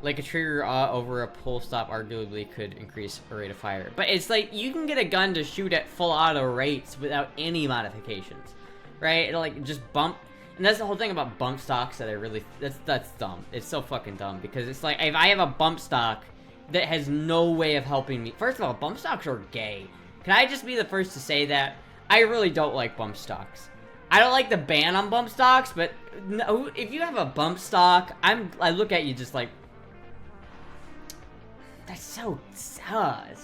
like a trigger over a pull stop arguably could increase a rate of fire. But it's like, you can get a gun to shoot at full auto rates without any modifications, right? It'll like just bump. And that's the whole thing about bump stocks that that's dumb. It's so fucking dumb, because it's like, if I have a bump stock that has no way of helping me. First of all, bump stocks are gay. Can I just be the first to say that? I really don't like bump stocks. I don't like the ban on bump stocks, but no, if you have a bump stock, I look at you just like, that's so it's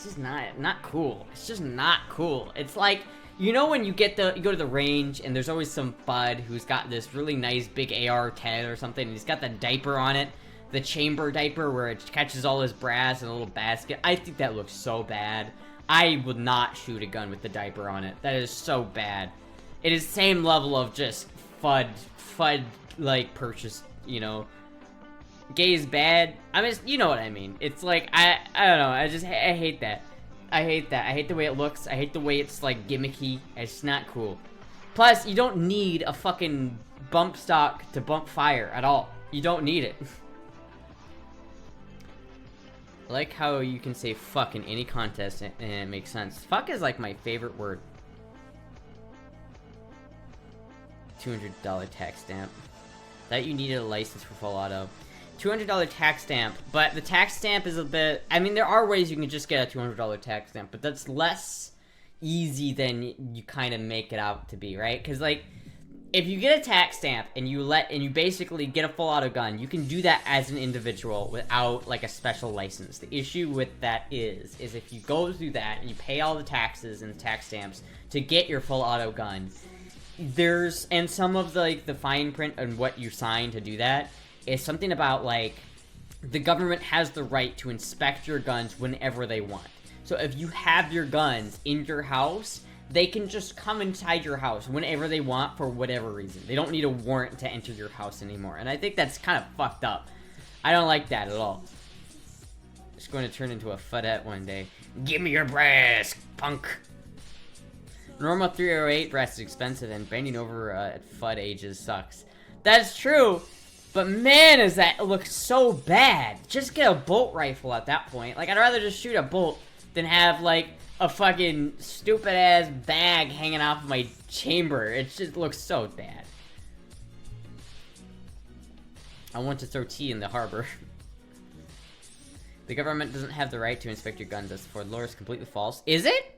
just not cool. It's just not cool. It's like, you know, when you go to the range and there's always some bud who's got this really nice big AR-10 or something, and he's got the diaper on it, the chamber diaper where it catches all his brass in a little basket. I think that looks so bad. I would not shoot a gun with the diaper on it. That is so bad. It is the same level of just FUD, like, purchase, you know. Gay is bad. I mean, you know what I mean. It's like, I don't know, I hate that. I hate that. I hate the way it looks. I hate the way it's, like, gimmicky. It's not cool. Plus, you don't need a fucking bump stock to bump fire at all. You don't need it. I like how you can say fuck in any contest and it makes sense. Fuck is like my favorite word. $200 tax stamp. Thought you needed a license for full auto. $200 tax stamp, but the tax stamp is a bit... I mean, there are ways you can just get a $200 tax stamp, but that's less easy than you kind of make it out to be, right? Because, like, if you get a tax stamp and you basically get a full auto gun, you can do that as an individual without, like, a special license. The issue with that is if you go through that and you pay all the taxes and tax stamps to get your full auto gun, and some of the, like, the fine print and what you sign to do that is something about, like, the government has the right to inspect your guns whenever they want. So if you have your guns in your house, they can just come inside your house whenever they want for whatever reason. They don't need a warrant to enter your house anymore. And I think that's kind of fucked up. I don't like that at all. It's going to turn into a fudette one day. Give me your brass, punk. Normal 308 brass is expensive, and bending over at FUD ages sucks. That's true, but man, does that look so bad. Just get a bolt rifle at that point. Like, I'd rather just shoot a bolt than have, like, a fucking stupid-ass bag hanging off of my chamber. It just looks so bad. I want to throw tea in the harbor. The government doesn't have the right to inspect your guns. That's for lore is completely false. Is it?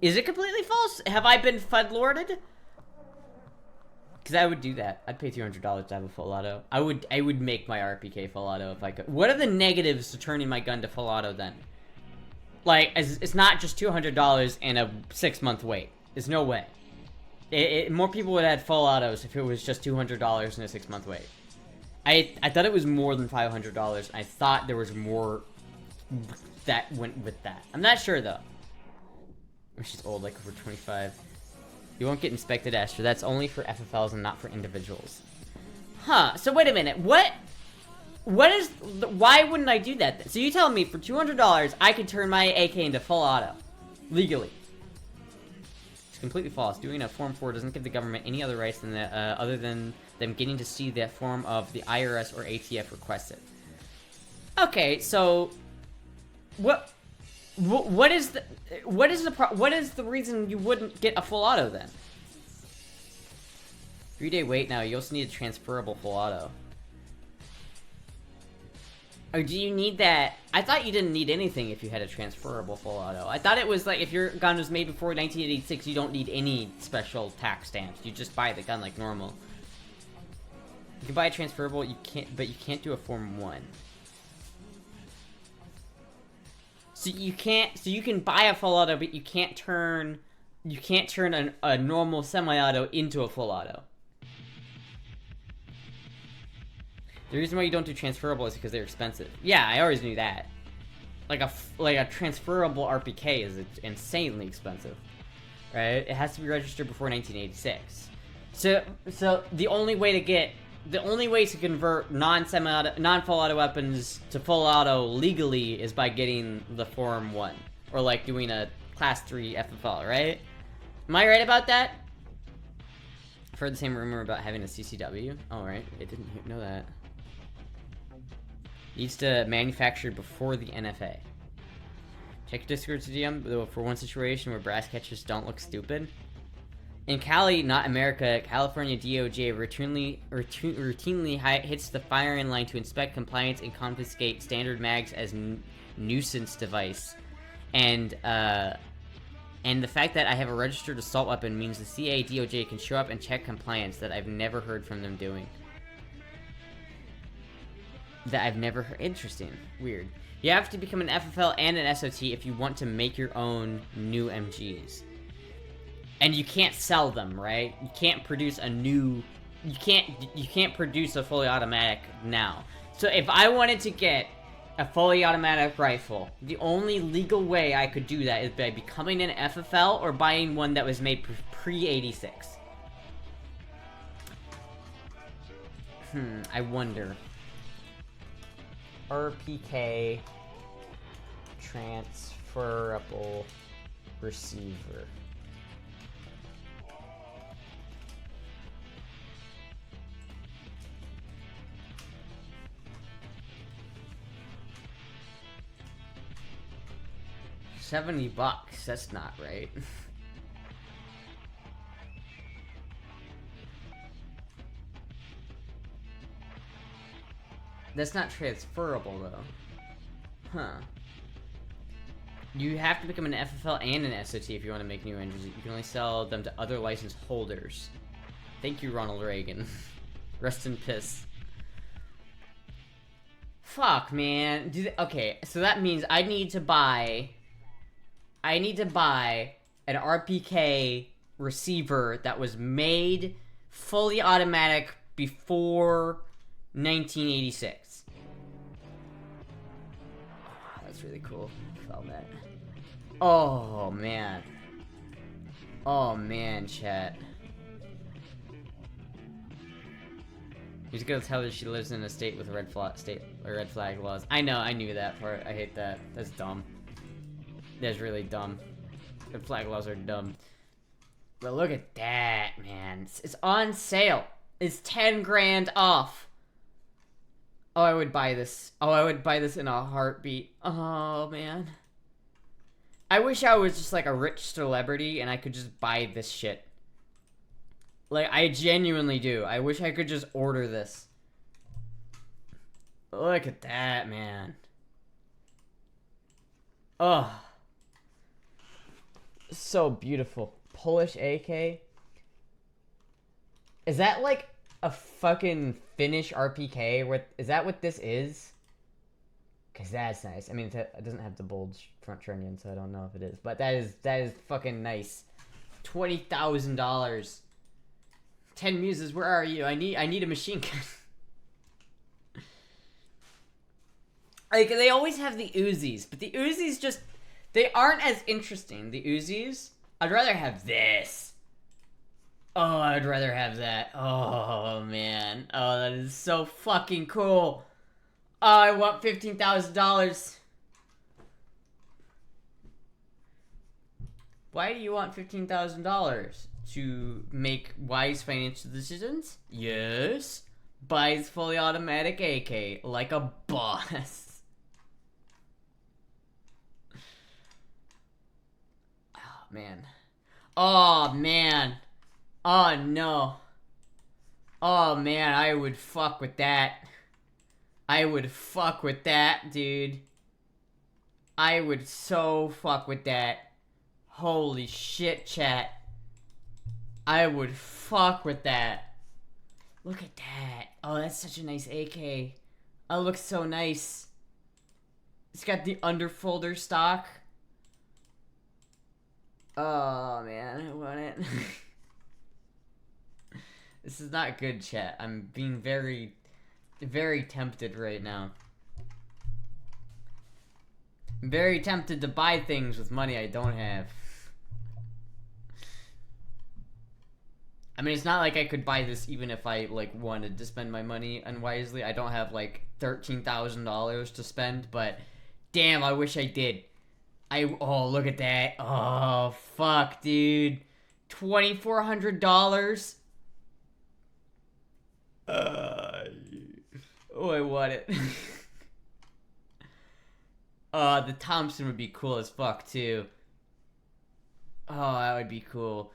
Is it completely false? Have I been FUD-lorded? Because I would do that. I'd pay $200 to have a full auto. I would make my RPK full auto if I could. What are the negatives to turning my gun to full auto then? Like, it's not just $200 and a 6-month wait. There's no way. More people would have had full autos if it was just $200 and a 6-month wait. I thought it was more than $500. I thought there was more that went with that. I'm not sure though. She's old, like over 25. You won't get inspected, Astra. That's only for FFLs and not for individuals. Huh. So wait a minute. Why wouldn't I do that then? So you tell me for $200 I could turn my AK into full auto. Legally. It's completely false. Doing a Form 4 doesn't give the government any other rights than that, other than them getting to see that form of the IRS or ATF requested. Okay, so what is the reason you wouldn't get a full auto then? 3-day wait now. You also need a transferable full auto. Or do you need that? I thought you didn't need anything if you had a transferable full auto. I thought it was like if your gun was made before 1986, you don't need any special tax stamps. You just buy the gun like normal. You can buy a transferable, but you can't do a Form 1. So you can buy a full auto, but you can't turn a normal semi-auto into a full auto. The reason why you don't do transferable is because they're expensive. Yeah, I always knew that. Like a transferable RPK is insanely expensive, right? It has to be registered before 1986. So the only way to convert non-full auto weapons to full auto legally is by getting the Form 1 or like doing a Class 3 FFL, right? Am I right about that? I've heard the same rumor about having a CCW. Oh, right. I didn't know that. Needs to manufacture before the NFA. Check your Discord DM though for one situation where brass catchers don't look stupid. In Cali, not America, California DOJ routinely hits the firing line to inspect compliance and confiscate standard mags as nuisance device. And the fact that I have a registered assault weapon means the CA DOJ can show up and check compliance that I've never heard from them doing. Interesting. Weird. You have to become an FFL and an SOT if you want to make your own new MGs. And you can't sell them, right? You can't produce you can't produce a fully automatic now. So if I wanted to get a fully automatic rifle, the only legal way I could do that is by becoming an FFL or buying one that was made pre-86. I wonder. RPK transferable receiver. $70. That's not right. That's not transferable though. Huh. You have to become an FFL and an SOT if you want to make new engines. You can only sell them to other license holders. Thank you, Ronald Reagan. Rest in piss. Fuck, man. Okay, so that means I need to buy an RPK receiver that was made fully automatic before 1986. Oh, that's really cool. Felt that. Oh man. Oh man, chat. He's gonna tell her she lives in a state with red flag laws. I know, I knew that part. I hate that. That's dumb. That's really dumb. Red flag laws are dumb. But look at that, man. It's on sale. It's 10 grand off. Oh, I would buy this. Oh, I would buy this in a heartbeat. Oh, man. I wish I was just like a rich celebrity and I could just buy this shit. Like, I genuinely do. I wish I could just order this. Look at that, man. Oh. So beautiful. Polish AK? Is that like a fucking Finnish RPK? Is that what this is? Because that's nice. I mean, it doesn't have the bulge front trunnion, so I don't know if it is. But that is fucking nice. $20,000. 10 muses, where are you? I need a machine gun. Like, they always have the Uzis, but the Uzis just, they aren't as interesting. The Uzis, I'd rather have this. Oh, I'd rather have that. Oh, man. Oh, that is so fucking cool. Oh, I want $15,000. Why do you want $15,000? To make wise financial decisions? Yes. Buys fully automatic AK like a boss. Oh, man. Oh, man. Oh, no. Oh, man, I would fuck with that. I would fuck with that, dude. I would so fuck with that. Holy shit, chat. I would fuck with that. Look at that. Oh, that's such a nice AK. Oh, it looks so nice. It's got the underfolder stock. Oh, man, I want it. This is not good, chat. I'm being very, very tempted right now. I'm very tempted to buy things with money I don't have. I mean, it's not like I could buy this even if I, like, wanted to spend my money unwisely. I don't have, like, $13,000 to spend, but damn, I wish I did. Oh, look at that. Oh, fuck, dude. $2,400? Oh, I want it. The Thompson would be cool as fuck, too. Oh, that would be cool.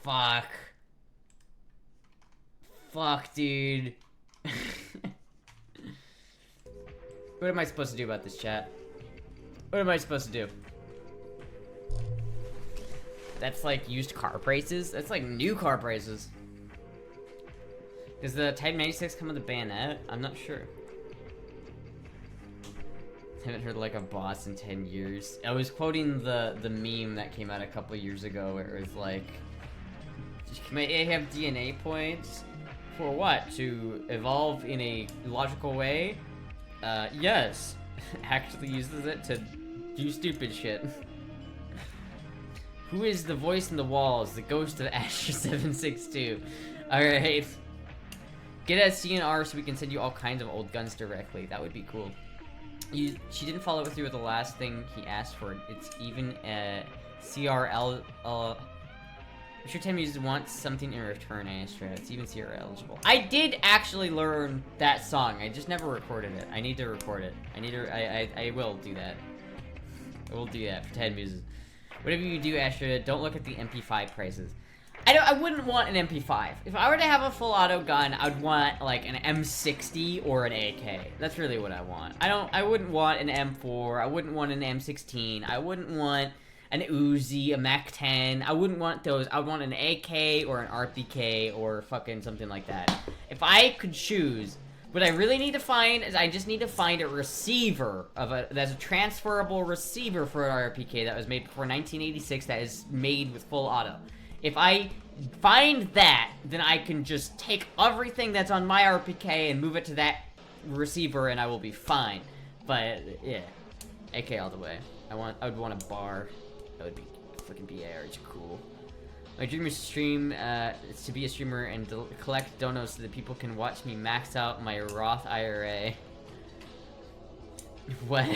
Fuck. Fuck, dude. What am I supposed to do about this, chat? What am I supposed to do? That's like used car prices? That's like new car prices. Does the Type 96 come with a bayonet? I'm not sure. Haven't heard like a boss in 10 years. I was quoting the meme that came out a couple years ago where it was like, may it have DNA points? For what? To evolve in a logical way? Yes. Actually uses it to do stupid shit. Who is the voice in the walls? The ghost of Astra 762. Alright. Get a CNR so we can send you all kinds of old guns directly. That would be cool. She didn't follow through with the last thing he asked for. It's even CRL. I'm sure Tim wants something in return, Astra. It's even CR eligible. I did actually learn that song. I just never recorded it. I need to record it. I will do that. I will do that for 10 Muses. Whatever you do, Astra, don't look at the MP5 prices. I wouldn't want an MP5. If I were to have a full auto gun, I'd want like an M60 or an AK. That's really what I want. I wouldn't want an M4. I wouldn't want an M16. I wouldn't want an Uzi, a Mac-10. I wouldn't want those. I would want an AK or an RPK or fucking something like that. If I could choose, what I really need to find is I just need to find a receiver that's a transferable receiver for an RPK that was made before 1986 that is made with full auto. If I find that, then I can just take everything that's on my RPK and move it to that receiver and I will be fine. But yeah, AK all the way. I would want a bar. That would be fucking BAR, cool. My dream is to stream, is to be a streamer and collect donos so that people can watch me max out my Roth IRA. What?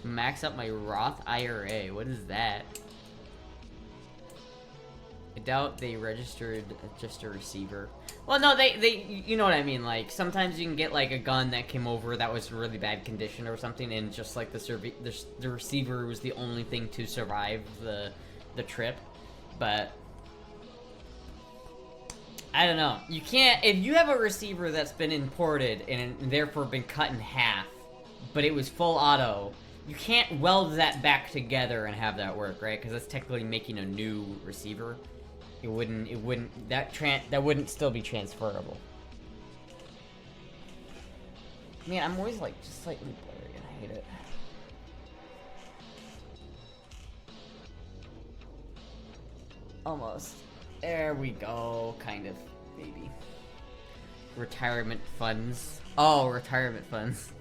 Max out my Roth IRA, what is that? I doubt they registered just a receiver. Well, no, they, you know what I mean, like, sometimes you can get, like, a gun that came over that was really bad condition or something, and just, like, the receiver was the only thing to survive the trip, but, I don't know. You can't, if you have a receiver that's been imported and therefore been cut in half, but it was full auto, you can't weld that back together and have that work, right? Because that's technically making a new receiver. It wouldn't, that wouldn't still be transferable. Man, I'm always like, just slightly blurry and I hate it. Almost. There we go, kind of, maybe. Retirement funds. Oh, retirement funds.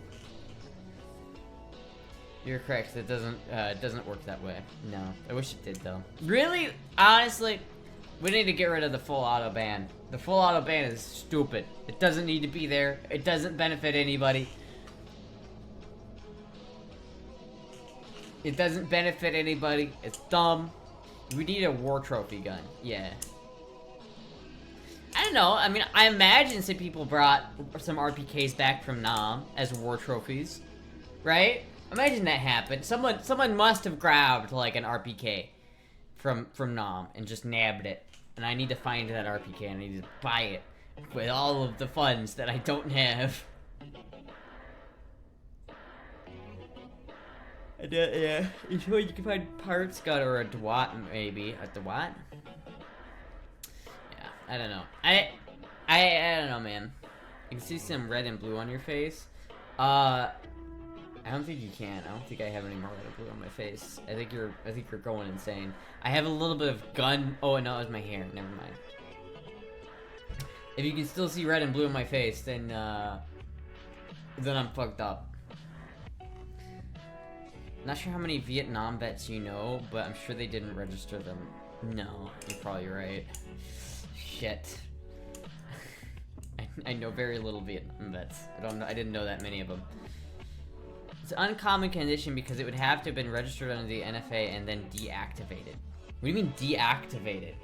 You're correct, it doesn't work that way. No, I wish it did though. Really, honestly, we need to get rid of the full auto ban. The full auto ban is stupid. It doesn't need to be there. It doesn't benefit anybody. It doesn't benefit anybody. It's dumb. We need a war trophy gun. Yeah. I don't know. I mean, I imagine some people brought some RPKs back from Nam as war trophies, right? Imagine that happened. Someone must have grabbed like an RPK from Nam and just nabbed it. And I need to find that RPK and I need to buy it with all of the funds that I don't have. Yeah, you can find parts gun or a Dwat maybe. A Dwat? Yeah, I don't know. I don't know, man. I can see some red and blue on your face. I don't think you can. I don't think I have any more red and blue on my face. I think you're going insane. I have a little bit of gun. Oh no, it was my hair. Never mind. If you can still see red and blue on my face, then I'm fucked up. Not sure how many Vietnam vets you know, but I'm sure they didn't register them. No, you're probably right. Shit. I know very little Vietnam vets. I didn't know that many of them. It's an uncommon condition because it would have to have been registered under the NFA and then deactivated. What do you mean deactivated?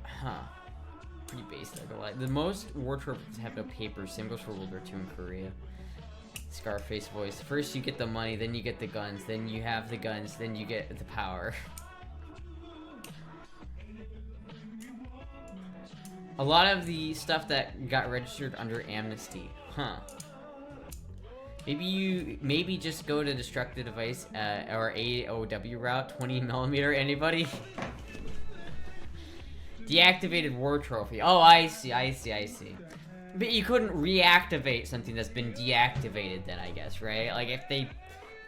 Huh. Pretty basic, I lie. The most war trophies have no papers. Same goes for World War II in Korea. Scarface voice. First you get the money, then you get the guns, then you have the guns, then you get the power. A lot of the stuff that got registered under amnesty. Huh. Maybe just go to destructive device or AOW route, 20mm, anybody? Deactivated war trophy. Oh, I see. But you couldn't reactivate something that's been deactivated then, I guess, right? Like, if they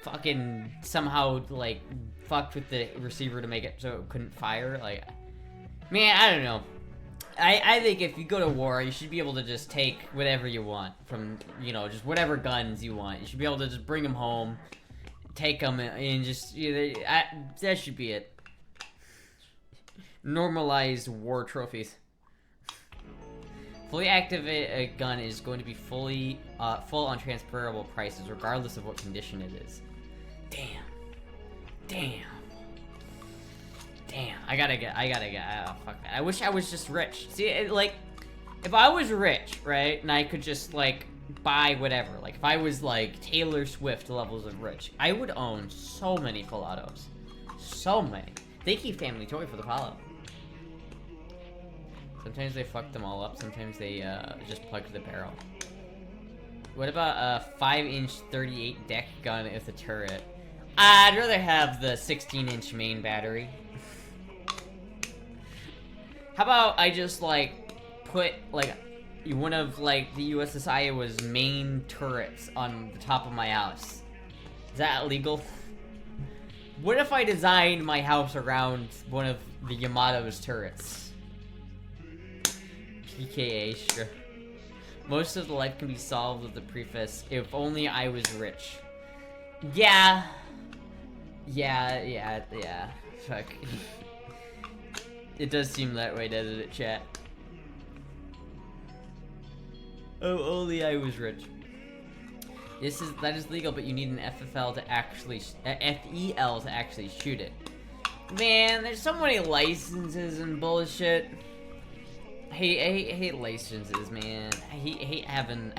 fucking somehow, like, fucked with the receiver to make it so it couldn't fire, like... Man, I don't know. I think if you go to war, you should be able to just take whatever you want from, you know, just whatever guns you want. You should be able to just bring them home, take them, and just, you know, that should be it. Normalized war trophies. Fully activate a gun is going to be full on transferable prices, regardless of what condition it is. Damn. I gotta get, oh, fuck that. I wish I was just rich. See, like, if I was rich, right, and I could just, like, buy whatever, like, if I was, like, Taylor Swift levels of rich, I would own so many full autos. So many. Thank you, Family Toy, for the follow. Sometimes they fuck them all up, sometimes they, just plug the barrel. What about a 5-inch 38 deck gun with a turret? I'd rather have the 16-inch main battery. How about I just, like, put, like, one of, like, the USS Iowa's main turrets on the top of my house? Is that illegal? What if I designed my house around one of the Yamato's turrets? PKA, sure. Most of the life can be solved with the preface, if only I was rich. Yeah. Fuck. It does seem that way, doesn't it, chat? Oh, only I was rich. That is legal, but you need an FFL to actually FEL to actually shoot it. Man, there's so many licenses and bullshit. I hate licenses, man. I hate having.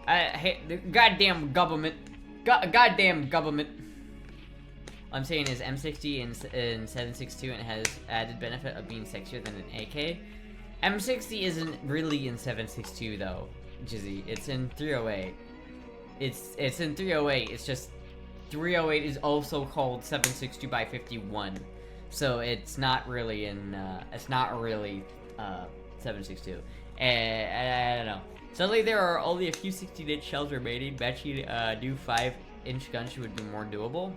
I hate the goddamn government. Goddamn government. All I'm saying is M60 in 7.62 and it has added benefit of being sexier than an AK. M60 isn't really in 7.62 though, Jizzy. It's in 308. It's in 308. It's just 308 is also called 7.62 by 51, so it's not really in. It's not really 7.62. And I don't know. Suddenly there are only a few 16-inch shells remaining. Matching new 5-inch guns would be more doable.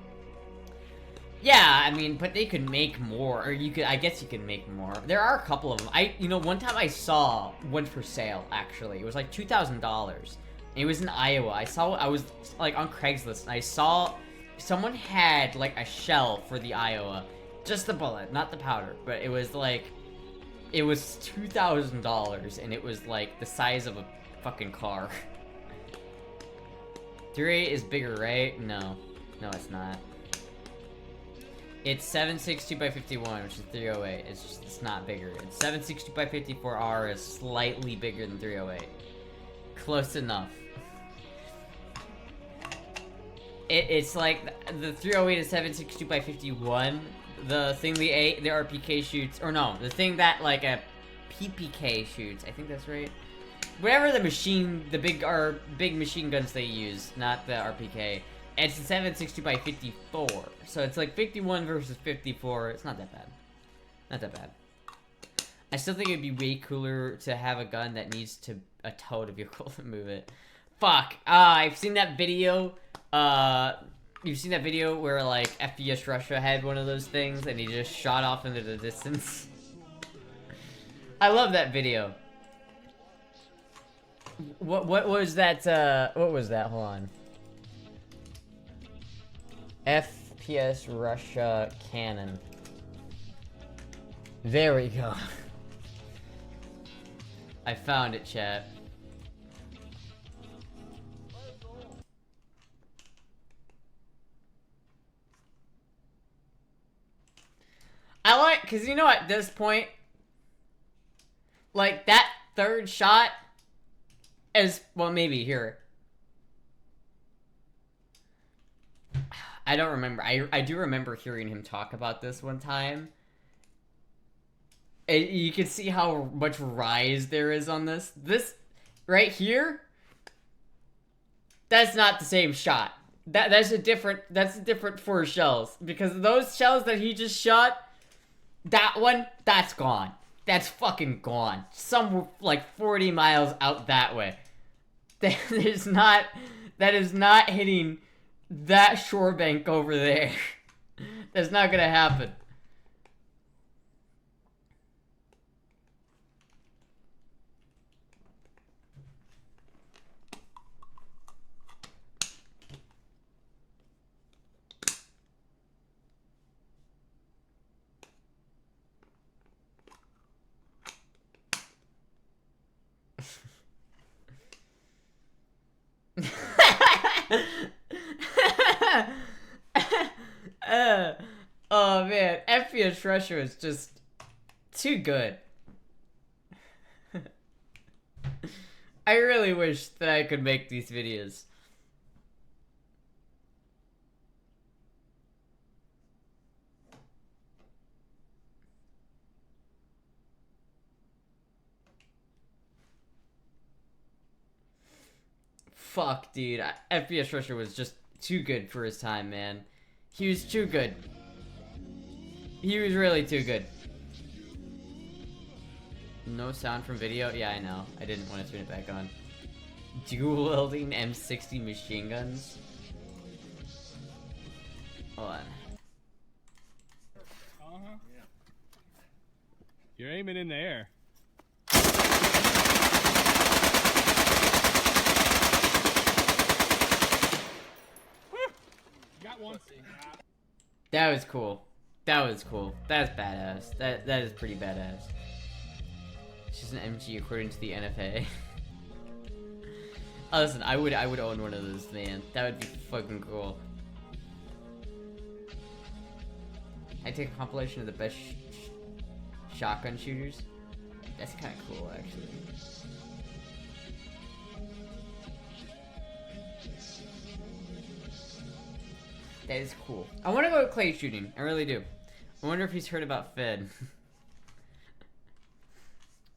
Yeah, I mean, but they could make more, or you could, I guess you could make more. There are a couple of them. You know, one time I saw one for sale, actually. It was like $2,000. It was in Iowa. I was, like, on Craigslist, and I saw someone had, like, a shell for the Iowa. Just the bullet, not the powder. But it was, like, it was $2,000, and it was, like, the size of a fucking car. 3.8 is bigger, right? No. No, it's not. It's 7.62 by 51, which is 308. It's not bigger. It's 7.62 by 54R is slightly bigger than 308. Close enough. It's like the 308 is 7.62 by 51. The thing the RPK shoots, or no, the thing that like a PPK shoots. I think that's right. Whatever the big machine guns they use, not the RPK. It's 7.62 by 54, so it's like 51 versus 54. It's not that bad. Not that bad. I still think it'd be way cooler to have a gun that needs a tow to be able to move it. Fuck. I've seen that video. You've seen that video where like FPS Russia had one of those things and he just shot off into the distance. I love that video. What was that? What was that? Hold on. FPS Russia cannon. There we go. I found it, chat. I like, cause you know at this point, like that third shot is, well maybe here. I don't remember. I do remember hearing him talk about this one time. You can see how much rise there is on this. This right here, that's not the same shot. That's a different 4 shells. Because those shells that he just shot, that one, that's gone. That's fucking gone. Some like 40 miles out that way. That is not hitting that shore bank over there. That's not gonna happen. FPS Rusher is just too good. I really wish that I could make these videos. Fuck, dude. FPS Rusher was just too good for his time, man. He was too good. He was really too good. No sound from video? Yeah, I know. I didn't want to turn it back on. Dual-wielding M60 machine guns? Hold on. Uh-huh. Yeah. You're aiming in the air. Got one. That was cool. That was cool. That's badass. That is pretty badass. It's just an MG according to the NFA. Oh, listen, I would own one of those, man. That would be fucking cool. I take a compilation of the best shotgun shooters. That's kind of cool, actually. That is cool. I want to go clay shooting. I really do. I wonder if he's heard about Fed.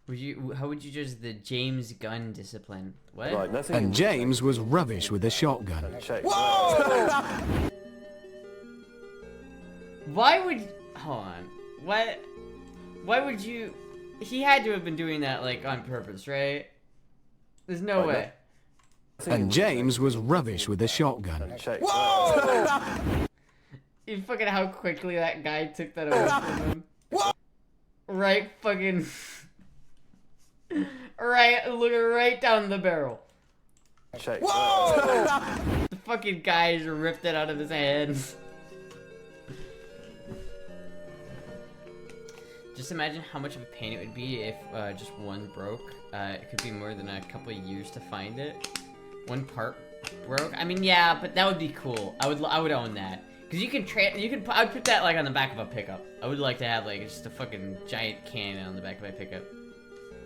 How would you judge the James gun discipline? What? Right, and James was rubbish with a shotgun. Whoa! Why would... Hold on. What? Why would you... He had to have been doing that, like, on purpose, right? There's no way. And James was rubbish with a shotgun. Whoa! You fucking how quickly that guy took that away from him. Right fucking... Right, looking right down the barrel. Whoa! The fucking guys ripped it out of his hands. Just imagine how much of a pain it would be if just one broke. It could be more than a couple of years to find it. One part broke. I mean, yeah, but that would be cool. I would own that. Cause you can I would put that like on the back of a pickup. I would like to have like just a fucking giant cannon on the back of my pickup.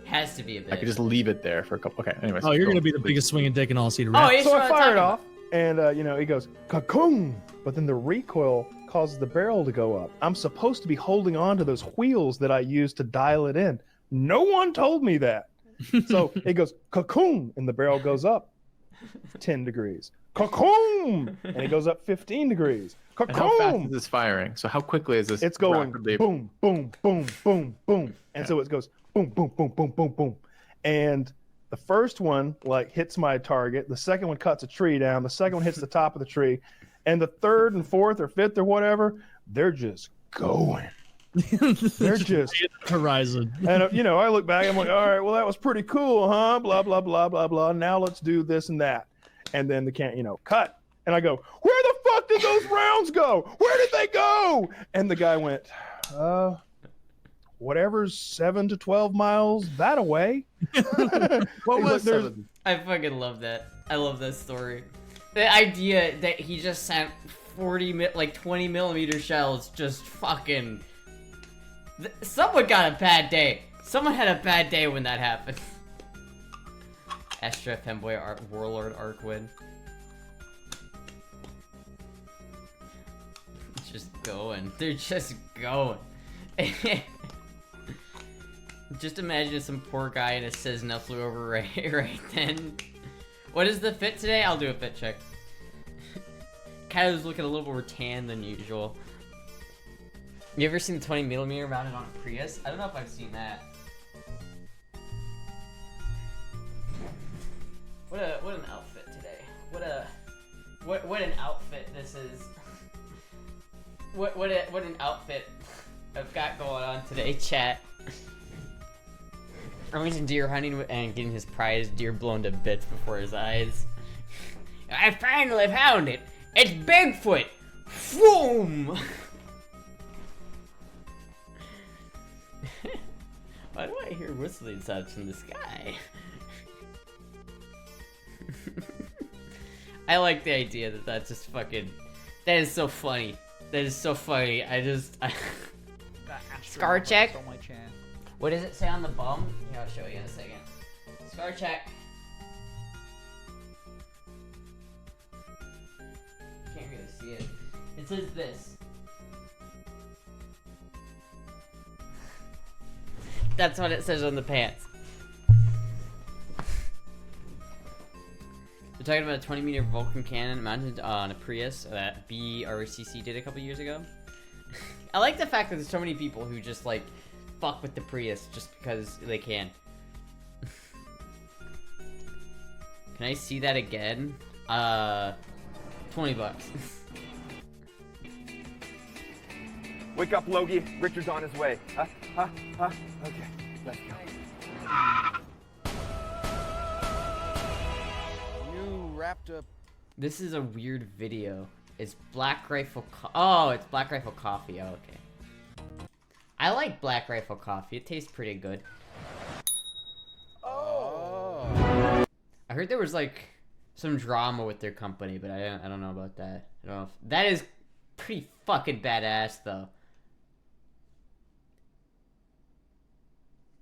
Has to be a bit. I could just leave it there for a couple. Okay, anyways. Oh, you're gonna be the biggest swinging dick in all Cedar Rapids. Oh, So I fire it off, and you know, it goes cocoon, but then the recoil causes the barrel to go up. I'm supposed to be holding on to those wheels that I use to dial it in. No one told me that. So it goes cocoon, and the barrel goes up 10 degrees. Cocoon, and it goes up 15 degrees. And how fast Cocoon. is this firing? So how quickly is this? It's going rapidly- boom, boom, boom, boom, boom, and so it goes boom, boom, boom, boom, boom, boom, and the first one like hits my target. The second one cuts a tree down. The second one hits the top of the tree, and the third and fourth or fifth or whatever, they're just going. They're just horizon. And you know, I look back. I'm like, all right, well, that was pretty cool, huh? Blah blah blah blah blah. Now let's do this and that, and then the can't, you know, cut. And I go, where the fuck did those rounds go? Where did they go? And the guy went, whatever's 7 to 12 miles that away. What was like, I fucking love that. I love that story. The idea that he just sent 20 millimeter shells just fucking... Someone got a bad day. Someone had a bad day when that happened. Astra, Femboy, Warlord, Arkwin. Just going. They're just going. Just imagine if some poor guy in a Cessna flew over right then. What is the fit today? I'll do a fit check. Kylo's looking a little more tan than usual. You ever seen the 20 millimeter mounted on a Prius? I don't know if I've seen that. What an outfit today. What an outfit this is. What an outfit I've got going on today, chat. Arlington deer hunting and getting his prized deer blown to bits before his eyes. I finally found it! It's Bigfoot! Boom! Why do I hear whistling sounds from the sky? I like the idea that that's just fucking... That is so funny. That is so funny. Scar check. On my chan. What does it say on the bum? Here, I'll show you in a second. Scar check. Can't really see it. It says this. That's what it says on the pants. We're talking about a 20-meter Vulcan cannon mounted on a Prius that BRCC did a couple years ago. I like the fact that there's so many people who just like fuck with the Prius just because they can. Can I see that again? $20. Wake up, Logie. Richard's on his way. Okay, let's go. You wrapped up. This is a weird video. It's Black Rifle oh, it's Black Rifle Coffee. Oh, okay. I like Black Rifle Coffee. It tastes pretty good. Oh. I heard there was like some drama with their company, but I don't know about that. I don't know if that is pretty fucking badass though.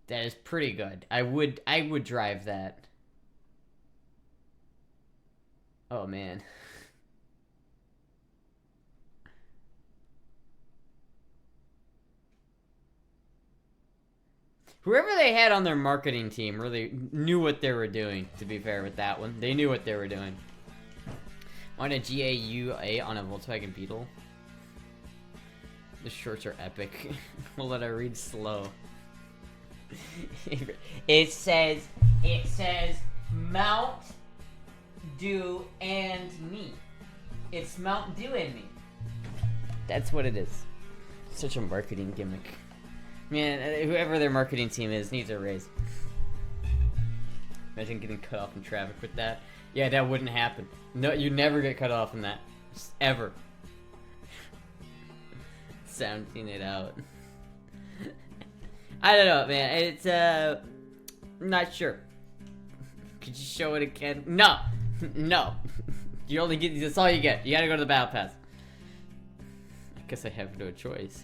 That is pretty good. I would drive that. Oh man. Whoever they had on their marketing team really knew what they were doing, to be fair with that one. They knew what they were doing. On a GAUA on a Volkswagen Beetle. The shorts are epic. We'll let her read slow. It says Mount Dew and me. It's Mount Dew and me. That's what it is. Such a marketing gimmick. Man, whoever their marketing team is needs a raise. Imagine getting cut off in traffic with that. Yeah, that wouldn't happen. No, you never get cut off in that. Just ever. Sounding it out. I don't know, man. It's, not sure. Could you show it again? No! No. You only get, that's all you get. You gotta go to the battle pass. I guess I have no choice.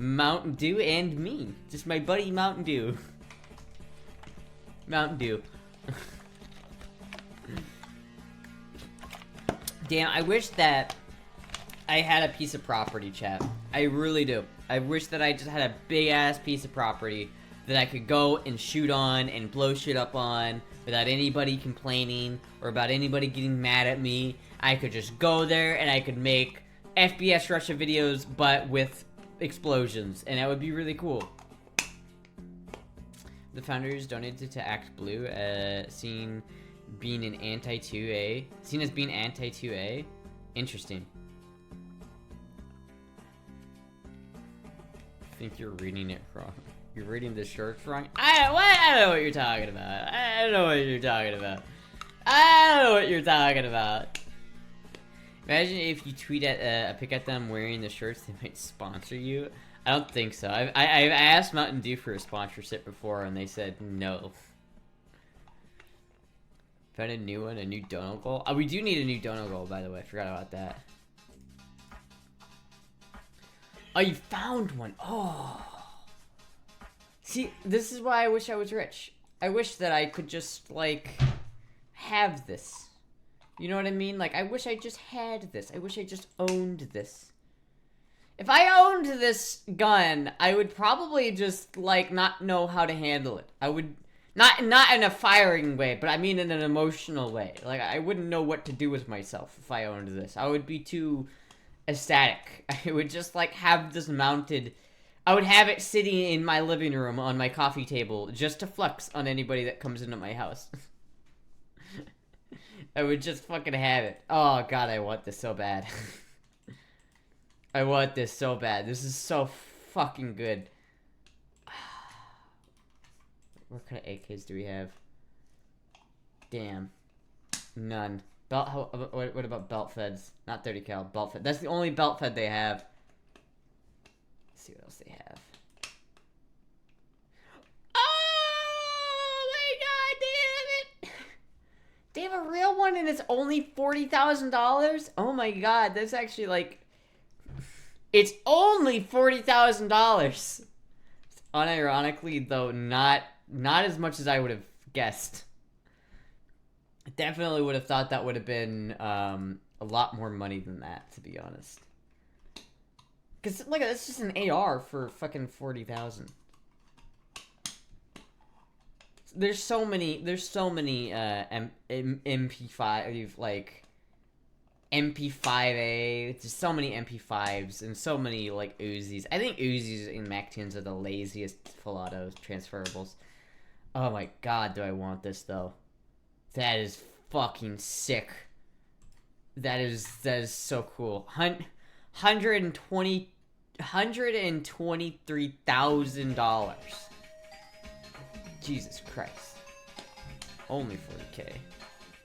Mountain Dew and me. Just my buddy Mountain Dew. Mountain Dew. Damn, I wish that I had a piece of property, chat. I really do. I wish that I just had a big ass piece of property that I could go and shoot on and blow shit up on without anybody complaining or about anybody getting mad at me. I could just go there and I could make FPS Russia videos, but with explosions, and that would be really cool. The founders donated to Act Blue, seen being an anti-2A. Seen as being anti-2A? Interesting. I think you're reading it wrong. You're reading the shorts wrong? I don't know what you're talking about. I don't know what you're talking about. I don't know what you're talking about. Imagine if you tweet at a pic at them wearing the shirts, they might sponsor you. I don't think so. I asked Mountain Dew for a sponsorship before, and they said no. Found a new one, a new dono goal. Oh, we do need a new dono goal, by the way. I forgot about that. Oh, you found one. Oh. See, this is why I wish I was rich. I wish that I could just, like, have this. You know what I mean? Like, I wish I just had this. I wish I just owned this. If I owned this gun, I would probably just, like, not know how to handle it. I would... Not in a firing way, but I mean in an emotional way. Like, I wouldn't know what to do with myself if I owned this. I would be too ecstatic. I would just, like, have this mounted... I would have it sitting in my living room on my coffee table just to flex on anybody that comes into my house. I would just fucking have it. Oh, God, I want this so bad. I want this so bad. This is so fucking good. What kind of AKs do we have? Damn. None. What about belt feds? Not 30 cal, belt fed. That's the only belt fed they have. Let's see what else they have. Oh my God, damn it! They have a real one and it's only $40,000? Oh my God, that's actually like... It's only $40,000! Unironically, though, not as much as I would have guessed. I definitely would have thought that would have been a lot more money than that, to be honest. Because, look, that's just an AR for fucking 40,000. There's so many MP5, like, MP5A, there's so many MP5s and so many, like, Uzis. I think Uzis and MAC-10s are the laziest full auto transferables. Oh my god, do I want this, though. That is fucking sick. That is so cool. $123,000. Jesus Christ. Only 40k.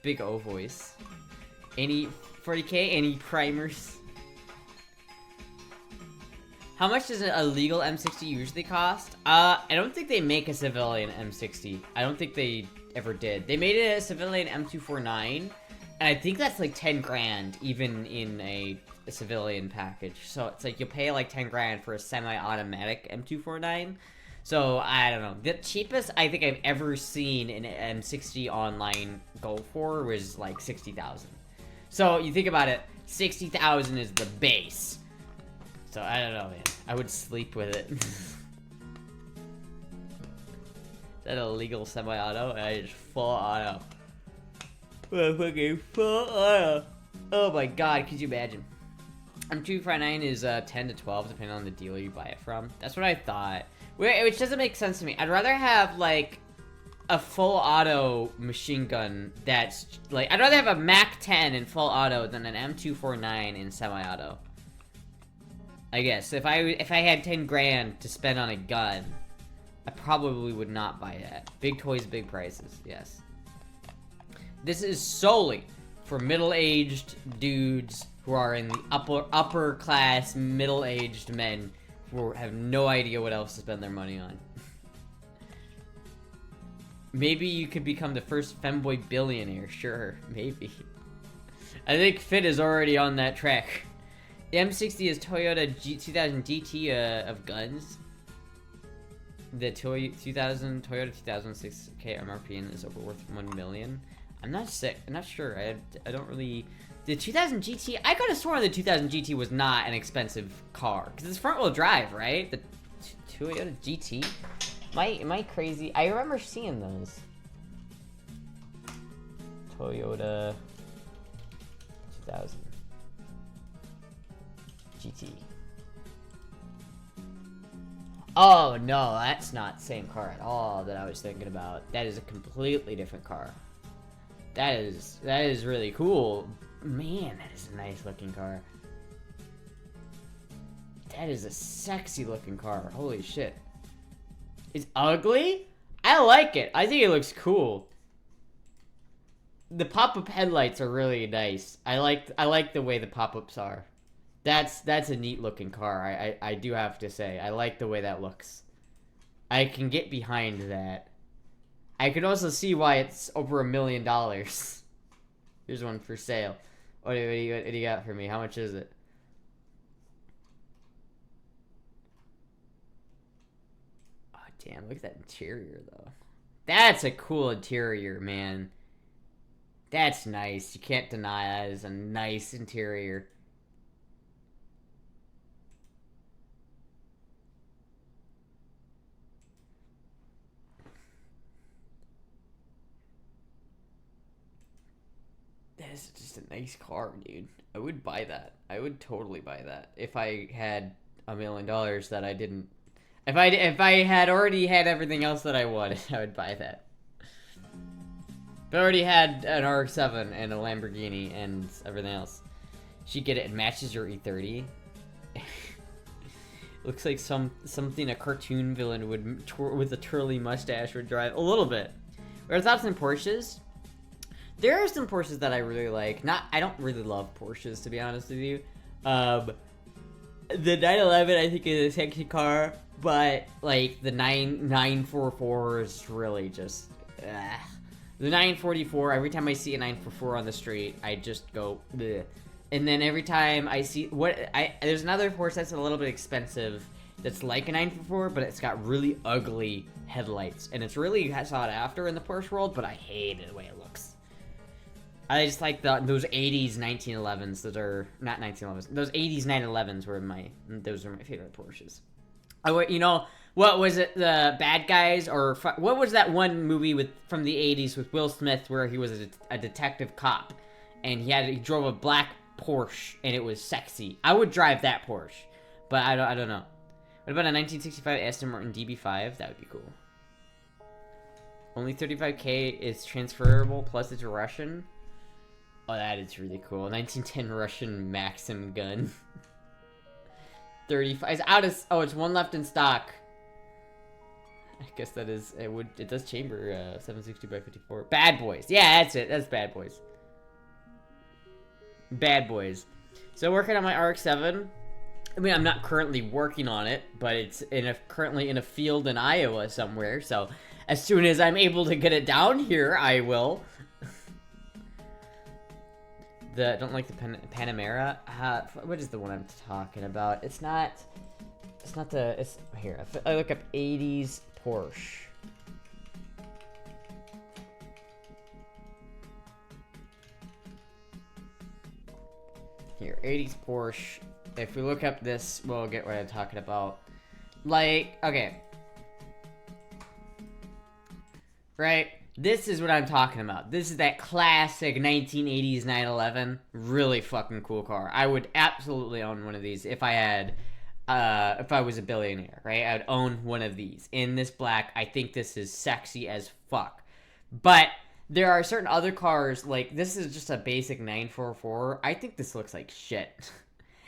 Big O voice. Any 40k? Any primers? How much does a legal M60 usually cost? I don't think they make a civilian M60. I don't think they ever did. They made it a civilian M249, and I think that's like 10 grand, even in a civilian package. So it's like you pay like 10 grand for a semi-automatic M249. So I don't know. The cheapest I think I've ever seen an M60 online go for was like 60,000. So you think about it, 60,000 is the base. So I don't know, man. I would sleep with it. Is that a legal semi-auto? I just full auto. Fucking full auto. Oh my god, could you imagine? M249 is 10 to 12 depending on the dealer you buy it from. That's what I thought. Which doesn't make sense to me. I'd rather have like a full auto machine gun that's like, I'd rather have a MAC-10 in full auto than an M249 in semi-auto. I guess if I had 10 grand to spend on a gun, I probably would not buy that. Big toys, big prices. Yes. This is solely for middle-aged dudes who are in the upper class, middle-aged men who have no idea what else to spend their money on. Maybe you could become the first femboy billionaire. Sure, maybe. I think Fit is already on that track. The M60 is Toyota 2000 GT of guns. The Toyota 2006K MRP is over worth 1 million. I'm not sure. I don't really. The 2000 GT. I could have sworn the 2000 GT was not an expensive car because it's front wheel drive, right? The Toyota GT. Am I crazy? I remember seeing those. Toyota 2000 GT. Oh no, that's not the same car at all that I was thinking about. That is a completely different car. That is really cool. Man, that is a nice looking car. That is a sexy looking car. Holy shit. It's ugly? I like it. I think it looks cool. The pop-up headlights are really nice. I like the way the pop-ups are. That's a neat looking car. I do have to say. I like the way that looks. I can get behind that. I can also see why it's over $1 million. Here's one for sale. What do you got for me? How much is it? Oh, damn. Look at that interior, though. That's a cool interior, man. That's nice. You can't deny that is a nice interior. That's just a nice car, dude. I would buy that. I would totally buy that if I had $1 million that I didn't. If I had already had everything else that I wanted, I would buy that. If I already had an RX-7 and a Lamborghini and everything else, she'd get it. It matches your E30. Looks like something a cartoon villain would with a twirly mustache would drive a little bit. Our thoughts on Porsches. There are some Porsches that I really like. I don't really love Porsches, to be honest with you. The 911 I think is a sexy car, but like the 944 is really just. The 944. Every time I see a 944 on the street, I just go. Bleh. And then every time I see there's another Porsche that's a little bit expensive that's like a 944, but it's got really ugly headlights, and it's really sought after in the Porsche world, but I hate the way it looks. I just like those 80s 1911s that are not 1911s. Those 80s 911s were those are my favorite Porsches. You know, what was it? The Bad Guys, or what was that one movie from the 80s with Will Smith where he was a detective cop, and he drove a black Porsche and it was sexy. I would drive that Porsche, but I don't know. What about a 1965 Aston Martin DB5? That would be cool. Only 35k is transferable, plus it's Russian. Oh, that is really cool. 1910 Russian Maxim gun. 35. It's out of. Oh, it's one left in stock. I guess that is. It does chamber 760 by 54. Bad Boys. Yeah, that's it. That's Bad Boys. Bad Boys. So working on my RX-7. I mean, I'm not currently working on it, but it's currently in a field in Iowa somewhere. So as soon as I'm able to get it down here, I will. Don't like the Panamera. What is the one I'm talking about? It's here. I look up 80s Porsche. Here, 80s Porsche. If we look up this, we'll get what I'm talking about. Like, okay. Right? This is what I'm talking about. This is that classic 1980s 911. Really fucking cool car. I would absolutely own one of these if I was a billionaire, right? I'd own one of these. In this black, I think this is sexy as fuck. But there are certain other cars, like this is just a basic 944. I think this looks like shit.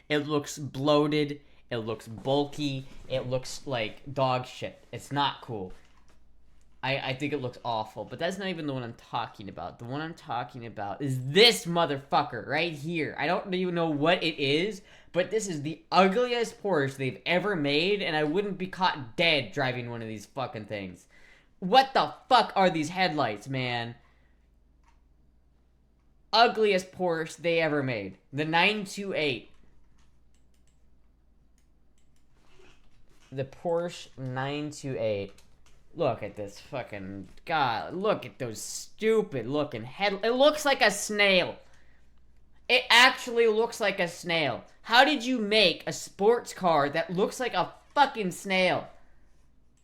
It looks bloated. It looks bulky. It looks like dog shit. It's not cool. I think it looks awful, but that's not even the one I'm talking about. The one I'm talking about is this motherfucker right here. I don't even know what it is, but this is the ugliest Porsche they've ever made, and I wouldn't be caught dead driving one of these fucking things. What the fuck are these headlights, man? Ugliest Porsche they ever made. The 928. The Porsche 928. Look at this fucking... God, look at those stupid looking head... It looks like a snail. It actually looks like a snail. How did you make a sports car that looks like a fucking snail?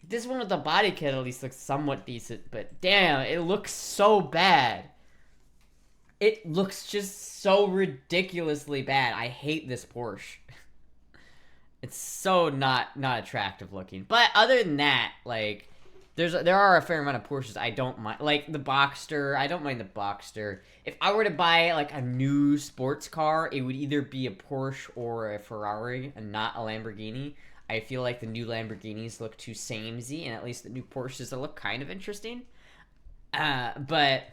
This one with the body kit at least looks somewhat decent, but damn, it looks so bad. It looks just so ridiculously bad. I hate this Porsche. It's so not attractive looking. But other than that, like... There are a fair amount of Porsches I don't mind. Like, the Boxster. I don't mind the Boxster. If I were to buy, like, a new sports car, it would either be a Porsche or a Ferrari, and not a Lamborghini. I feel like the new Lamborghinis look too samey, and at least the new Porsches look kind of interesting. But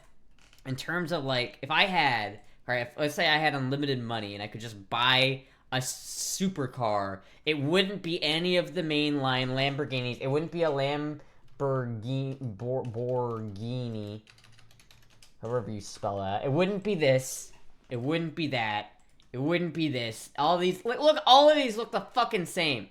in terms of, like, if I had... Alright, let's say I had unlimited money, and I could just buy a supercar, it wouldn't be any of the mainline Lamborghinis. It wouldn't be a Borghini, however you spell that. It wouldn't be this. It wouldn't be that. It wouldn't be this. All these, look, all of these look the fucking same.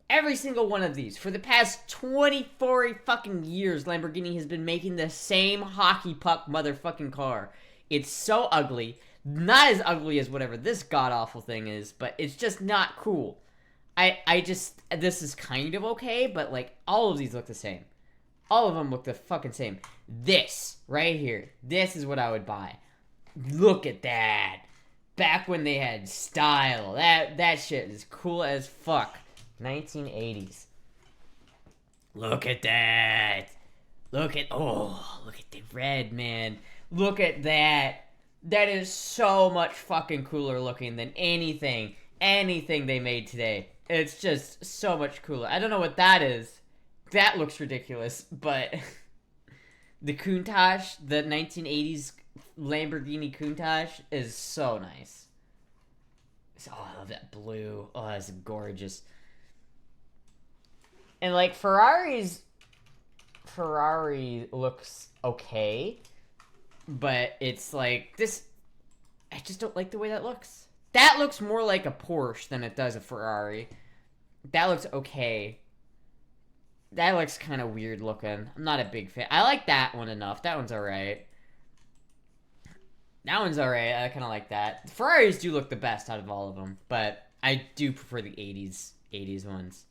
Every single one of these. For the past 24 fucking years, Lamborghini has been making the same hockey puck motherfucking car. It's so ugly. Not as ugly as whatever this god-awful thing is, but it's just not cool. This is kind of okay, but, like, all of these look the same. All of them look the fucking same. This, right here, this is what I would buy. Look at that. Back when they had style. That shit is cool as fuck. 1980s. Look at that. Look at the red, man. Look at that. That is so much fucking cooler looking than anything they made today. It's just so much cooler. I don't know what that is. That looks ridiculous, but the Countach, the 1980s Lamborghini Countach, is so nice. Oh, I love that blue. Oh, that's gorgeous. And, like, Ferrari looks okay, but it's like this. I just don't like the way that looks. That looks more like a Porsche than it does a Ferrari. That looks okay. That looks kind of weird looking. I'm not a big fan. I like that one enough. That one's alright. That one's alright. I kind of like that. Ferraris do look the best out of all of them, but I do prefer the 80s ones.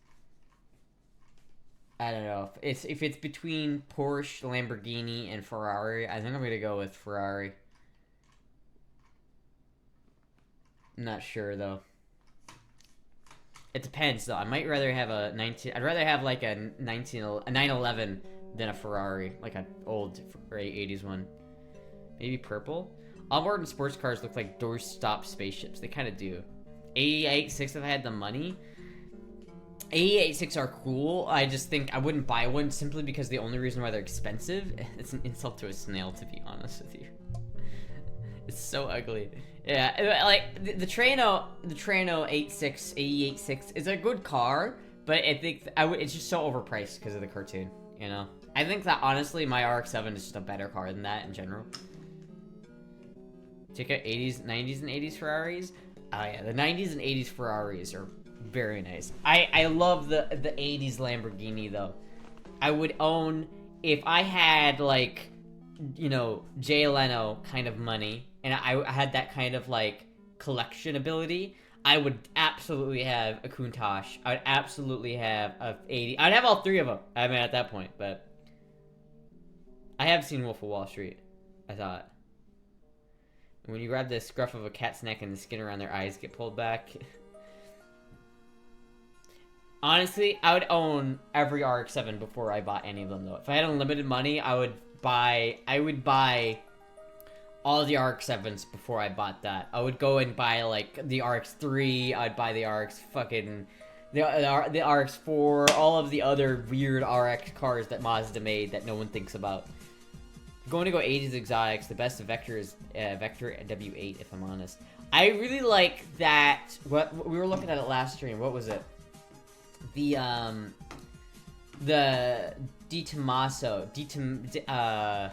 I don't know. If it's between Porsche, Lamborghini, and Ferrari, I think I'm gonna go with Ferrari. I'm not sure though. It depends though. I might rather have a 19. I'd rather have like a 911 than a Ferrari, like an old 80s one. Maybe purple. All modern sports cars look like doorstop spaceships. They kind of do. 88.6 if I had the money. 88.6 are cool. I just think I wouldn't buy one simply because the only reason why they're expensive. It's an insult to a snail, to be honest with you. It's so ugly. Yeah, like the Trano 88.6 is a good car, but I think it's just so overpriced because of the cartoon. You know, I think that honestly, my RX-7 is just a better car than that in general. Check out 80s, 90s, and 80s Ferraris. Oh yeah, the 90s and 80s Ferraris are very nice. I love the 80s Lamborghini though. I would own, if I had like, you know, Jay Leno kind of money and I had that kind of like collection ability, I would absolutely have a Countach. I would absolutely have a 80. I'd have all three of them. I mean, at that point, but I have seen Wolf of Wall Street, I thought. When you grab the scruff of a cat's neck and the skin around their eyes get pulled back. Honestly, I would own every RX-7 before I bought any of them, though. If I had unlimited money, I would buy all the RX-7s before I bought that. I would go and buy, like, the RX-3, I'd buy the RX fucking... The RX-4, all of the other weird RX cars that Mazda made that no one thinks about. Going to go 80s exotics, the best Vector is Vector W8, if I'm honest. I really like that. What we were looking at it last stream. What was it? The Di Tommaso, I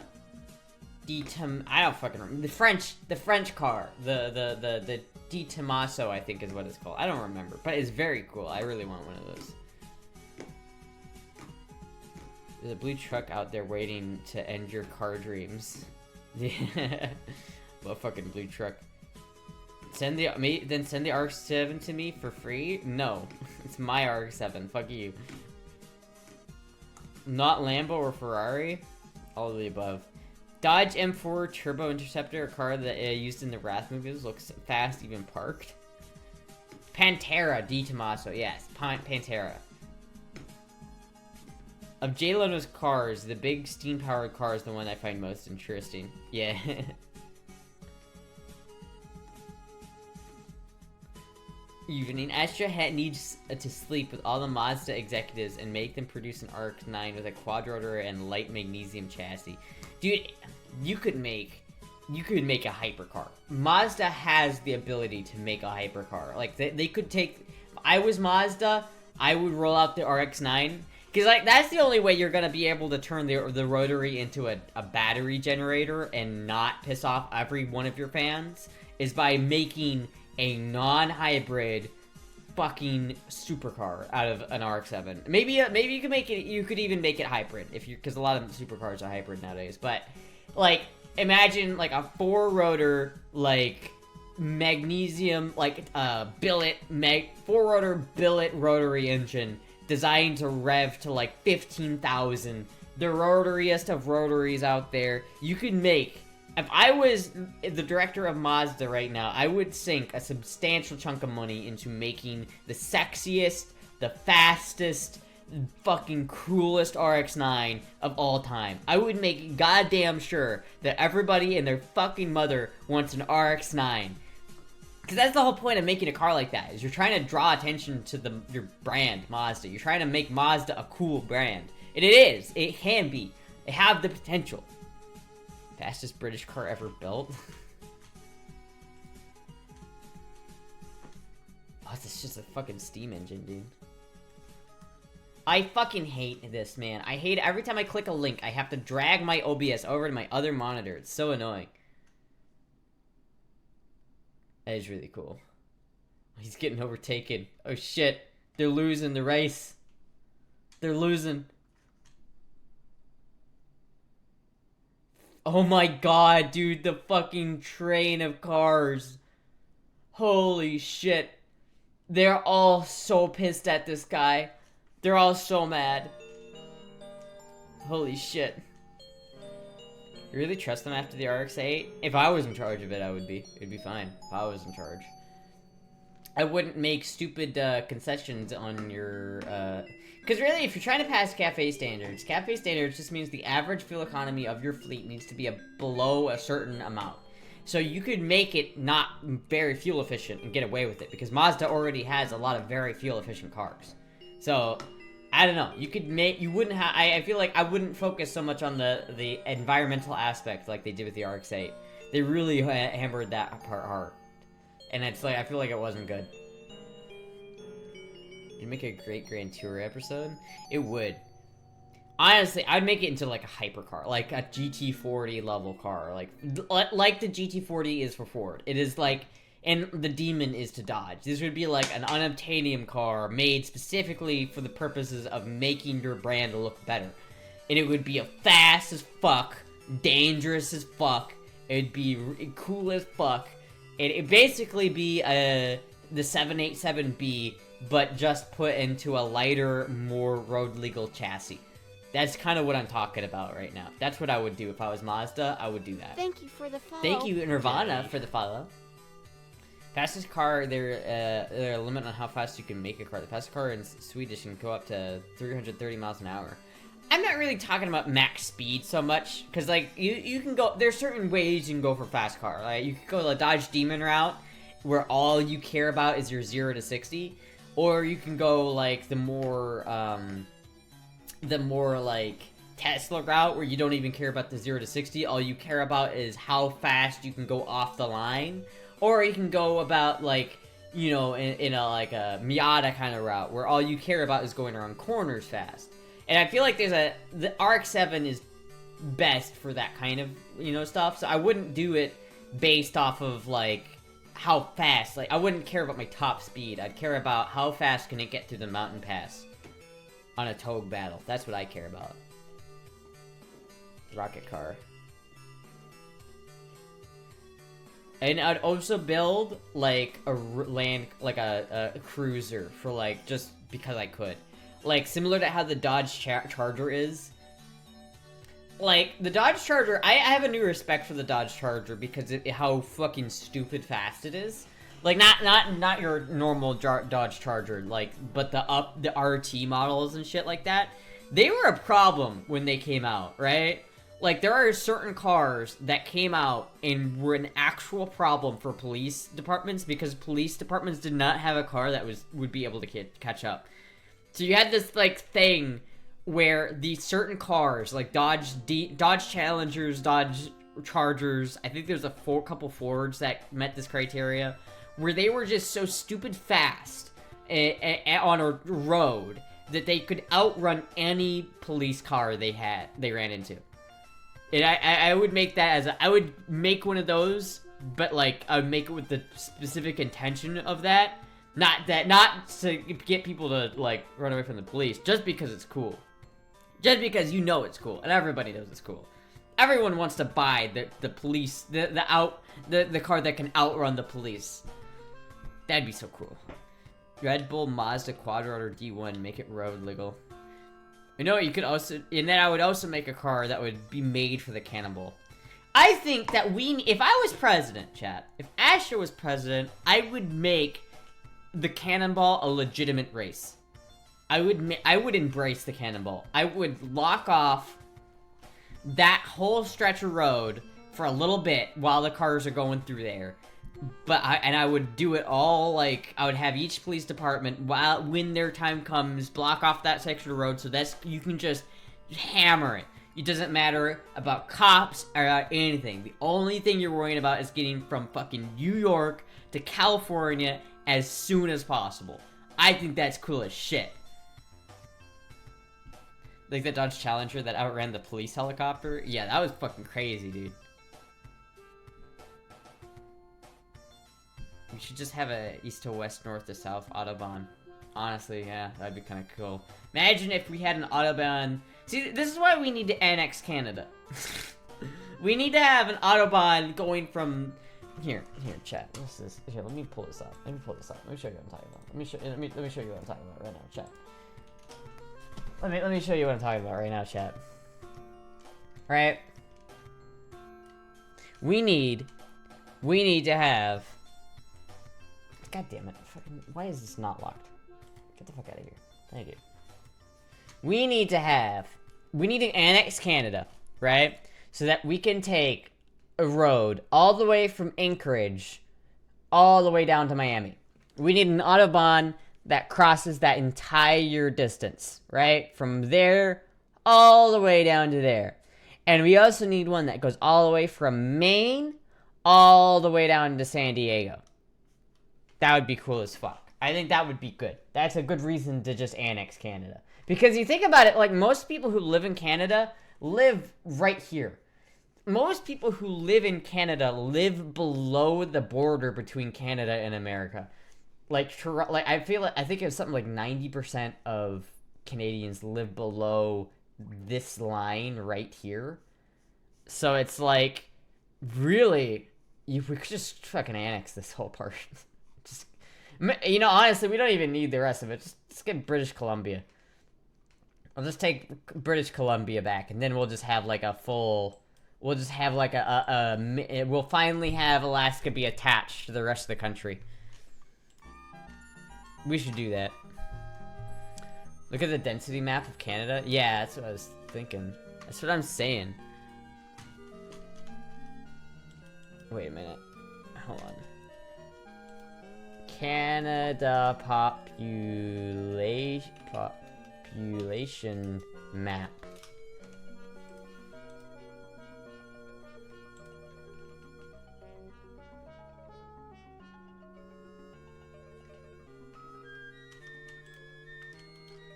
don't fucking remember. The French car. The Di Tommaso, I think is what it's called. I don't remember, but it's very cool. I really want one of those. There's a blue truck out there waiting to end your car dreams. Yeah. What fucking blue truck? Send the RX-7 to me for free? No. It's my RX-7. Fuck you. Not Lambo or Ferrari? All of the above. Dodge M4 Turbo Interceptor, a car that used in the Wrath movies, looks fast even parked. Pantera Di Tommaso. Yes, Pantera. Of Jay Leno's cars, the big steam-powered car is the one I find most interesting. Yeah. Evening. Astra needs to sleep with all the Mazda executives and make them produce an RX-9 with a quadrotor and light magnesium chassis. Dude, you could make a hypercar. Mazda has the ability to make a hypercar. Like, they could take... If I was Mazda, I would roll out the RX-9... Because, like, that's the only way you're going to be able to turn the rotary into a battery generator and not piss off every one of your fans, is by making a non-hybrid fucking supercar out of an RX-7. Maybe you could make it, you could even make it hybrid, because a lot of supercars are hybrid nowadays, but, like, imagine, like, a four-rotor, like, magnesium, like, four-rotor billet rotary engine designed to rev to like 15,000. The rotariest of rotaries out there. You could make... If I was the director of Mazda right now, I would sink a substantial chunk of money into making the sexiest, the fastest, fucking coolest RX-9 of all time. I would make goddamn sure that everybody and their fucking mother wants an RX-9. Because that's the whole point of making a car like that, is you're trying to draw attention to your brand, Mazda. You're trying to make Mazda a cool brand. And it is. It can be. They have the potential. Fastest British car ever built. Oh, it's just a fucking steam engine, dude. I fucking hate this, man. I hate it. Every time I click a link, I have to drag my OBS over to my other monitor. It's so annoying. That is really cool. He's getting overtaken. Oh shit. They're losing the race. They're losing. Oh my god, dude, the fucking train of cars. Holy shit. They're all so pissed at this guy. They're all so mad. Holy shit. You really trust them after the RX-8? If I was in charge of it, I would be. It'd be fine if I was in charge. I wouldn't make stupid concessions on your, because really, if you're trying to pass cafe standards just means the average fuel economy of your fleet needs to be below a certain amount. So you could make it not very fuel efficient and get away with it, because Mazda already has a lot of very fuel efficient cars. So, I don't know, you wouldn't have, I feel like I wouldn't focus so much on the environmental aspect like they did with the RX-8. They really hammered that part hard. And it's like, I feel like it wasn't good. It'd make a great Grand Tour episode. It would. Honestly, I'd make it into like a hypercar, like a GT40 level car, like the GT40 is for Ford. It is like, and the Demon is to Dodge. This would be like an unobtainium car made specifically for the purposes of making your brand look better. And it would be fast as fuck, dangerous as fuck. It'd be cool as fuck. It'd basically be the 787B, but just put into a lighter, more road legal chassis. That's kind of what I'm talking about right now. That's what I would do if I was Mazda. I would do that. Thank you for the follow. Thank you, Nirvana, for the follow. Fastest car, they're a limit on how fast you can make a car. The fastest car in Swedish can go up to 330 miles an hour. I'm not really talking about max speed so much, because like you can go. There's certain ways you can go for fast car. Like you could go the Dodge Demon route, where all you care about is your 0 to 60, or you can go like the more like Tesla route, where you don't even care about the 0 to 60. All you care about is how fast you can go off the line, or you can go about like, you know, in a like a Miata kind of route, where all you care about is going around corners fast. And I feel like the RX-7 is best for that kind of, you know, stuff. So I wouldn't do it based off of, like, how fast. Like, I wouldn't care about my top speed. I'd care about how fast can it get through the mountain pass on a Togue battle. That's what I care about. Rocket car. And I'd also build, like, a cruiser for, like, just because I could. Like, similar to how the Dodge Charger is. Like, the Dodge Charger, I have a new respect for the Dodge Charger because how fucking stupid fast it is. Like, not your normal Dodge Charger, like, but the RT models and shit like that. They were a problem when they came out, right? Like, there are certain cars that came out and were an actual problem for police departments because police departments did not have a car that would be able to catch up. So you had this, like, thing where these certain cars, like Dodge Challengers, Dodge Chargers, I think there's a couple Fords that met this criteria, where they were just so stupid fast on a road that they could outrun any police car they ran into. And I would make that I would make one of those, but, like, I would make it with the specific intention of that. Not to get people to, like, run away from the police, just because it's cool. Just because you know it's cool, and everybody knows it's cool. Everyone wants to buy the police, the car that can outrun the police. That'd be so cool. Red Bull, Mazda, Quadrant, or D1, make it road legal. You know what, you could also, and then I would also make a car that would be made for the Cannonball. I think that if I was president, chat, if Astra was president, I would make the Cannonball a legitimate race. I would embrace the Cannonball. I would lock off that whole stretch of road for a little bit while the cars are going through there. I would do it all, like, I would have each police department, when their time comes, block off that section of road so you can just hammer it. It doesn't matter about cops or anything. The only thing you're worrying about is getting from fucking New York to California as soon as possible. I think that's cool as shit. Like the Dodge Challenger that outran the police helicopter? Yeah, that was fucking crazy, dude. We should just have a east to west, north to south Autobahn. Honestly, yeah, that'd be kind of cool. Imagine if we had an Autobahn. See, this is why we need to annex Canada. We need to have an Autobahn going from here, chat. What's this? Here, let me pull this up. Let me show you what I'm talking about. Let me show you what I'm talking about right now, chat. Let me show you what I'm talking about right now, chat. Right? We need to have. God damn it! Fucking, why is this not locked? Get the fuck out of here! Thank you. We need to annex Canada, right? So that we can take a road all the way from Anchorage all the way down to Miami. We need an Autobahn that crosses that entire distance, right? From there all the way down to there. And we also need one that goes all the way from Maine all the way down to San Diego. That would be cool as fuck. I think that would be good. That's a good reason to just annex Canada. Because you think about it, like, most people who live in Canada live right here. Most people who live in Canada live below the border between Canada and America. I think it's something like 90% of Canadians live below this line right here. So it's like, really, we could just fucking annex this whole part. Just, you know, honestly, we don't even need the rest of it. Just get British Columbia. I'll just take British Columbia back, and then we'll just have like a full. We'll just have like we'll finally have Alaska be attached to the rest of the country. We should do that. Look at the density map of Canada. Yeah, that's what I was thinking. That's what I'm saying. Wait a minute. Hold on. Canada population map.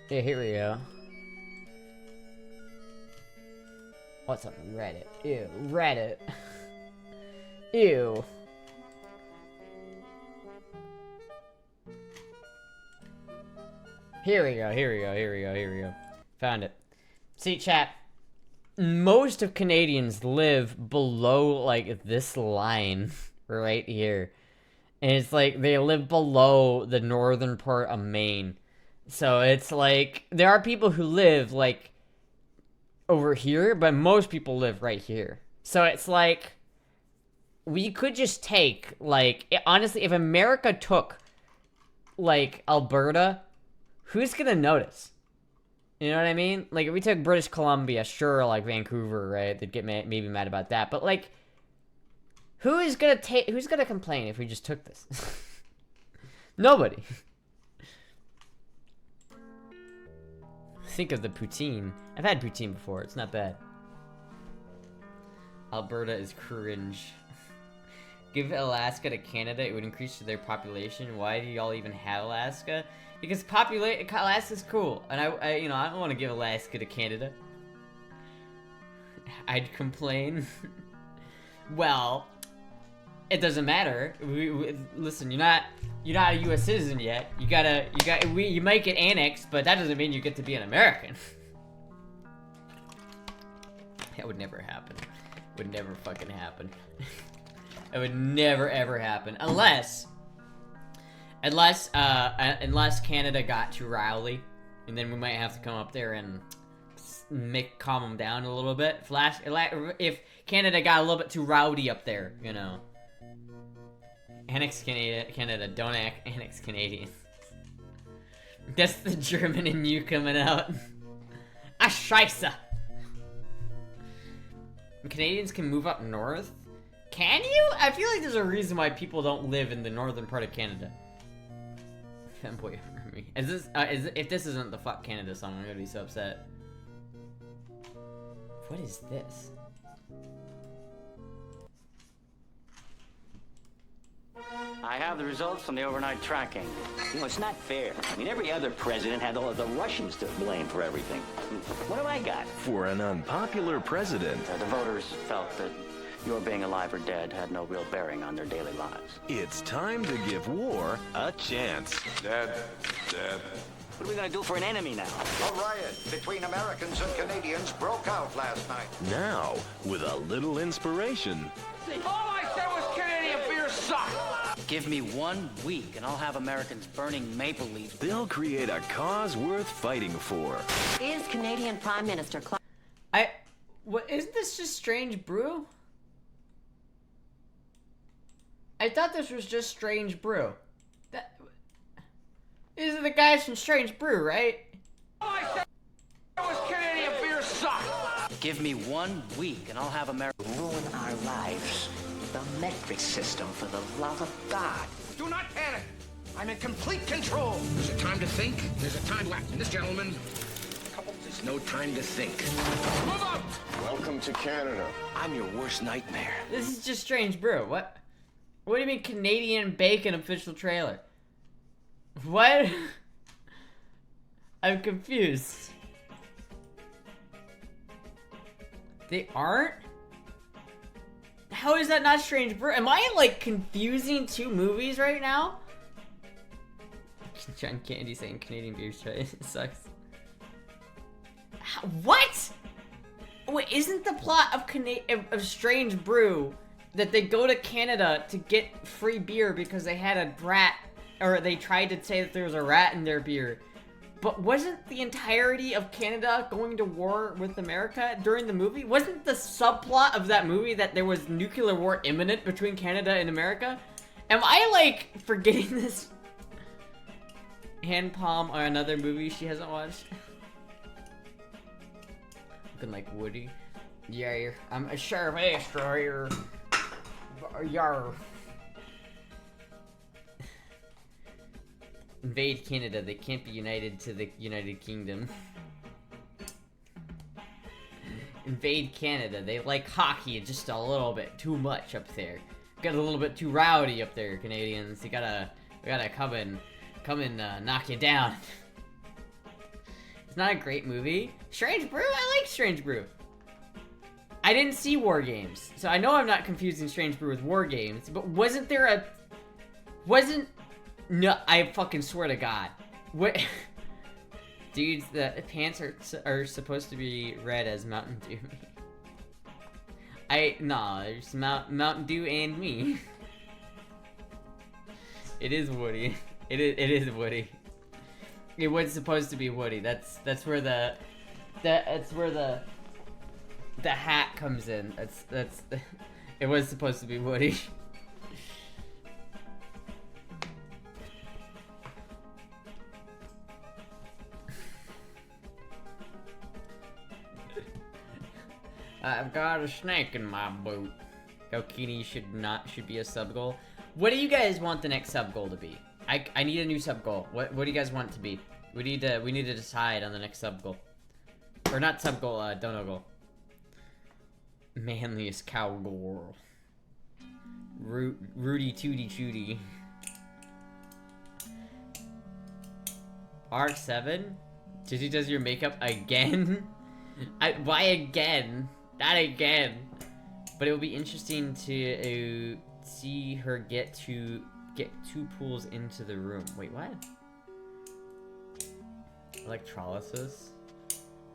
Yeah, here we go. What's on Reddit? Ew, Reddit. Ew. Here we go. Found it. See, chat. Most of Canadians live below, like, this line right here. And it's like, they live below the northern part of Maine. So it's like, there are people who live, like, over here, but most people live right here. So it's like, we could just take, like, honestly, if America took, like, Alberta, who's gonna notice? You know what I mean? Like, if we took British Columbia, sure, like Vancouver, right? They'd get maybe mad about that. But, like, who's gonna complain if we just took this? Nobody. Think of the poutine. I've had poutine before. It's not bad. Alberta is cringe. Give Alaska to Canada, it would increase their population. Why do y'all even have Alaska? Because Alaska's cool, and I you know, I don't want to give Alaska to Canada. I'd complain. Well, it doesn't matter. Listen, you're not a U.S. citizen yet. You might get annexed, but that doesn't mean you get to be an American. That would never happen. Would never fucking happen. It would never ever happen unless Canada got too rowdy, and then we might have to come up there and calm them down a little bit. If Canada got a little bit too rowdy up there, you know. Annex Canada, don't annex Canadians. That's the German in you coming out. Ah, scheisse. Canadians can move up north? Can you? I feel like there's a reason why people don't live in the northern part of Canada. Fanboy army. If this isn't the Fuck Canada song, I'm gonna be so upset. What is this? I have the results from the overnight tracking. You know, it's not fair. I mean, every other president had all of the Russians to blame for everything. What have I got? For an unpopular president. The voters felt that your being alive or dead had no real bearing on their daily lives. It's time to give war a chance. Dad. What are we gonna do for an enemy now? A riot between Americans and Canadians broke out last night. Now, with a little inspiration. All I said was Canadian beer sucks! Give me 1 week and I'll have Americans burning maple leaves. They'll create a cause worth fighting for. Is Canadian Prime Minister What, isn't this just Strange Brew? I thought this was just Strange Brew. These are the guys from Strange Brew, right? All I said was Canadian beer sucks! Give me 1 week and I'll have America ruin our lives. The metric system, for the love of God. Do not panic. I'm in complete control. There's a time to think. There's a time to act. And this gentleman, there's no time to think. Move out! Welcome to Canada. I'm your worst nightmare. This is just Strange Brew. What? What do you mean Canadian Bacon official trailer? What? I'm confused. They aren't? How is that not Strange Brew? Am I, like, confusing two movies right now? John Candy saying Canadian beer sucks. What? Wait, isn't the plot of Strange Brew that they go to Canada to get free beer because they had a rat, or they tried to say that there was a rat in their beer? But wasn't the entirety of Canada going to war with America during the movie? Wasn't the subplot of that movie that there was nuclear war imminent between Canada and America? Am I, like, forgetting this? Hand Palm or another movie she hasn't watched? Looking like Woody. Yeah, I'm a Sheriff Astra here. Yar. Invade Canada. They can't be united to the United Kingdom. Invade Canada. They like hockey just a little bit too much up there. Got a little bit too rowdy up there, Canadians. We gotta come and knock you down. It's not a great movie. Strange Brew? I like Strange Brew. I didn't see War Games, so I know I'm not confusing Strange Brew with War Games, but wasn't there a... No, I fucking swear to God. What? Dudes, the pants are supposed to be red as Mountain Dew. Nah, there's Mountain Dew and me. It is Woody. It is Woody. It was supposed to be Woody. That's where the hat comes in. It was supposed to be Woody. I've got a snake in my boot. Kokini should be a sub goal. What do you guys want the next sub goal to be? I need a new sub goal. What do you guys want it to be? We need to decide on the next sub goal. Or not sub goal, dono goal. Manliest cow goal. Rudy Tooty Chooty. R7? Dizzy does your makeup again? Why again? Not again. But it will be interesting to see her get two pools into the room. Wait, what? Electrolysis?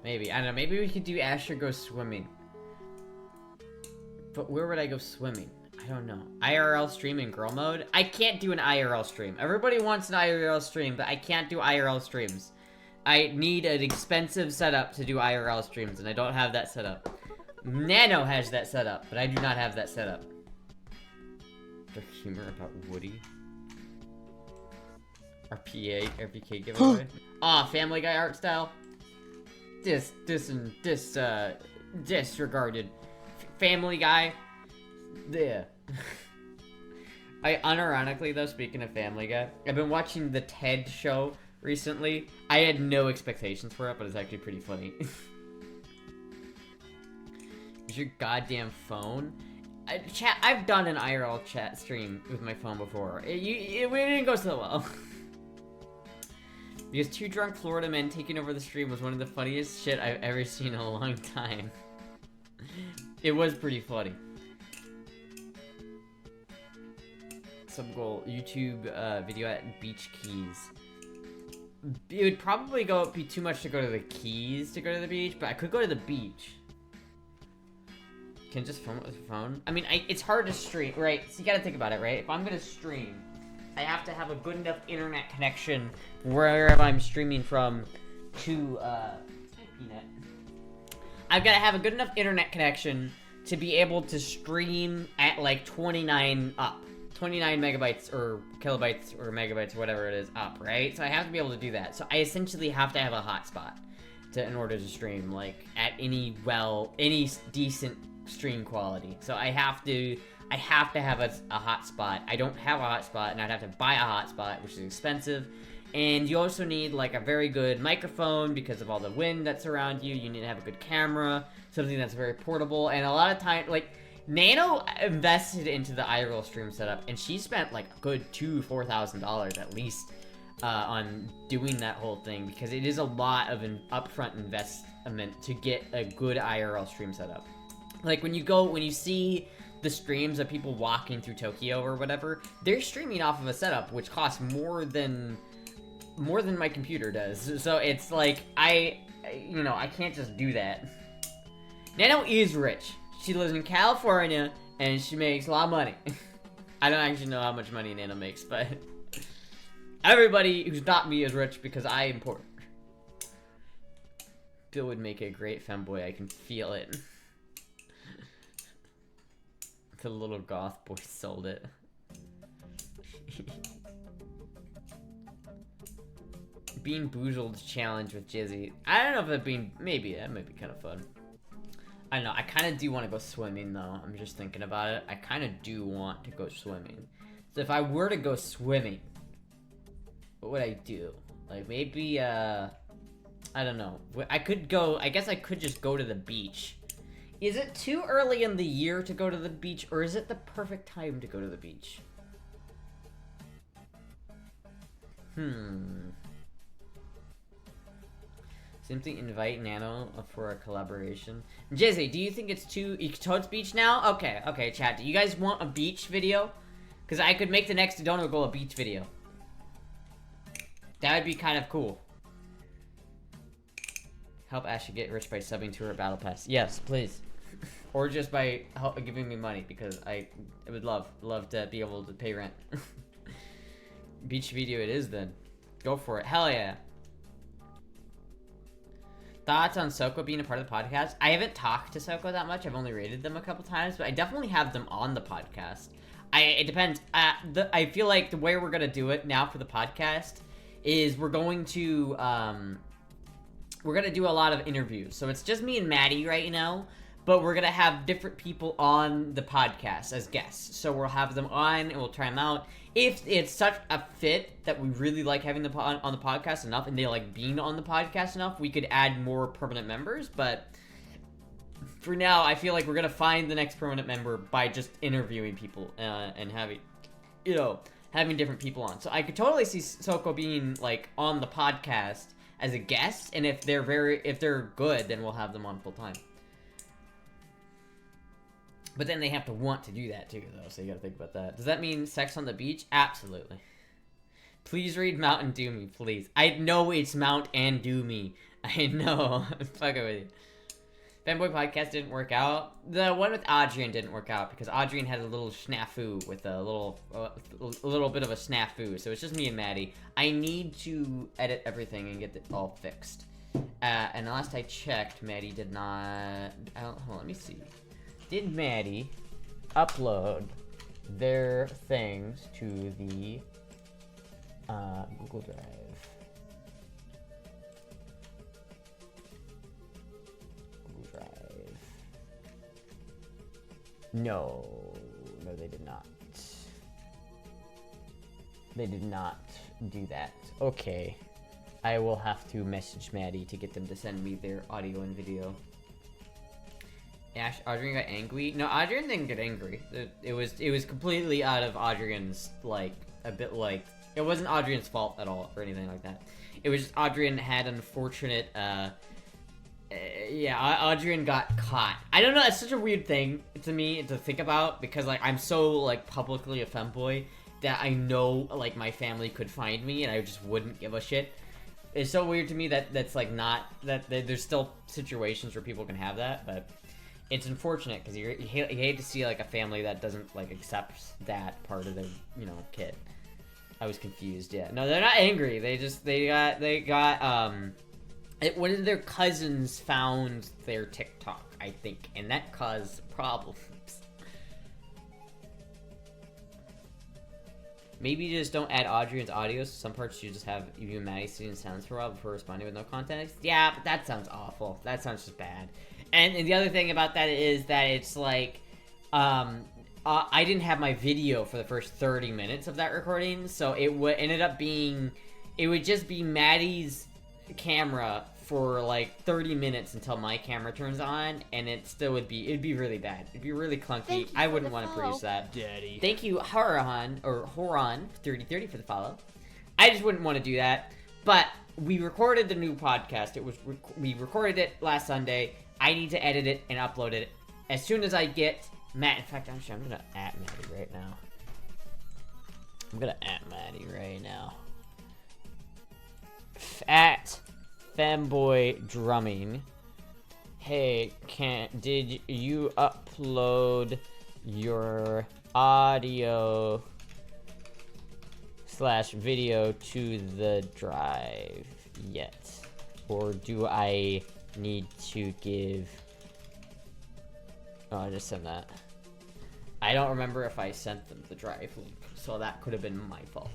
Maybe. I don't know. Maybe we could do Astra go swimming. But where would I go swimming? I don't know. IRL stream in girl mode? I can't do an IRL stream. Everybody wants an IRL stream, but I can't do IRL streams. I need an expensive setup to do IRL streams, and I don't have that set up. Nano has that set up, but I do not have that set up. Dark humor about Woody. RPK giveaway. Aw, Family Guy art style. Disregarded. Family Guy. Yeah. I unironically though, speaking of Family Guy, I've been watching the TED show recently. I had no expectations for it, but it's actually pretty funny. Is your goddamn phone? I've done an IRL chat stream with my phone before. It didn't go so well. Because two drunk Florida men taking over the stream was one of the funniest shit I've ever seen in a long time. It was pretty funny. Sub-goal, YouTube video at Beach Keys. It would probably be too much to go to the Keys to go to the beach, but I could go to the beach. Can just film it with your phone? I mean, it's hard to stream, right? So you gotta think about it, right? If I'm gonna stream, I have to have a good enough internet connection wherever I'm streaming from to, Peanut. I've gotta have a good enough internet connection to be able to stream at like 29 megabytes or kilobytes or megabytes or whatever it is up, right? So I have to be able to do that. So I essentially have to have a hotspot in order to stream, like, at any decent stream quality. So I have to have a hotspot. I don't have a hotspot, and I'd have to buy a hotspot, which is expensive. And you also need, like, a very good microphone because of all the wind that's around you. You need to have a good camera, something that's very portable. And a lot of time, like, Nano invested into the iReal stream setup, and she spent, like, a good $4,000 at least on doing that whole thing, because it is a lot of an upfront investment to get a good IRL stream setup. Like, when you see the streams of people walking through Tokyo or whatever, they're streaming off of a setup which costs more than my computer does. So it's like, I can't just do that. Nano is rich. She lives in California, and she makes a lot of money. I don't actually know how much money Nano makes, but everybody who's not me is rich because I am poor. Bill would make a great femboy, I can feel it. The little goth boy sold it. Being boozled challenge with Jizzy. I don't know if that might be kind of fun. I don't know, I kind of do want to go swimming though. I'm just thinking about it. I kind of do want to go swimming. So if I were to go swimming, what would I do? Like, maybe, I don't know. I guess I could just go to the beach. Is it too early in the year to go to the beach, or is it the perfect time to go to the beach? Simply invite Nano for a collaboration. Jizzy, do you think it's too... Toad's Beach now? Okay, chat. Do you guys want a beach video? Because I could make the next Dono Goal a beach video. That would be kind of cool. Help Ashley get rich by subbing to her battle pass. Yes, please. Or just by giving me money, because I would love to be able to pay rent. Beach video it is then. Go for it. Hell yeah. Thoughts on Soko being a part of the podcast? I haven't talked to Soko that much. I've only rated them a couple times, but I definitely have them on the podcast. It depends. I feel like the way we're gonna do it now for the podcast is we're going to do a lot of interviews. So it's just me and Maddie right now, but we're gonna have different people on the podcast as guests. So we'll have them on and we'll try them out. If it's such a fit that we really like having them on the podcast enough, and they like being on the podcast enough, we could add more permanent members. But for now, I feel like we're gonna find the next permanent member by just interviewing people and having different people on. So I could totally see Soko being like on the podcast as a guest, and if they're good, then we'll have them on full time. But then they have to want to do that too, though, so you gotta think about that. Does that mean sex on the beach? Absolutely. Please read Mount and Do Me, please. I know it's Mount and Do Me. I know. I'm fucking with you. Fanboy Podcast didn't work out. The one with Adrian didn't work out because Adrian had a little snafu with a little bit of a snafu. So it's just me and Maddie. I need to edit everything and get it all fixed. And last I checked, Maddie did not... hold on, let me see. Did Maddie upload their things to the Google Drive? Google Drive. No, they did not. They did not do that. Okay. I will have to message Maddie to get them to send me their audio and video. Adrian got angry? No, Adrian didn't get angry. It was completely out of Adrian's, like, it wasn't Adrian's fault at all or anything like that. It was just Adrian had unfortunate, Adrian got caught. I don't know, it's such a weird thing to me to think about because, like, I'm so, like, publicly a femboy that I know, like, my family could find me and I just wouldn't give a shit. It's so weird to me that that's, like, not... that there's still situations where people can have that, but it's unfortunate because you hate to see, like, a family that doesn't, like, accept that part of their, you know, kid. I was confused, yeah. No, they're not angry. One of their cousins found their TikTok, I think, and that caused problems. Maybe just don't add Audrey's audio, so some parts you just have you and Maddie singing sounds for a while before responding with no context. Yeah, but that sounds awful. That sounds just bad. And the other thing about that is that it's like, I didn't have my video for the first 30 minutes of that recording, so it would just be Maddie's camera for like 30 minutes until my camera turns on, and it'd be really bad. It'd be really clunky. I wouldn't want to produce that. Daddy. Thank you, Horan 3030 for the follow. I just wouldn't want to do that. But we recorded the new podcast. We recorded it last Sunday. I need to edit it and upload it as soon as I get Matt. In fact, actually, I'm gonna at Maddie right now. At Femboy Drumming. Hey, did you upload your audio / video to the drive yet? Or do I need to give... Oh, I just sent that. I don't remember if I sent them the drive link, so that could have been my fault.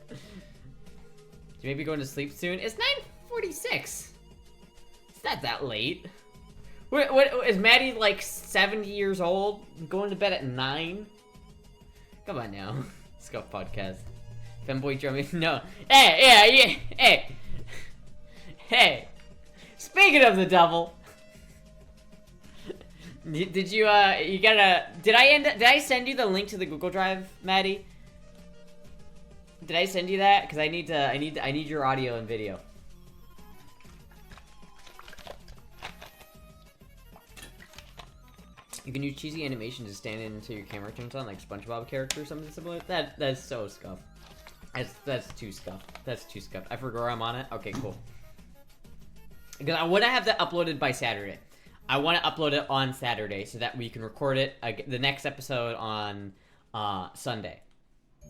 You may be going to sleep soon. It's 9:46. It's not that late. What is Maddie like 70 years old? Going to bed at 9? Come on now. Let's go podcast. Femboy drumming. No. Hey. Speaking of the devil. Did you did I send you the link to the Google Drive, Maddie? Did I send you that? Because I need your audio and video. You can use cheesy animations to stand in until your camera turns on, like SpongeBob character or something similar. That's so scuff. That's too scuff. That's too scuff. I forgot I'm on it. Okay, cool. Because I want to have that uploaded by Saturday. I want to upload it on Saturday so that we can record it the next episode on Sunday.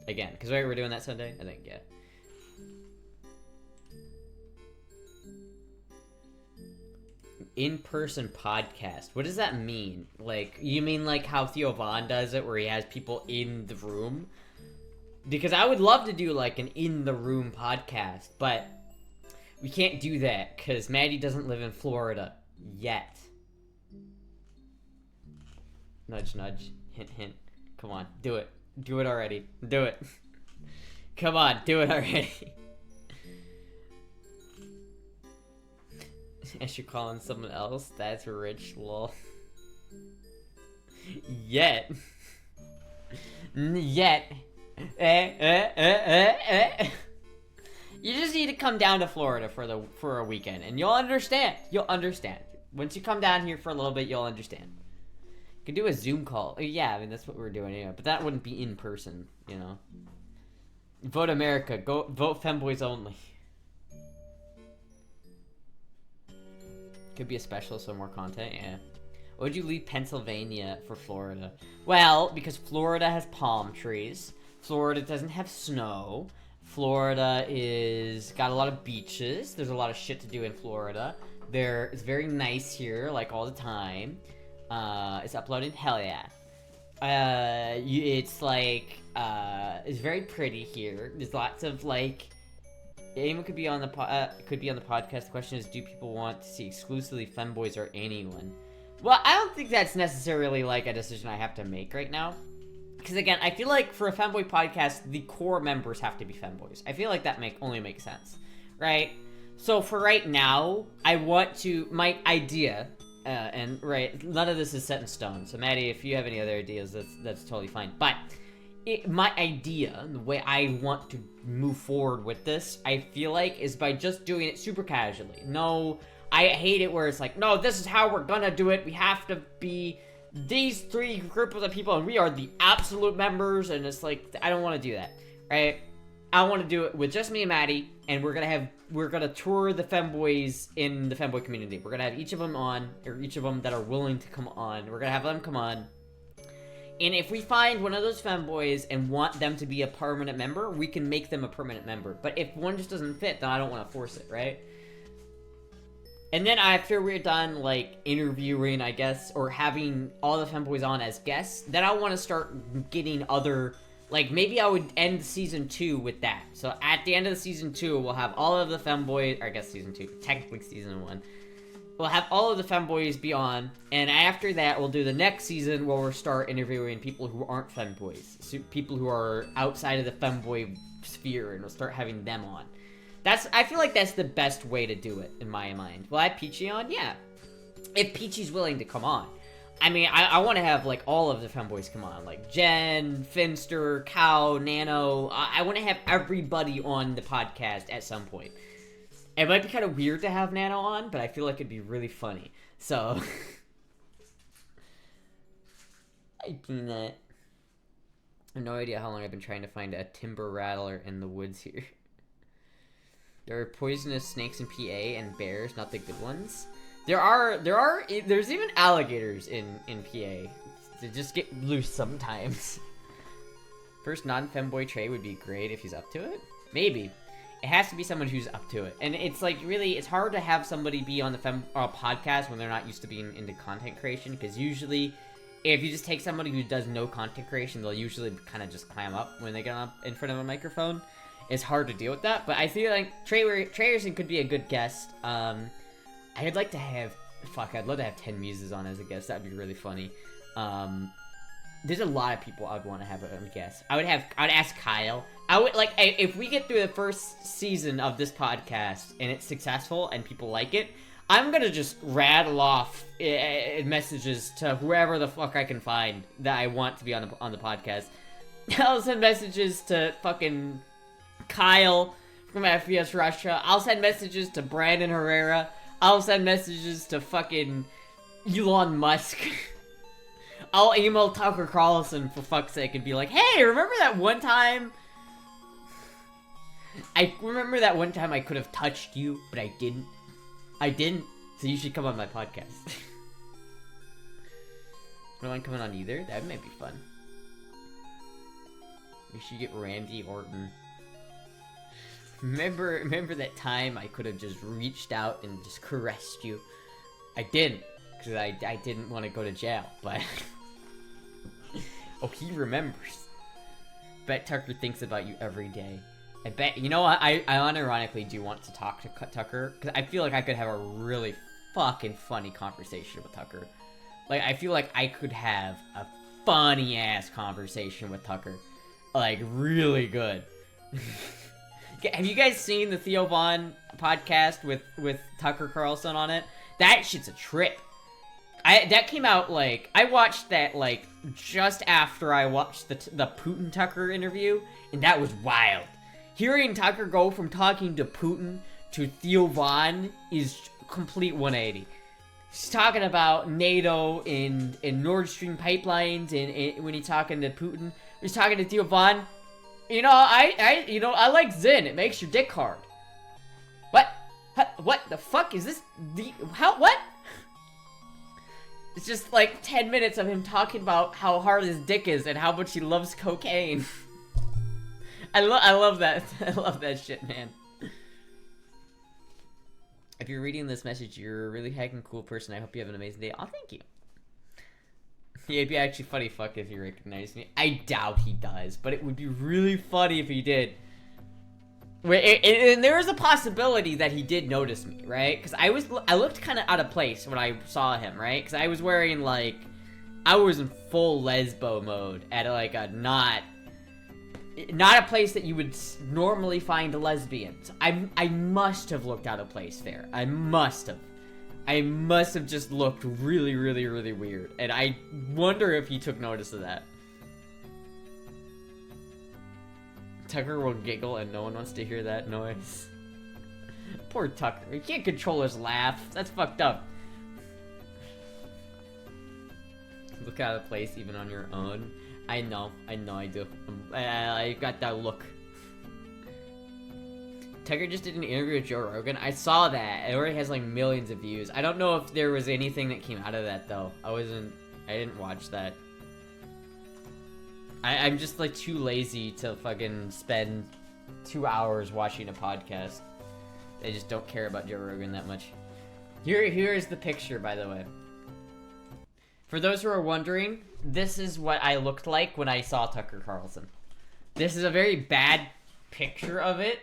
Again, because we're doing that Sunday, I think, yeah. In-person podcast. What does that mean? Like, you mean like how Theo Von does it, where he has people in the room? Because I would love to do like an in-the-room podcast, but we can't do that because Maddie doesn't live in Florida yet. Nudge, nudge. Hint, hint. Come on, do it. Do it already. Do it. Come on, do it already. I should call in someone else. That's rich, lol. Yet. Yet. You just need to come down to Florida for a weekend, and you'll understand. You'll understand. Once you come down here for a little bit, you'll understand. You could do a Zoom call. Yeah, I mean, that's what we're doing anyway. But that wouldn't be in person, you know. Vote America. Go vote femboys only. Could be a special, so more content, yeah. Why would you leave Pennsylvania for Florida? Well, because Florida has palm trees. Florida doesn't have snow. Florida got a lot of beaches. There's a lot of shit to do in Florida. It's very nice here, like all the time. It's uploading. Hell yeah. It's like, it's very pretty here. There's lots of like, anyone could be on the podcast. The question is, do people want to see exclusively femboys or anyone? Well, I don't think that's necessarily like a decision I have to make right now. Because again, I feel like for a femboy podcast, the core members have to be femboys. I feel like that only makes sense, right? So for right now, my idea, and right, none of this is set in stone. So Maddie, if you have any other ideas, that's totally fine. But my idea, the way I want to move forward with this, I feel like, is by just doing it super casually. No, I hate it where it's like, no, this is how we're gonna do it. We have to be these three groups of people and we are the absolute members, and it's like, I don't want to do that, right? I want to do it with just me and Maddie, and we're gonna tour the femboys in the femboy community. We're gonna have each of them on, or each of them that are willing to come on. We're gonna have them come on. And if we find one of those femboys and want them to be a permanent member, we can make them a permanent member. But if one just doesn't fit, then I don't want to force it, right? And then after we're done, like, interviewing, I guess, or having all the femboys on as guests, then I want to start getting other, like, maybe I would end season 2 with that. So at the end of the season 2, we'll have all of the femboys, or I guess season 2, technically season 1. We'll have all of the femboys be on, and after that, we'll do the next season where we'll start interviewing people who aren't femboys. So people who are outside of the femboy sphere, and we'll start having them on. I feel like that's the best way to do it, in my mind. Will I have Peachy on? Yeah. If Peachy's willing to come on. I mean, I want to have, like, all of the femboys come on. Like, Jen, Finster, Cow, Nano. I want to have everybody on the podcast at some point. It might be kind of weird to have Nano on, but I feel like it'd be really funny. So. I do that. I have no idea how long I've been trying to find a timber rattler in the woods here. There are poisonous snakes in PA and bears, not the good ones. There's even alligators in PA. They just get loose sometimes. First non-femboy Trey would be great if he's up to it. Maybe. It has to be someone who's up to it. And it's like, really, it's hard to have somebody be on the podcast when they're not used to being into content creation, because usually, if you just take somebody who does no content creation, they'll usually kind of just clam up when they get up in front of a microphone. It's hard to deal with that, but I feel like Treyerson could be a good guest. I'd like to have, I'd love to have 10 Muses on as a guest. That'd be really funny. There's a lot of people I'd want to have as a guest. I would ask Kyle. If we get through the first season of this podcast and it's successful and people like it, I'm gonna just rattle off messages to whoever the fuck I can find that I want to be on the podcast. I'll send messages to fucking Kyle from FPS Russia. I'll send messages to Brandon Herrera. I'll send messages to fucking Elon Musk. I'll email Tucker Carlson for fuck's sake and be like, hey, remember that one time? I remember that one time I could have touched you, but I didn't. So you should come on my podcast. No one coming on either? That might be fun. We should get Randy Orton. Remember that time I could have just reached out and just caressed you? I didn't, because I didn't want to go to jail, but... Oh, he remembers. Bet Tucker thinks about you every day. I bet, you know what, I unironically do want to talk to Tucker, because I feel like I could have a really fucking funny conversation with Tucker. Like, I feel like I could have a funny-ass conversation with Tucker. Like, really good. Have you guys seen the Theo Von podcast with Tucker Carlson on it? That shit's a trip. That came out, like, I watched that, like, just after I watched the Putin Tucker interview, and that was wild. Hearing Tucker go from talking to Putin to Theo Von is complete 180. He's talking about NATO and Nord Stream pipelines, and when he's talking to Putin, he's talking to Theo Von. You know, I like Zen. It makes your dick hard. What the fuck is this? What? It's just like 10 minutes of him talking about how hard his dick is and how much he loves cocaine. I love that. I love that shit, man. If you're reading this message, you're a really heckin' cool person. I hope you have an amazing day. Oh, thank you. Yeah, it'd be actually funny fuck if he recognized me. I doubt he does, but it would be really funny if he did. And there is a possibility that he did notice me, right? Because I looked kind of out of place when I saw him, right? Because I was wearing, like, I was in full lesbo mode at, like, a not a place that you would normally find lesbians. I must have looked out of place there. I must have just looked really, really, really weird. And I wonder if he took notice of that. Tucker will giggle and no one wants to hear that noise. Poor Tucker. He can't control his laugh. That's fucked up. The look out of place even on your own. I know I do. I got that look. Tucker just did an interview with Joe Rogan. I saw that. It already has like millions of views. I don't know if there was anything that came out of that though. I didn't watch that. I'm just like too lazy to fucking spend 2 hours watching a podcast. I just don't care about Joe Rogan that much. Here's the picture, by the way. For those who are wondering, this is what I looked like when I saw Tucker Carlson. This is a very bad picture of it,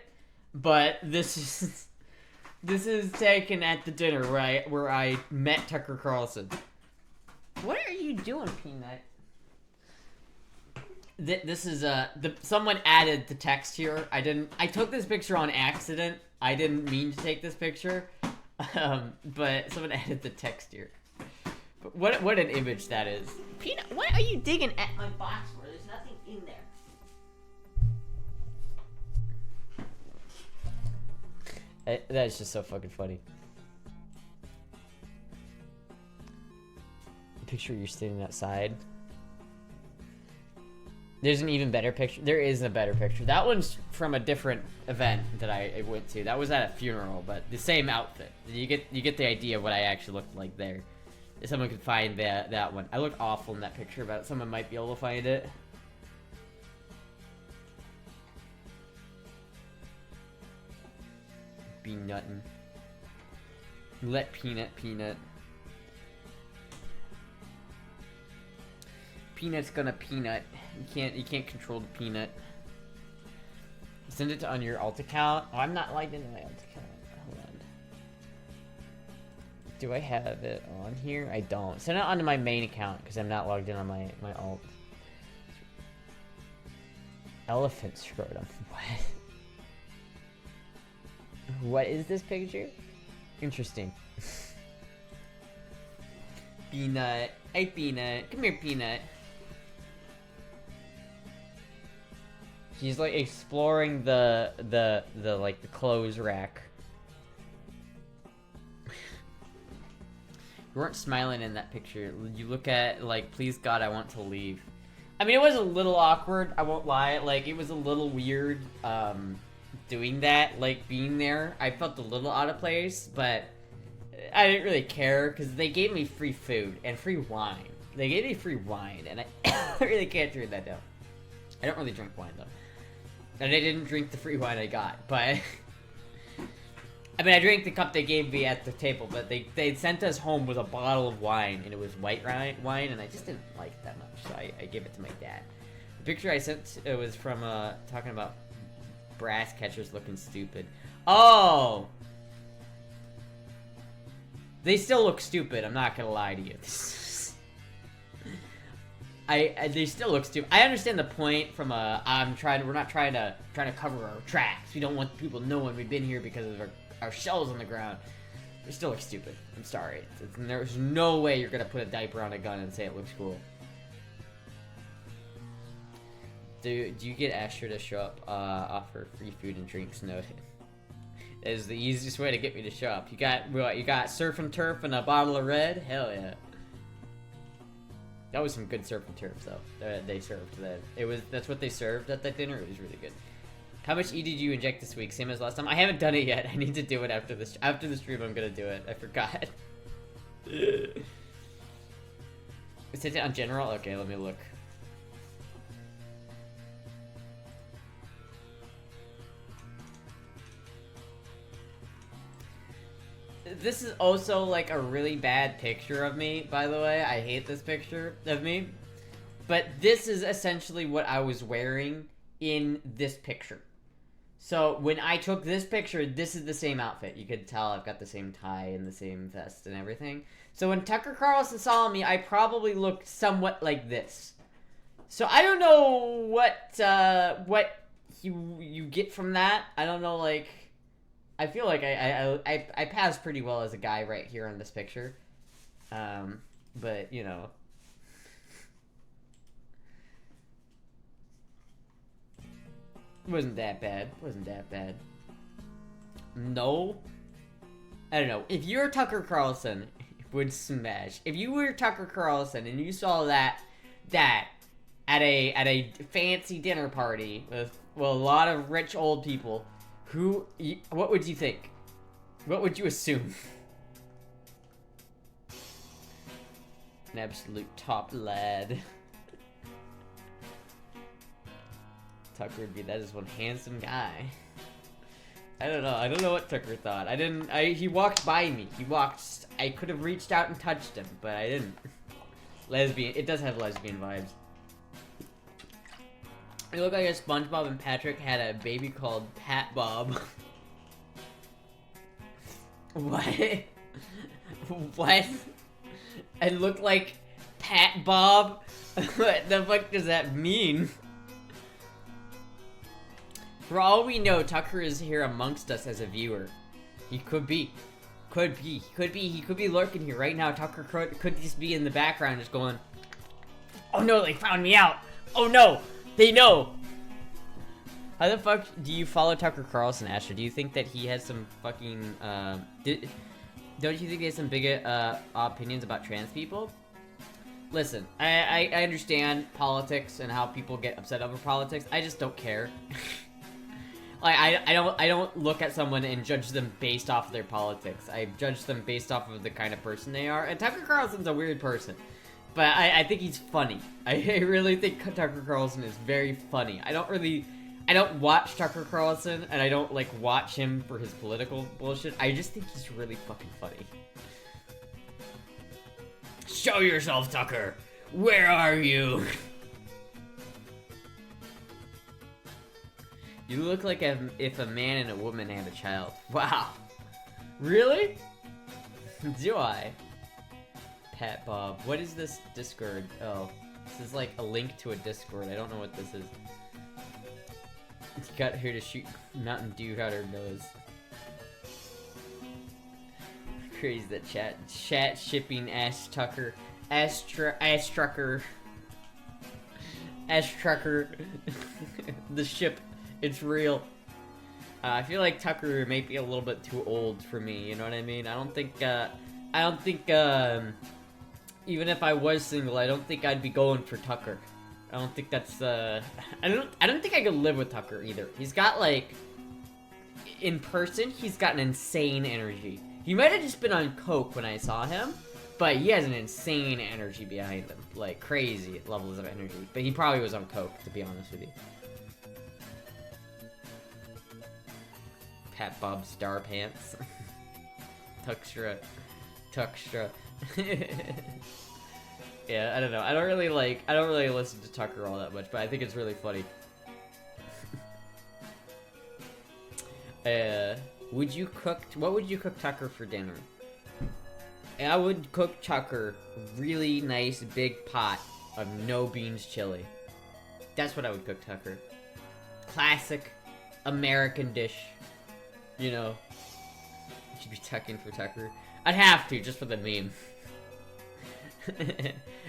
but this is taken at the dinner where I met Tucker Carlson. What are you doing, Peanut? This is someone added the text here. I took this picture on accident. I didn't mean to take this picture, but someone added the text here. But what an image that is. Peanut, what are you digging at my box for? There's nothing in there. That is just so fucking funny. Picture you're standing outside. There's an even better picture. There is a better picture. That one's from a different event that I went to. That was at a funeral, but the same outfit. You get the idea of what I actually looked like there. If someone could find that one. I look awful in that picture, but someone might be able to find it. Be nuttin'. Let peanut. Peanut's gonna peanut. You can't control the peanut. Send it on your alt account. Oh, I'm not logged into my alt account. Hold on. Do I have it on here? I don't. Send it onto my main account because I'm not logged in on my alt. Elephant scrotum. What? What is this picture? Interesting. Peanut. Hey, Peanut. Come here, Peanut. He's like exploring the clothes rack. You weren't smiling in that picture. You look at like, please God, I want to leave. I mean, it was a little awkward. I won't lie. Like, it was a little weird doing that. Like being there, I felt a little out of place, but I didn't really care because they gave me free food and free wine. They gave me free wine, and I really can't turn that down. I don't really drink wine though. And I didn't drink the free wine I got, but I mean, I drank the cup they gave me at the table, but they sent us home with a bottle of wine, and it was white wine, and I just didn't like it that much, so I gave it to my dad. The picture I sent was from talking about brass catchers looking stupid. Oh! They still look stupid, I'm not gonna lie to you. They still look stupid. I understand the point from we're not trying to cover our tracks. We don't want people knowing we've been here because of our shells on the ground. They still look stupid. I'm sorry. There's no way you're gonna put a diaper on a gun and say it looks cool. Do you get Astra to show up? Offer free food and drinks noted. That is the easiest way to get me to show up. You got what? You got surf and turf and a bottle of red? Hell yeah. That was some good surf and turf though. They served that. That's what they served at that dinner. It was really good. How much E did you inject this week? Same as last time. I haven't done it yet. I need to do it after this. After the stream, I'm gonna do it. I forgot. Is it on general? Okay, let me look. This is also like a really bad picture of me, by the way. I hate this picture of me. But this is essentially what I was wearing in this picture. So when I took this picture, this is the same outfit. You could tell I've got the same tie and the same vest and everything. So when Tucker Carlson saw me, I probably looked somewhat like this. So I don't know what you get from that. I don't know, like... I feel like I passed pretty well as a guy right here in this picture. But, you know. It wasn't that bad. No. I don't know. If you're Tucker Carlson, would smash. If you were Tucker Carlson and you saw that at a fancy dinner party with a lot of rich old people, what would you think? What would you assume? An absolute top lad. Tucker would be that is one handsome guy. I don't know. I don't know what Tucker thought. He walked by me. I could have reached out and touched him, but I didn't. Lesbian. It does have lesbian vibes. It looked like SpongeBob and Patrick had a baby called Pat Bob. What? What? It looked like Pat Bob? What the fuck does that mean? For all we know, Tucker is here amongst us as a viewer. He could be. He could be lurking here right now. Tucker could just be in the background just going, oh no, they found me out. Oh no, they know. How the fuck do you follow Tucker Carlson, Astra? Do you think that he has some fucking, don't you think he has some big, opinions about trans people? Listen, I understand politics and how people get upset over politics. I just don't care. Like, I don't look at someone and judge them based off of their politics. I judge them based off of the kind of person they are. And Tucker Carlson's a weird person. But I think he's funny. I really think Tucker Carlson is very funny. I don't watch Tucker Carlson, and I don't, like, watch him for his political bullshit. I just think he's really fucking funny. Show yourself, Tucker! Where are you? You look like if a man and a woman had a child. Wow. Really? Do I? Pat Bob. What is this Discord? Oh. This is like a link to a Discord. I don't know what this is. It's got here to shoot Mountain Dew out her nose. Crazy that chat shipping Ash Tucker. Ash Trucker. The ship. It's real. I feel like Tucker may be a little bit too old for me, you know what I mean? I don't think, even if I was single, I don't think I'd be going for Tucker. I don't think that's, I don't think I could live with Tucker either. He's got, like, in person, he's got an insane energy. He might have just been on coke when I saw him, but he has an insane energy behind him. Like, crazy levels of energy. But he probably was on coke, to be honest with you. Pat Bob Star Pants. Tuxtra. Yeah, I don't know. I don't really listen to Tucker all that much, but I think it's really funny. What would you cook Tucker for dinner? I would cook Tucker a really nice big pot of no beans chili. That's what I would cook Tucker. Classic American dish. You know, you should be tucking for Tucker. I'd have to, just for the meme.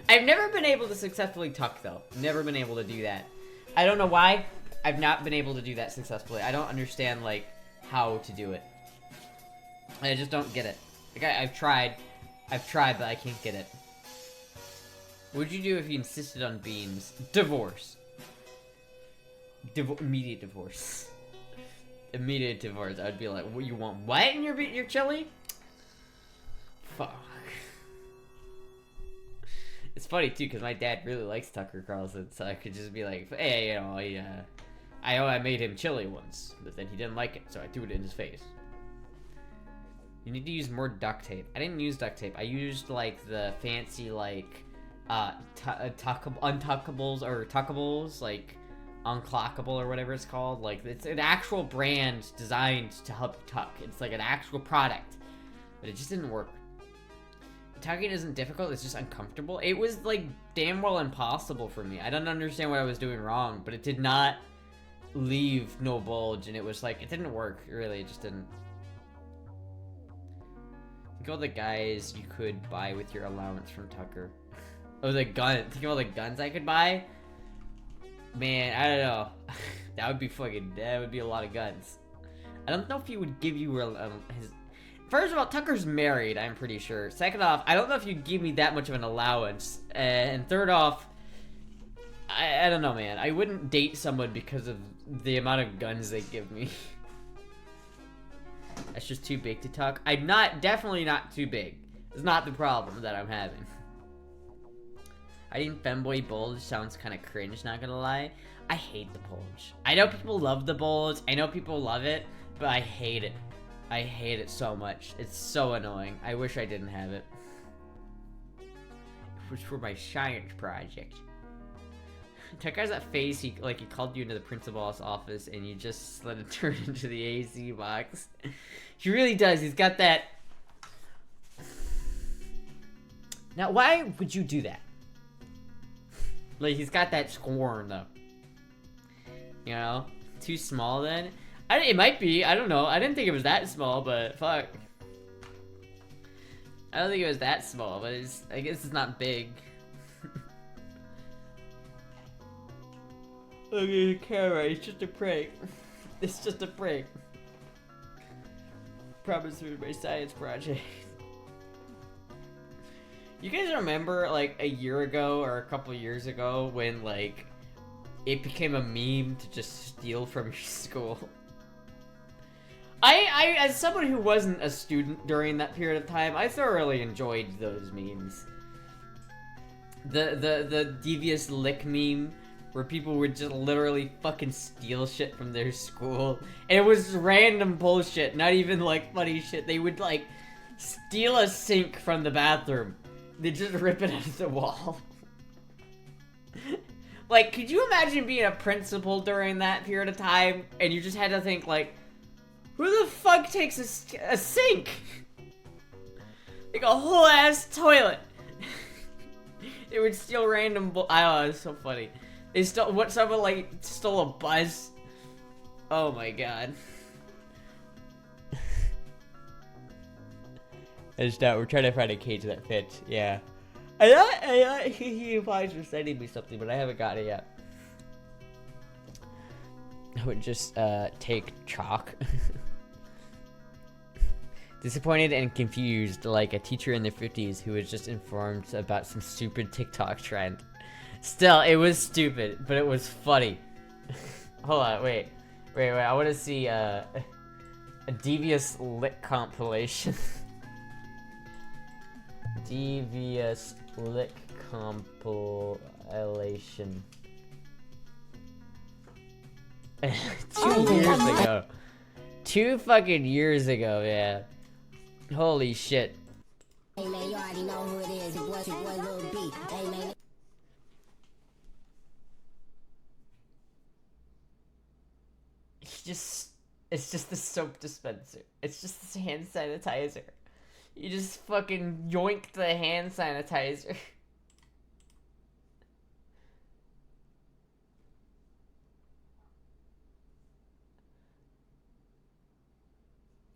I've never been able to successfully tuck, though. Never been able to do that. I don't know why. I've not been able to do that successfully. I don't understand, like, how to do it. I just don't get it. Like, I've tried, but I can't get it. What would you do if you insisted on beans? Divorce. Immediate divorce. Immediate divorce. I'd be like, what, you want what in your chili? Fuck. It's funny too, because my dad really likes Tucker Carlson, so I could just be like, hey, you know, I made him chili once, but then he didn't like it, so I threw it in his face. You need to use more duct tape. I didn't use duct tape. I used, like, the fancy, like, untuckables, or tuckables, like, unclockable or whatever it's called. Like, it's an actual brand designed to help you tuck. It's like an actual product, but it just didn't work. Tucking isn't difficult, it's just uncomfortable. It was, like, damn well impossible for me. I don't understand what I was doing wrong, but it did not leave no bulge, and it was like, it didn't work, really, it just didn't. Think of all the guys you could buy with your allowance from Tucker. Oh, the gun. Think of all the guns I could buy? Man, I don't know. That would be a lot of guns. I don't know if he would give you First of all, Tucker's married, I'm pretty sure. Second off, I don't know if you'd give me that much of an allowance. And third off, I don't know, man. I wouldn't date someone because of the amount of guns they give me. That's just too big to tuck. I'm definitely not too big. It's not the problem that I'm having. I think femboy bulge sounds kind of cringe, not gonna lie. I hate the bulge. I know people love the bulge. I know people love it, but I hate it. I hate it so much. It's so annoying. I wish I didn't have it. It was for my science project. Tucker has that face, he called you into the principal's office and you just let it turn into the AC box. He really does. He's got that. Now, why would you do that? Like, he's got that scorn, though. You know? Too small, then? It might be. I don't know. I didn't think it was that small, but fuck. I don't think it was that small, but I guess it's not big. Look at the camera. It's just a prank. It's just a prank. Promise for my science project. You guys remember, like, a year ago or a couple years ago when, like, it became a meme to just steal from your school? I as someone who wasn't a student during that period of time, I thoroughly enjoyed those memes. The devious lick meme, where people would just literally fucking steal shit from their school. And it was random bullshit, not even, like, funny shit. They would, like, steal a sink from the bathroom. They'd just rip it out of the wall. Like, could you imagine being a principal during that period of time, and you just had to think, like, who the fuck takes a sink? Like a whole ass toilet. They would steal random I don't know, it's so funny. They stole, someone like stole a bus? Oh my god. It's not, we're trying to find a cage that fits, yeah. He applies for sending me something, but I haven't got it yet. I would just take chalk. Disappointed and confused, like a teacher in the 50s who was just informed about some stupid TikTok trend. Still, it was stupid, but it was funny. Hold on, wait, I want to see a devious lick compilation. Devious lick compilation. 2 years ago. 2 fucking years ago, yeah. Holy shit. Hey man, you already know who it is. It was Lil B. Hey man. It's just the soap dispenser. It's just this hand sanitizer. You just fucking yoink the hand sanitizer.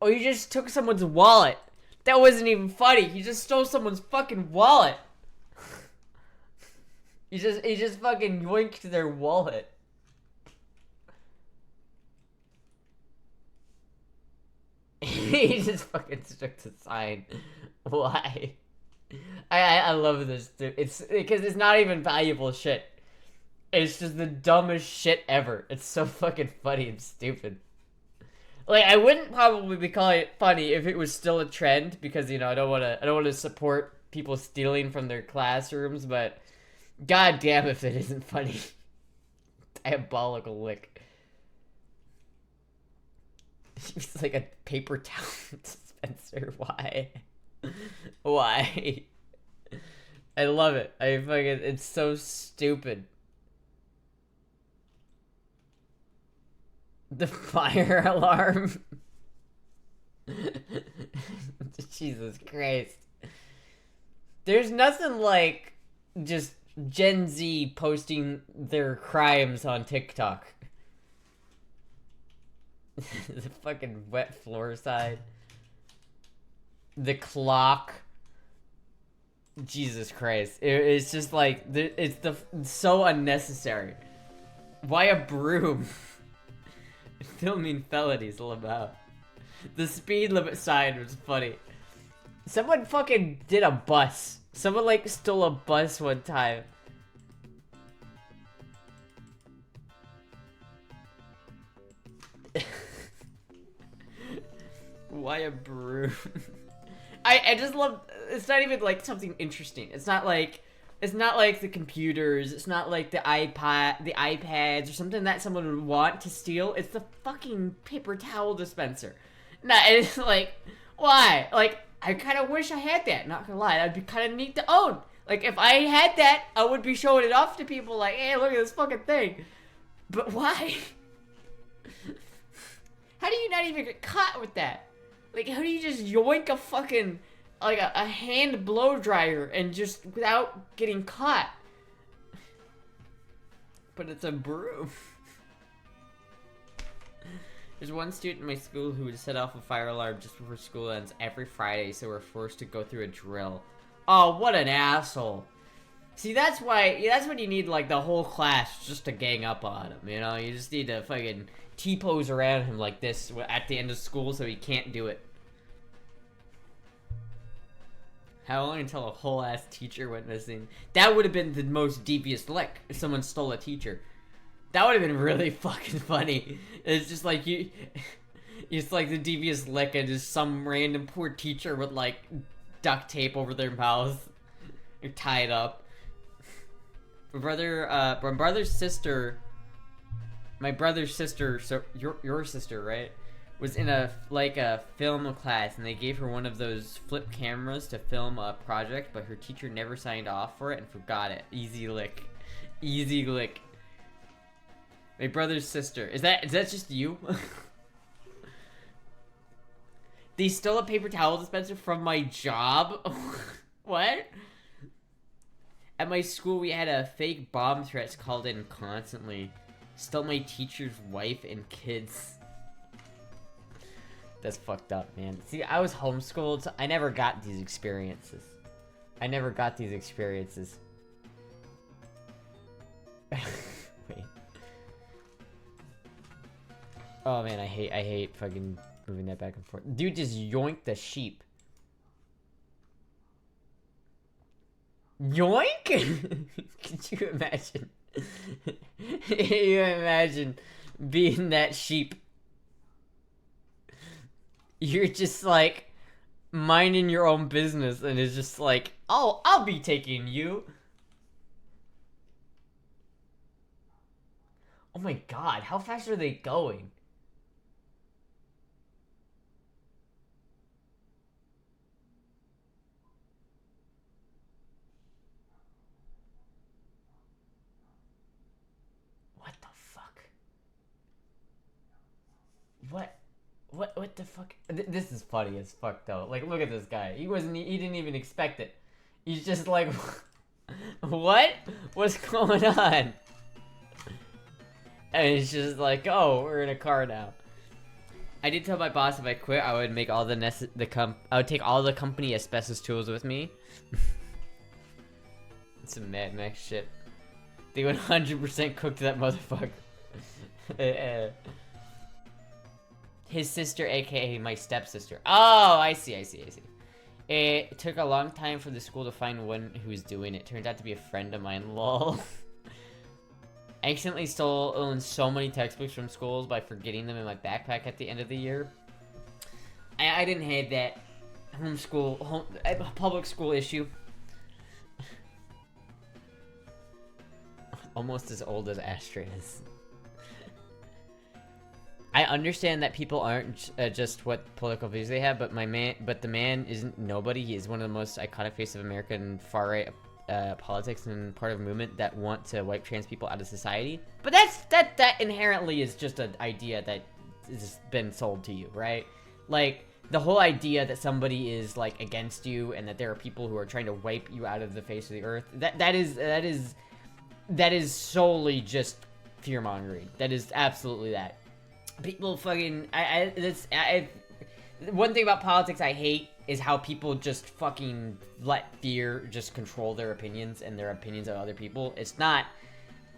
Oh, you just took someone's wallet. That wasn't even funny. You just stole someone's fucking wallet. You just fucking yoinked their wallet. He just fucking stuck the sign. Why? I love this, dude. It's because it's not even valuable shit. It's just the dumbest shit ever. It's so fucking funny and stupid. Like, I wouldn't probably be calling it funny if it was still a trend, because, you know, I don't want to support people stealing from their classrooms, but god damn if it isn't funny. Diabolical lick. It's like a paper towel dispenser. Why? Why? I love it. It's so stupid. The fire alarm. Jesus Christ. There's nothing like just Gen Z posting their crimes on TikTok. The fucking wet floor side. The clock. Jesus Christ. It's just like, it's so unnecessary. Why a broom? Filming felonies all about. The speed limit sign was funny. Someone fucking did a bus. Someone like stole a bus one time. Why a broom? I just love, it's not even like something interesting. It's not like the computers, it's not like the iPads or something that someone would want to steal. It's the fucking paper towel dispenser. Nah, it's like, why? Like, I kind of wish I had that, not gonna lie. That'd be kind of neat to own. Like, if I had that, I would be showing it off to people like, hey, look at this fucking thing. But why? How do you not even get caught with that? Like, how do you just yoink a fucking, like, a hand blow dryer and just, without getting caught? But it's a broom. There's one student in my school who would set off a fire alarm just before school ends every Friday, so we're forced to go through a drill. Oh, what an asshole. See, that's why, that's when you need, like, the whole class just to gang up on him, you know? You just need to fucking T-pose around him like this at the end of school so he can't do it. How long until a whole ass teacher went missing? That would have been the most devious lick if someone stole a teacher. That would have been really fucking funny. It's just like it's like the devious lick and just some random poor teacher with like duct tape over their mouth. You're tied up. My brother's sister, so your sister, right? Was in a film class, and they gave her one of those flip cameras to film a project, but her teacher never signed off for it and forgot it. Easy lick. Easy lick. My brother's sister. Is that just you? They stole a paper towel dispenser from my job? What? At my school, we had a fake bomb threats called in constantly. Stole my teacher's wife and kids. That's fucked up, man. See, I was homeschooled, so I never got these experiences. Wait. Oh man, I hate fucking moving that back and forth. Dude just yoinked the sheep. Yoink? Could you imagine? Can you imagine being that sheep? You're just like minding your own business and it's just like, oh, I'll be taking you. Oh my god, how fast are they going? What the fuck? What the fuck? This is funny as fuck though. Like, look at this guy. He didn't even expect it. He's just like, what? What's going on? And he's just like, oh, we're in a car now. I did tell my boss if I quit, I would make all I would take all the company asbestos tools with me. It's some Mad Max shit. They would 100% cook that motherfucker. His sister, aka my stepsister. Oh, I see. It took a long time for the school to find one who was doing it. Turned out to be a friend of mine, lol. I accidentally stolen so many textbooks from schools by forgetting them in my backpack at the end of the year. I didn't have that public school issue. Almost as old as Astra is. I understand that people aren't just what political views they have, but the man isn't nobody. He is one of the most iconic faces of American far-right politics and part of a movement that want to wipe trans people out of society. But that inherently is just an idea that has been sold to you, right? Like, the whole idea that somebody is like against you and that there are people who are trying to wipe you out of the face of the earth, that is solely just fear-mongering. That is absolutely that. People fucking one thing about politics I hate is how people just fucking let fear just control their opinions and their opinions of other people. It's not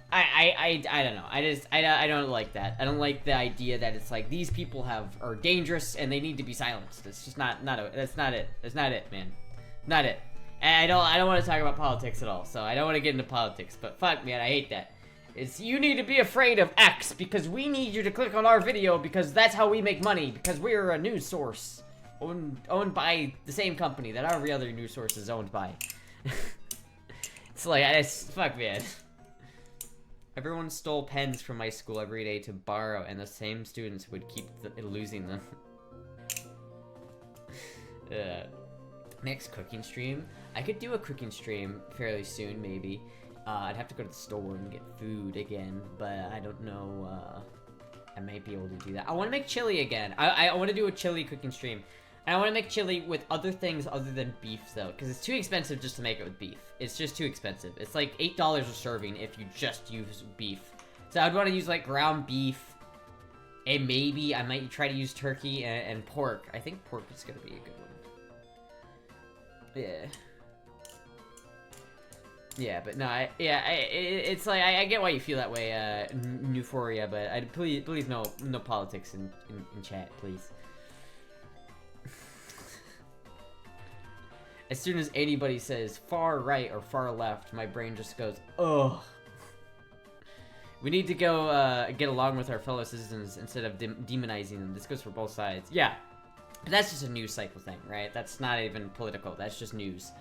I don't know. I don't like that. I don't like the idea that it's like these people are dangerous and they need to be silenced. It's just that's not it. That's not it, man. Not it. And I don't want to talk about politics at all. So I don't want to get into politics. But fuck, man, I hate that. It's you need to be afraid of X because we need you to click on our video because that's how we make money because we're a news source owned by the same company that every other news source is owned by. It's like fuck, man. Everyone stole pens from my school every day to borrow, and the same students would keep losing them. Next cooking stream. I could do a cooking stream fairly soon, maybe. I'd have to go to the store and get food again, but I don't know. I might be able to do that. I want to make chili again. I want to do a chili cooking stream. And I want to make chili with other things other than beef, though, because it's too expensive just to make it with beef. It's just too expensive. It's like $8 a serving if you just use beef. So I'd want to use, like, ground beef, and maybe I might try to use turkey and pork. I think pork is going to be a good one. Yeah. Yeah, but no, it's like, I get why you feel that way, Euphoria, but please no politics in chat, please. As soon as anybody says far right or far left, my brain just goes, ugh. We need to go get along with our fellow citizens instead of demonizing them. This goes for both sides. Yeah, but that's just a news cycle thing, right? That's not even political. That's just news.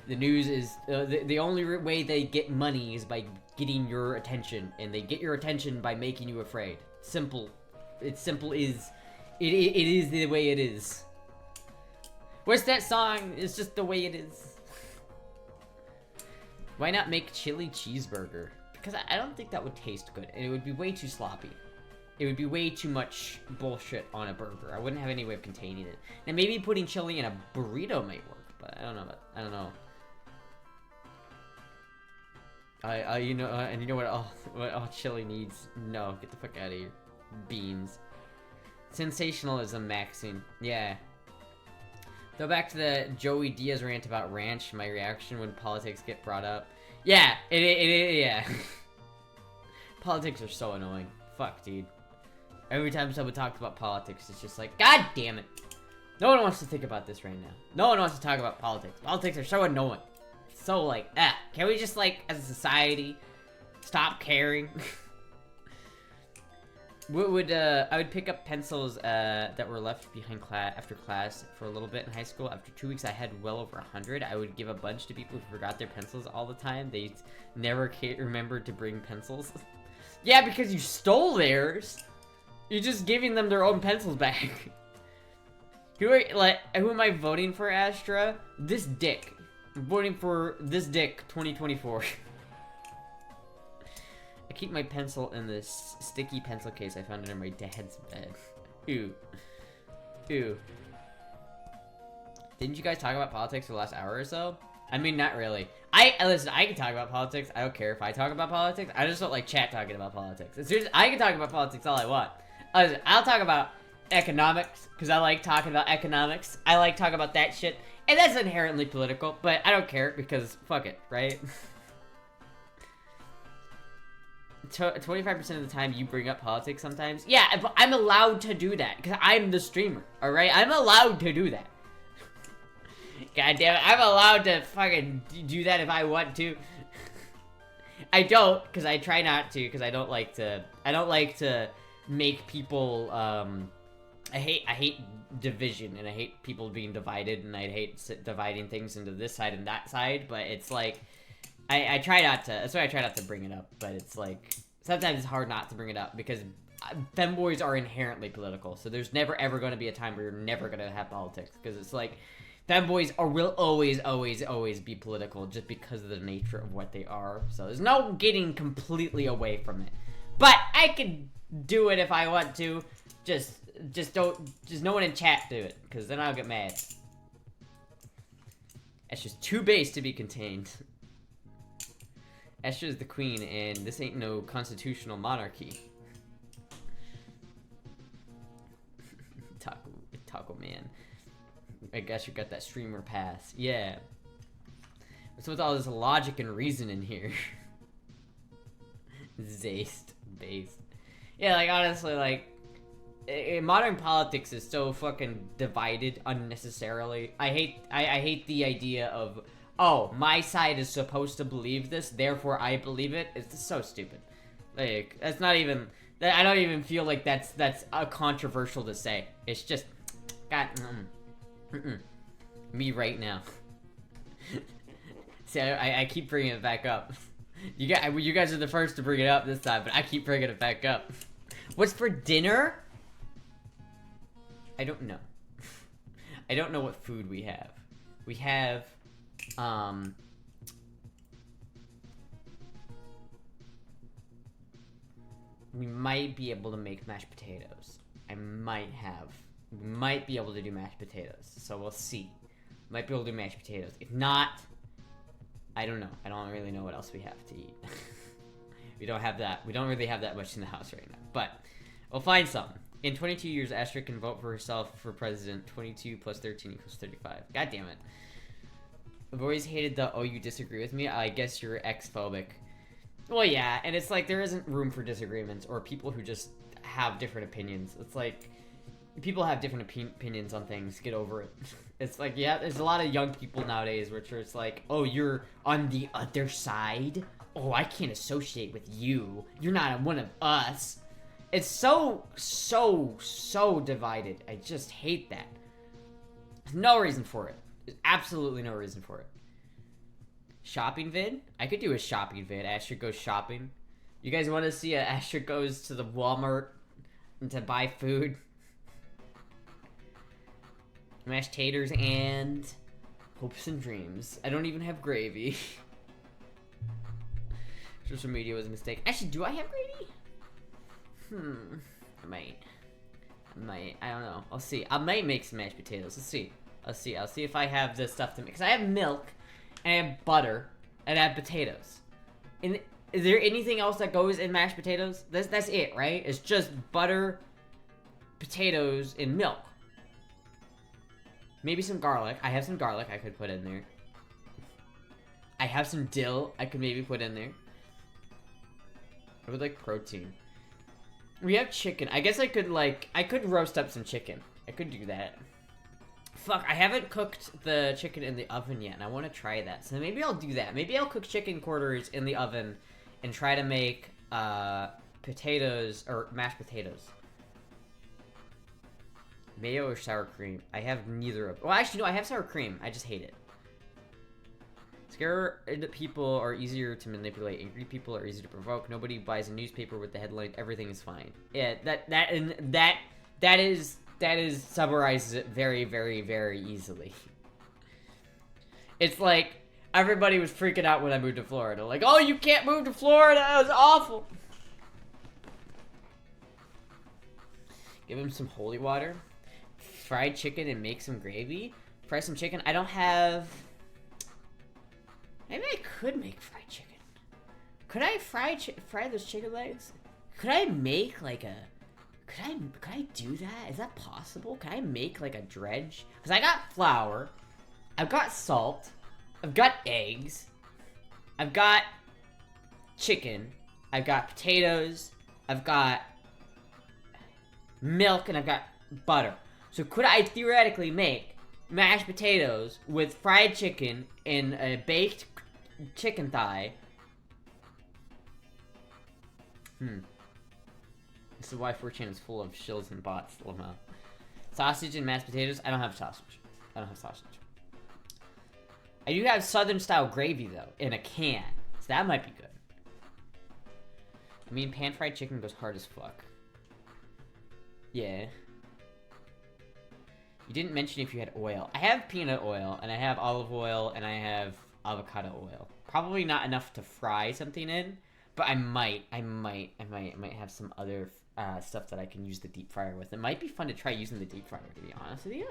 The news is the only way they get money is by getting your attention, and they get your attention by making you afraid. Simple. It's simple is. It is the way it is. What's that song? It's just the way it is. Why not make chili cheeseburger? Because I don't think that would taste good, and it would be way too sloppy. It would be way too much bullshit on a burger. I wouldn't have any way of containing it. And maybe putting chili in a burrito might work, but I don't know. I don't know. You know, and you know what all chili needs? No, get the fuck out of here. Beans. Sensationalism maxing. Yeah. Go back to the Joey Diaz rant about ranch, my reaction when politics get brought up. Yeah, yeah. Politics are so annoying. Fuck, dude. Every time someone talks about politics, it's just like, God damn it. No one wants to think about this right now. No one wants to talk about politics. Politics are so annoying. So, like, can we just, like, as a society, stop caring? I would pick up pencils that were left behind after class for a little bit in high school. After 2 weeks, I had well over 100. I would give a bunch to people who forgot their pencils all the time. They never remembered to bring pencils. Yeah, because you stole theirs. You're just giving them their own pencils back. Who am I voting for, Astra? This dick. I'm voting for this dick 2024. I keep my pencil in this sticky pencil case I found under my dad's bed. Ew. Ew. Didn't you guys talk about politics for the last hour or so? I mean, not really. Listen, I can talk about politics. I don't care if I talk about politics. I just don't like chat talking about politics. I can talk about politics all I want. I'll talk about economics, because I like talking about economics. I like talking about that shit. And that's inherently political, but I don't care, because fuck it, right? 25% of the time you bring up politics sometimes. Yeah, but I'm allowed to do that, because I'm the streamer, alright? I'm allowed to do that. God damn it, I'm allowed to fucking do that if I want to. I don't, because I try not to, because I don't like to make people, I hate division, and I hate people being divided, and I hate dividing things into this side and that side, but it's like, I try not to, that's why I try not to bring it up, but it's like, sometimes it's hard not to bring it up, because femboys are inherently political, so there's never ever going to be a time where you're never going to have politics, because it's like, femboys will always be political, just because of the nature of what they are, so there's no getting completely away from it, but I can do it if I want to, just no one in chat do it, because then I'll get mad. That's just too base to be contained. Astra's the queen, and this ain't no constitutional monarchy. Taco man. I guess you got that streamer pass. Yeah. What's with all this logic and reason in here? Zast based. Yeah, like honestly, like modern politics is so fucking divided unnecessarily. I hate the idea of, oh, my side is supposed to believe this, therefore I believe it. It's just so stupid. Like that's not even. I don't even feel like that's a controversial to say. It's just, God, me right now. See, I keep bringing it back up. You guys are the first to bring it up this time, but I keep bringing it back up. What's for dinner? I don't know. I don't know what food we have. We have, we might be able to make mashed potatoes. We might be able to do mashed potatoes. So we'll see. Might be able to do mashed potatoes. If not, I don't know. I don't really know what else we have to eat. We don't have that. We don't really have that much in the house right now. But we'll find some. In 22 years, Astra can vote for herself for president. 22 plus 13 equals 35. God damn it. I've always hated the, oh, you disagree with me? I guess you're ex-phobic. Well, yeah, and it's like there isn't room for disagreements or people who just have different opinions. It's like people have different opinions on things. Get over it. It's like, yeah, there's a lot of young people nowadays which are it's like, oh, you're on the other side? Oh, I can't associate with you. You're not one of us. It's so divided. I just hate that. There's no reason for it. There's absolutely no reason for it. Shopping vid? I could do a shopping vid. Astra goes shopping. You guys want to see Astra goes to the Walmart to buy food? Mashed taters and hopes and dreams. I don't even have gravy. Social media was a mistake. Actually, do I have gravy? I might. I don't know. I'll see. I might make some mashed potatoes. Let's see. I'll see if I have the stuff to make. Because I have milk, and I have butter, and I have potatoes. And is there anything else that goes in mashed potatoes? That's it, right? It's just butter, potatoes, and milk. Maybe some garlic. I have some garlic I could put in there. I have some dill I could maybe put in there. I would like protein. We have chicken. I guess I could roast up some chicken. I could do that. Fuck, I haven't cooked the chicken in the oven yet, and I want to try that. So maybe I'll do that. Maybe I'll cook chicken quarters in the oven and try to make potatoes, or mashed potatoes. Mayo or sour cream? I have neither of. Well, actually, no, I have sour cream. I just hate it. Scared people are easier to manipulate. Angry people are easy to provoke. Nobody buys a newspaper with the headline "Everything is fine." Yeah, that summarizes it very, very, very easily. It's like everybody was freaking out when I moved to Florida. Like, oh, you can't move to Florida. That was awful. Give him some holy water. Fried chicken and make some gravy. Fry some chicken. I don't have. Maybe I could make fried chicken. Could I fry those chicken legs? Could I make like a... Could I do that? Is that possible? Can I make like a dredge? Because I got flour. I've got salt. I've got eggs. I've got chicken. I've got potatoes. I've got milk. And I've got butter. So could I theoretically make mashed potatoes with fried chicken and a baked chicken thigh? This is why 4chan is full of shills and bots. Lamau. Sausage and mashed potatoes? I don't have sausage. I do have southern style gravy though, in a can. So that might be good. I mean, pan fried chicken goes hard as fuck. Yeah. You didn't mention if you had oil. I have peanut oil, and I have olive oil, and I have avocado oil. Probably not enough to fry something in, but I might have some other stuff that I can use the deep fryer with. It might be fun to try using the deep fryer, to be honest with you.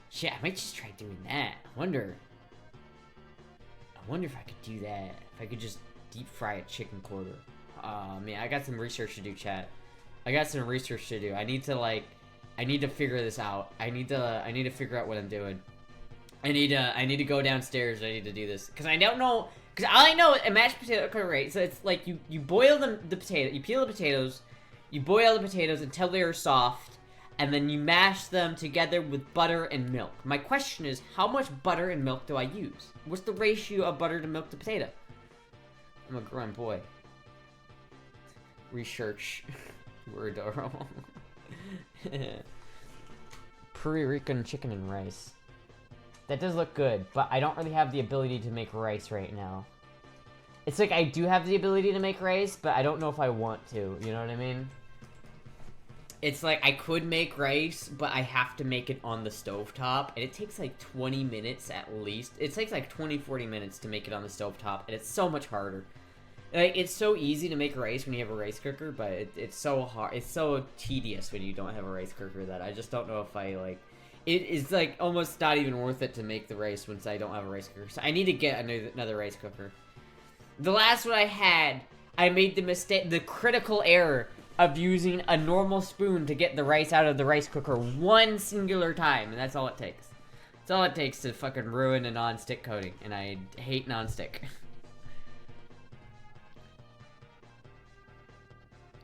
Shit, I might just try doing that. I wonder if I could do that. If I could just deep fry a chicken quarter. Man, I got some research to do, chat. I got some research to do. I need to figure this out. I need to figure out what I'm doing. I need to go downstairs. I need to do this because I don't know Because all I know a mashed potato, right? So it's like you boil the potato, you peel the potatoes, you boil the potatoes until they are soft, and then you mash them together with butter and milk. My question is, how much butter and milk do I use? What's the ratio of butter to milk to potato? I'm a grown boy. Research. We're adorable. Puerto Rican chicken and rice. That does look good, but I don't really have the ability to make rice right now. It's like I do have the ability to make rice, but I don't know if I want to. You know what I mean? It's like I could make rice, but I have to make it on the stovetop, and it takes like 20 minutes at least. It takes like 20-40 minutes to make it on the stovetop, and it's so much harder. Like, it's so easy to make rice when you have a rice cooker, but it's so hard. It's so tedious when you don't have a rice cooker that I just don't know if I, like... It is, like, almost not even worth it to make the rice once I don't have a rice cooker. So I need to get another rice cooker. The last one I had, I made the critical error of using a normal spoon to get the rice out of the rice cooker one singular time, and that's all it takes. That's all it takes to fucking ruin a non-stick coating, and I hate non-stick.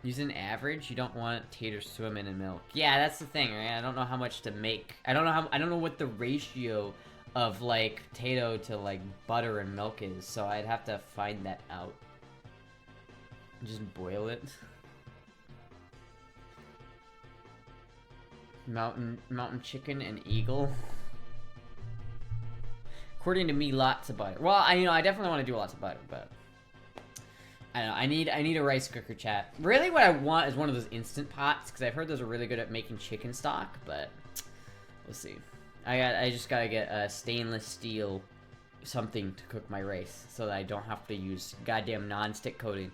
Using average, you don't want taters swimming in milk. Yeah, that's the thing, right? I don't know how much to make. I don't know what the ratio of like potato to like butter and milk is, so I'd have to find that out. Just boil it. Mountain chicken and eagle. According to me, lots of butter. Well, I definitely want to do lots of butter, but I don't know. I need a rice cooker, chat. Really, what I want is one of those instant pots, because I've heard those are really good at making chicken stock, but we'll see. I just gotta get a stainless steel something to cook my rice, so that I don't have to use goddamn non-stick coating.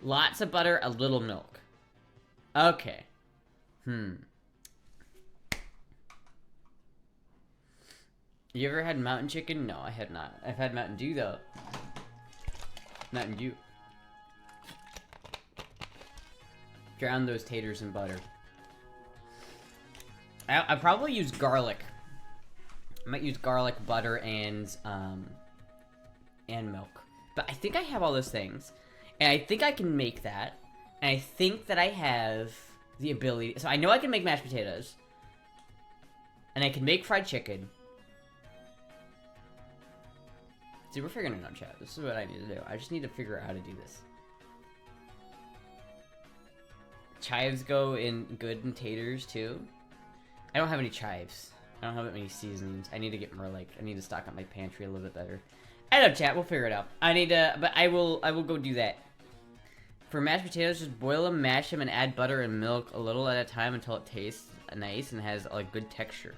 Lots of butter, a little milk. Okay. You ever had mountain chicken? No, I had not. I've had Mountain Dew, though. Mountain Dew. Drown those taters in butter. I probably use garlic. I might use garlic, butter, and milk. But I think I have all those things. And I think I can make that. And I think that I have the ability... So I know I can make mashed potatoes. And I can make fried chicken. See, we're figuring it out, chat. This is what I need to do. I just need to figure out how to do this. Chives go in good in taters, too. I don't have any chives. I don't have that many seasonings. I need to get more, like, I need to stock up my pantry a little bit better. I don't know, chat. We'll figure it out. I need to, but I will go do that. For mashed potatoes, just boil them, mash them, and add butter and milk a little at a time until it tastes nice and has, like, good texture.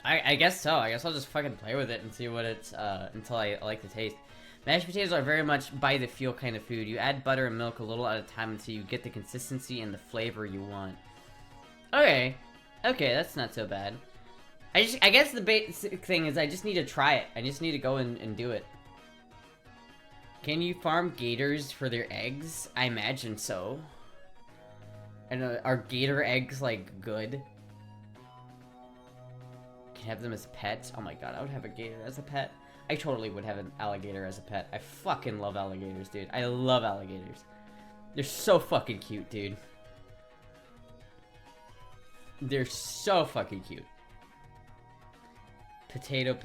I guess so. I guess I'll just fucking play with it and see what it's, until I like the taste. Mashed potatoes are very much by the feel kind of food. You add butter and milk a little at a time until you get the consistency and the flavor you want. Okay. Okay, that's not so bad. I guess the basic thing is I just need to try it. I just need to go and do it. Can you farm gators for their eggs? I imagine so. And are gator eggs, like, good? Have them as pets. Oh my god, I would have a gator as a pet. I totally would have an alligator as a pet. I fucking love alligators, dude. I love alligators. They're so fucking cute, dude. They're so fucking cute. Potato.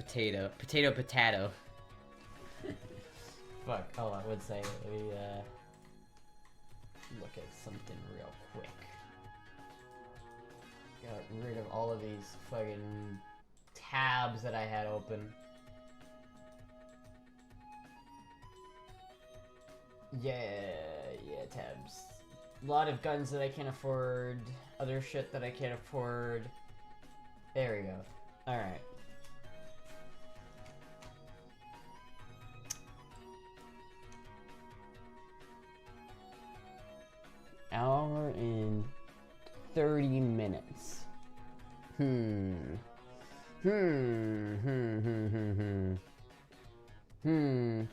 Fuck. Oh, I would say, let me, look at something real quick. Got rid of all of these fucking tabs that I had open. Yeah, tabs. A lot of guns that I can't afford, other shit that I can't afford. There we go. Alright. Hour and 30 minutes.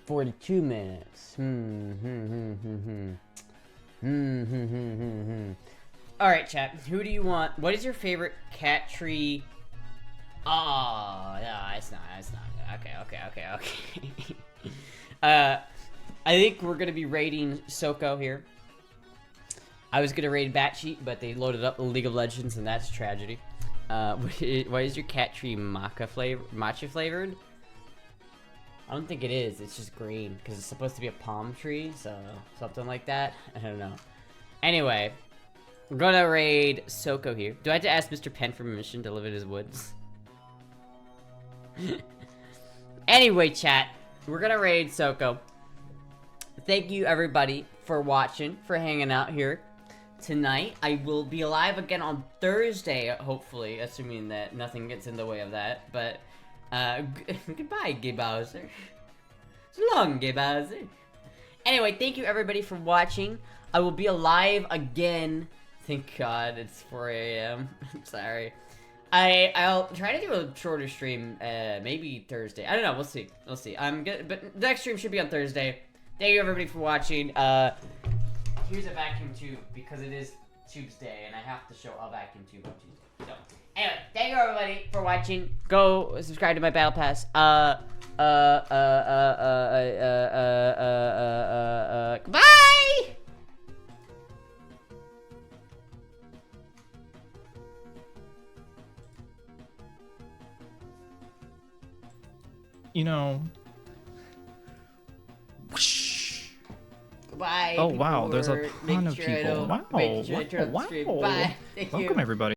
42 minutes. Alright, chat. Who do you want? What is your favorite cat tree Oh, no, it's not. Okay. I think we're gonna be raiding Soko here. I was gonna raid Batsheet, but they loaded up the League of Legends, and that's a tragedy. Why is your cat tree matcha flavored? I don't think it is. It's just green because it's supposed to be a palm tree, so something like that. I don't know. Anyway, we're gonna raid Soko here. Do I have to ask Mr. Penn for permission to live in his woods? Anyway, chat, we're gonna raid Soko. Thank you everybody for watching, for hanging out here tonight. I will be live again on Thursday, hopefully, assuming that nothing gets in the way of that. But goodbye, Gay Bowser. So long, Gay Bowser. Anyway, thank you everybody for watching. I will be alive again. Thank God it's 4 a.m. I'm sorry. I'll try to do a shorter stream, maybe Thursday. I don't know. We'll see. I'm good, but the next stream should be on Thursday. Thank you everybody for watching. Here's a vacuum tube because it is Tubes Day, and I have to show a vacuum tube on Tuesday. So, anyway, thank you everybody for watching. Go subscribe to my Battle Pass. Goodbye! You know. Bye. Oh wow, there's a ton of Making sure I people. don't- Wow. making sure I turn off the stream. Bye. Thank you. Welcome everybody.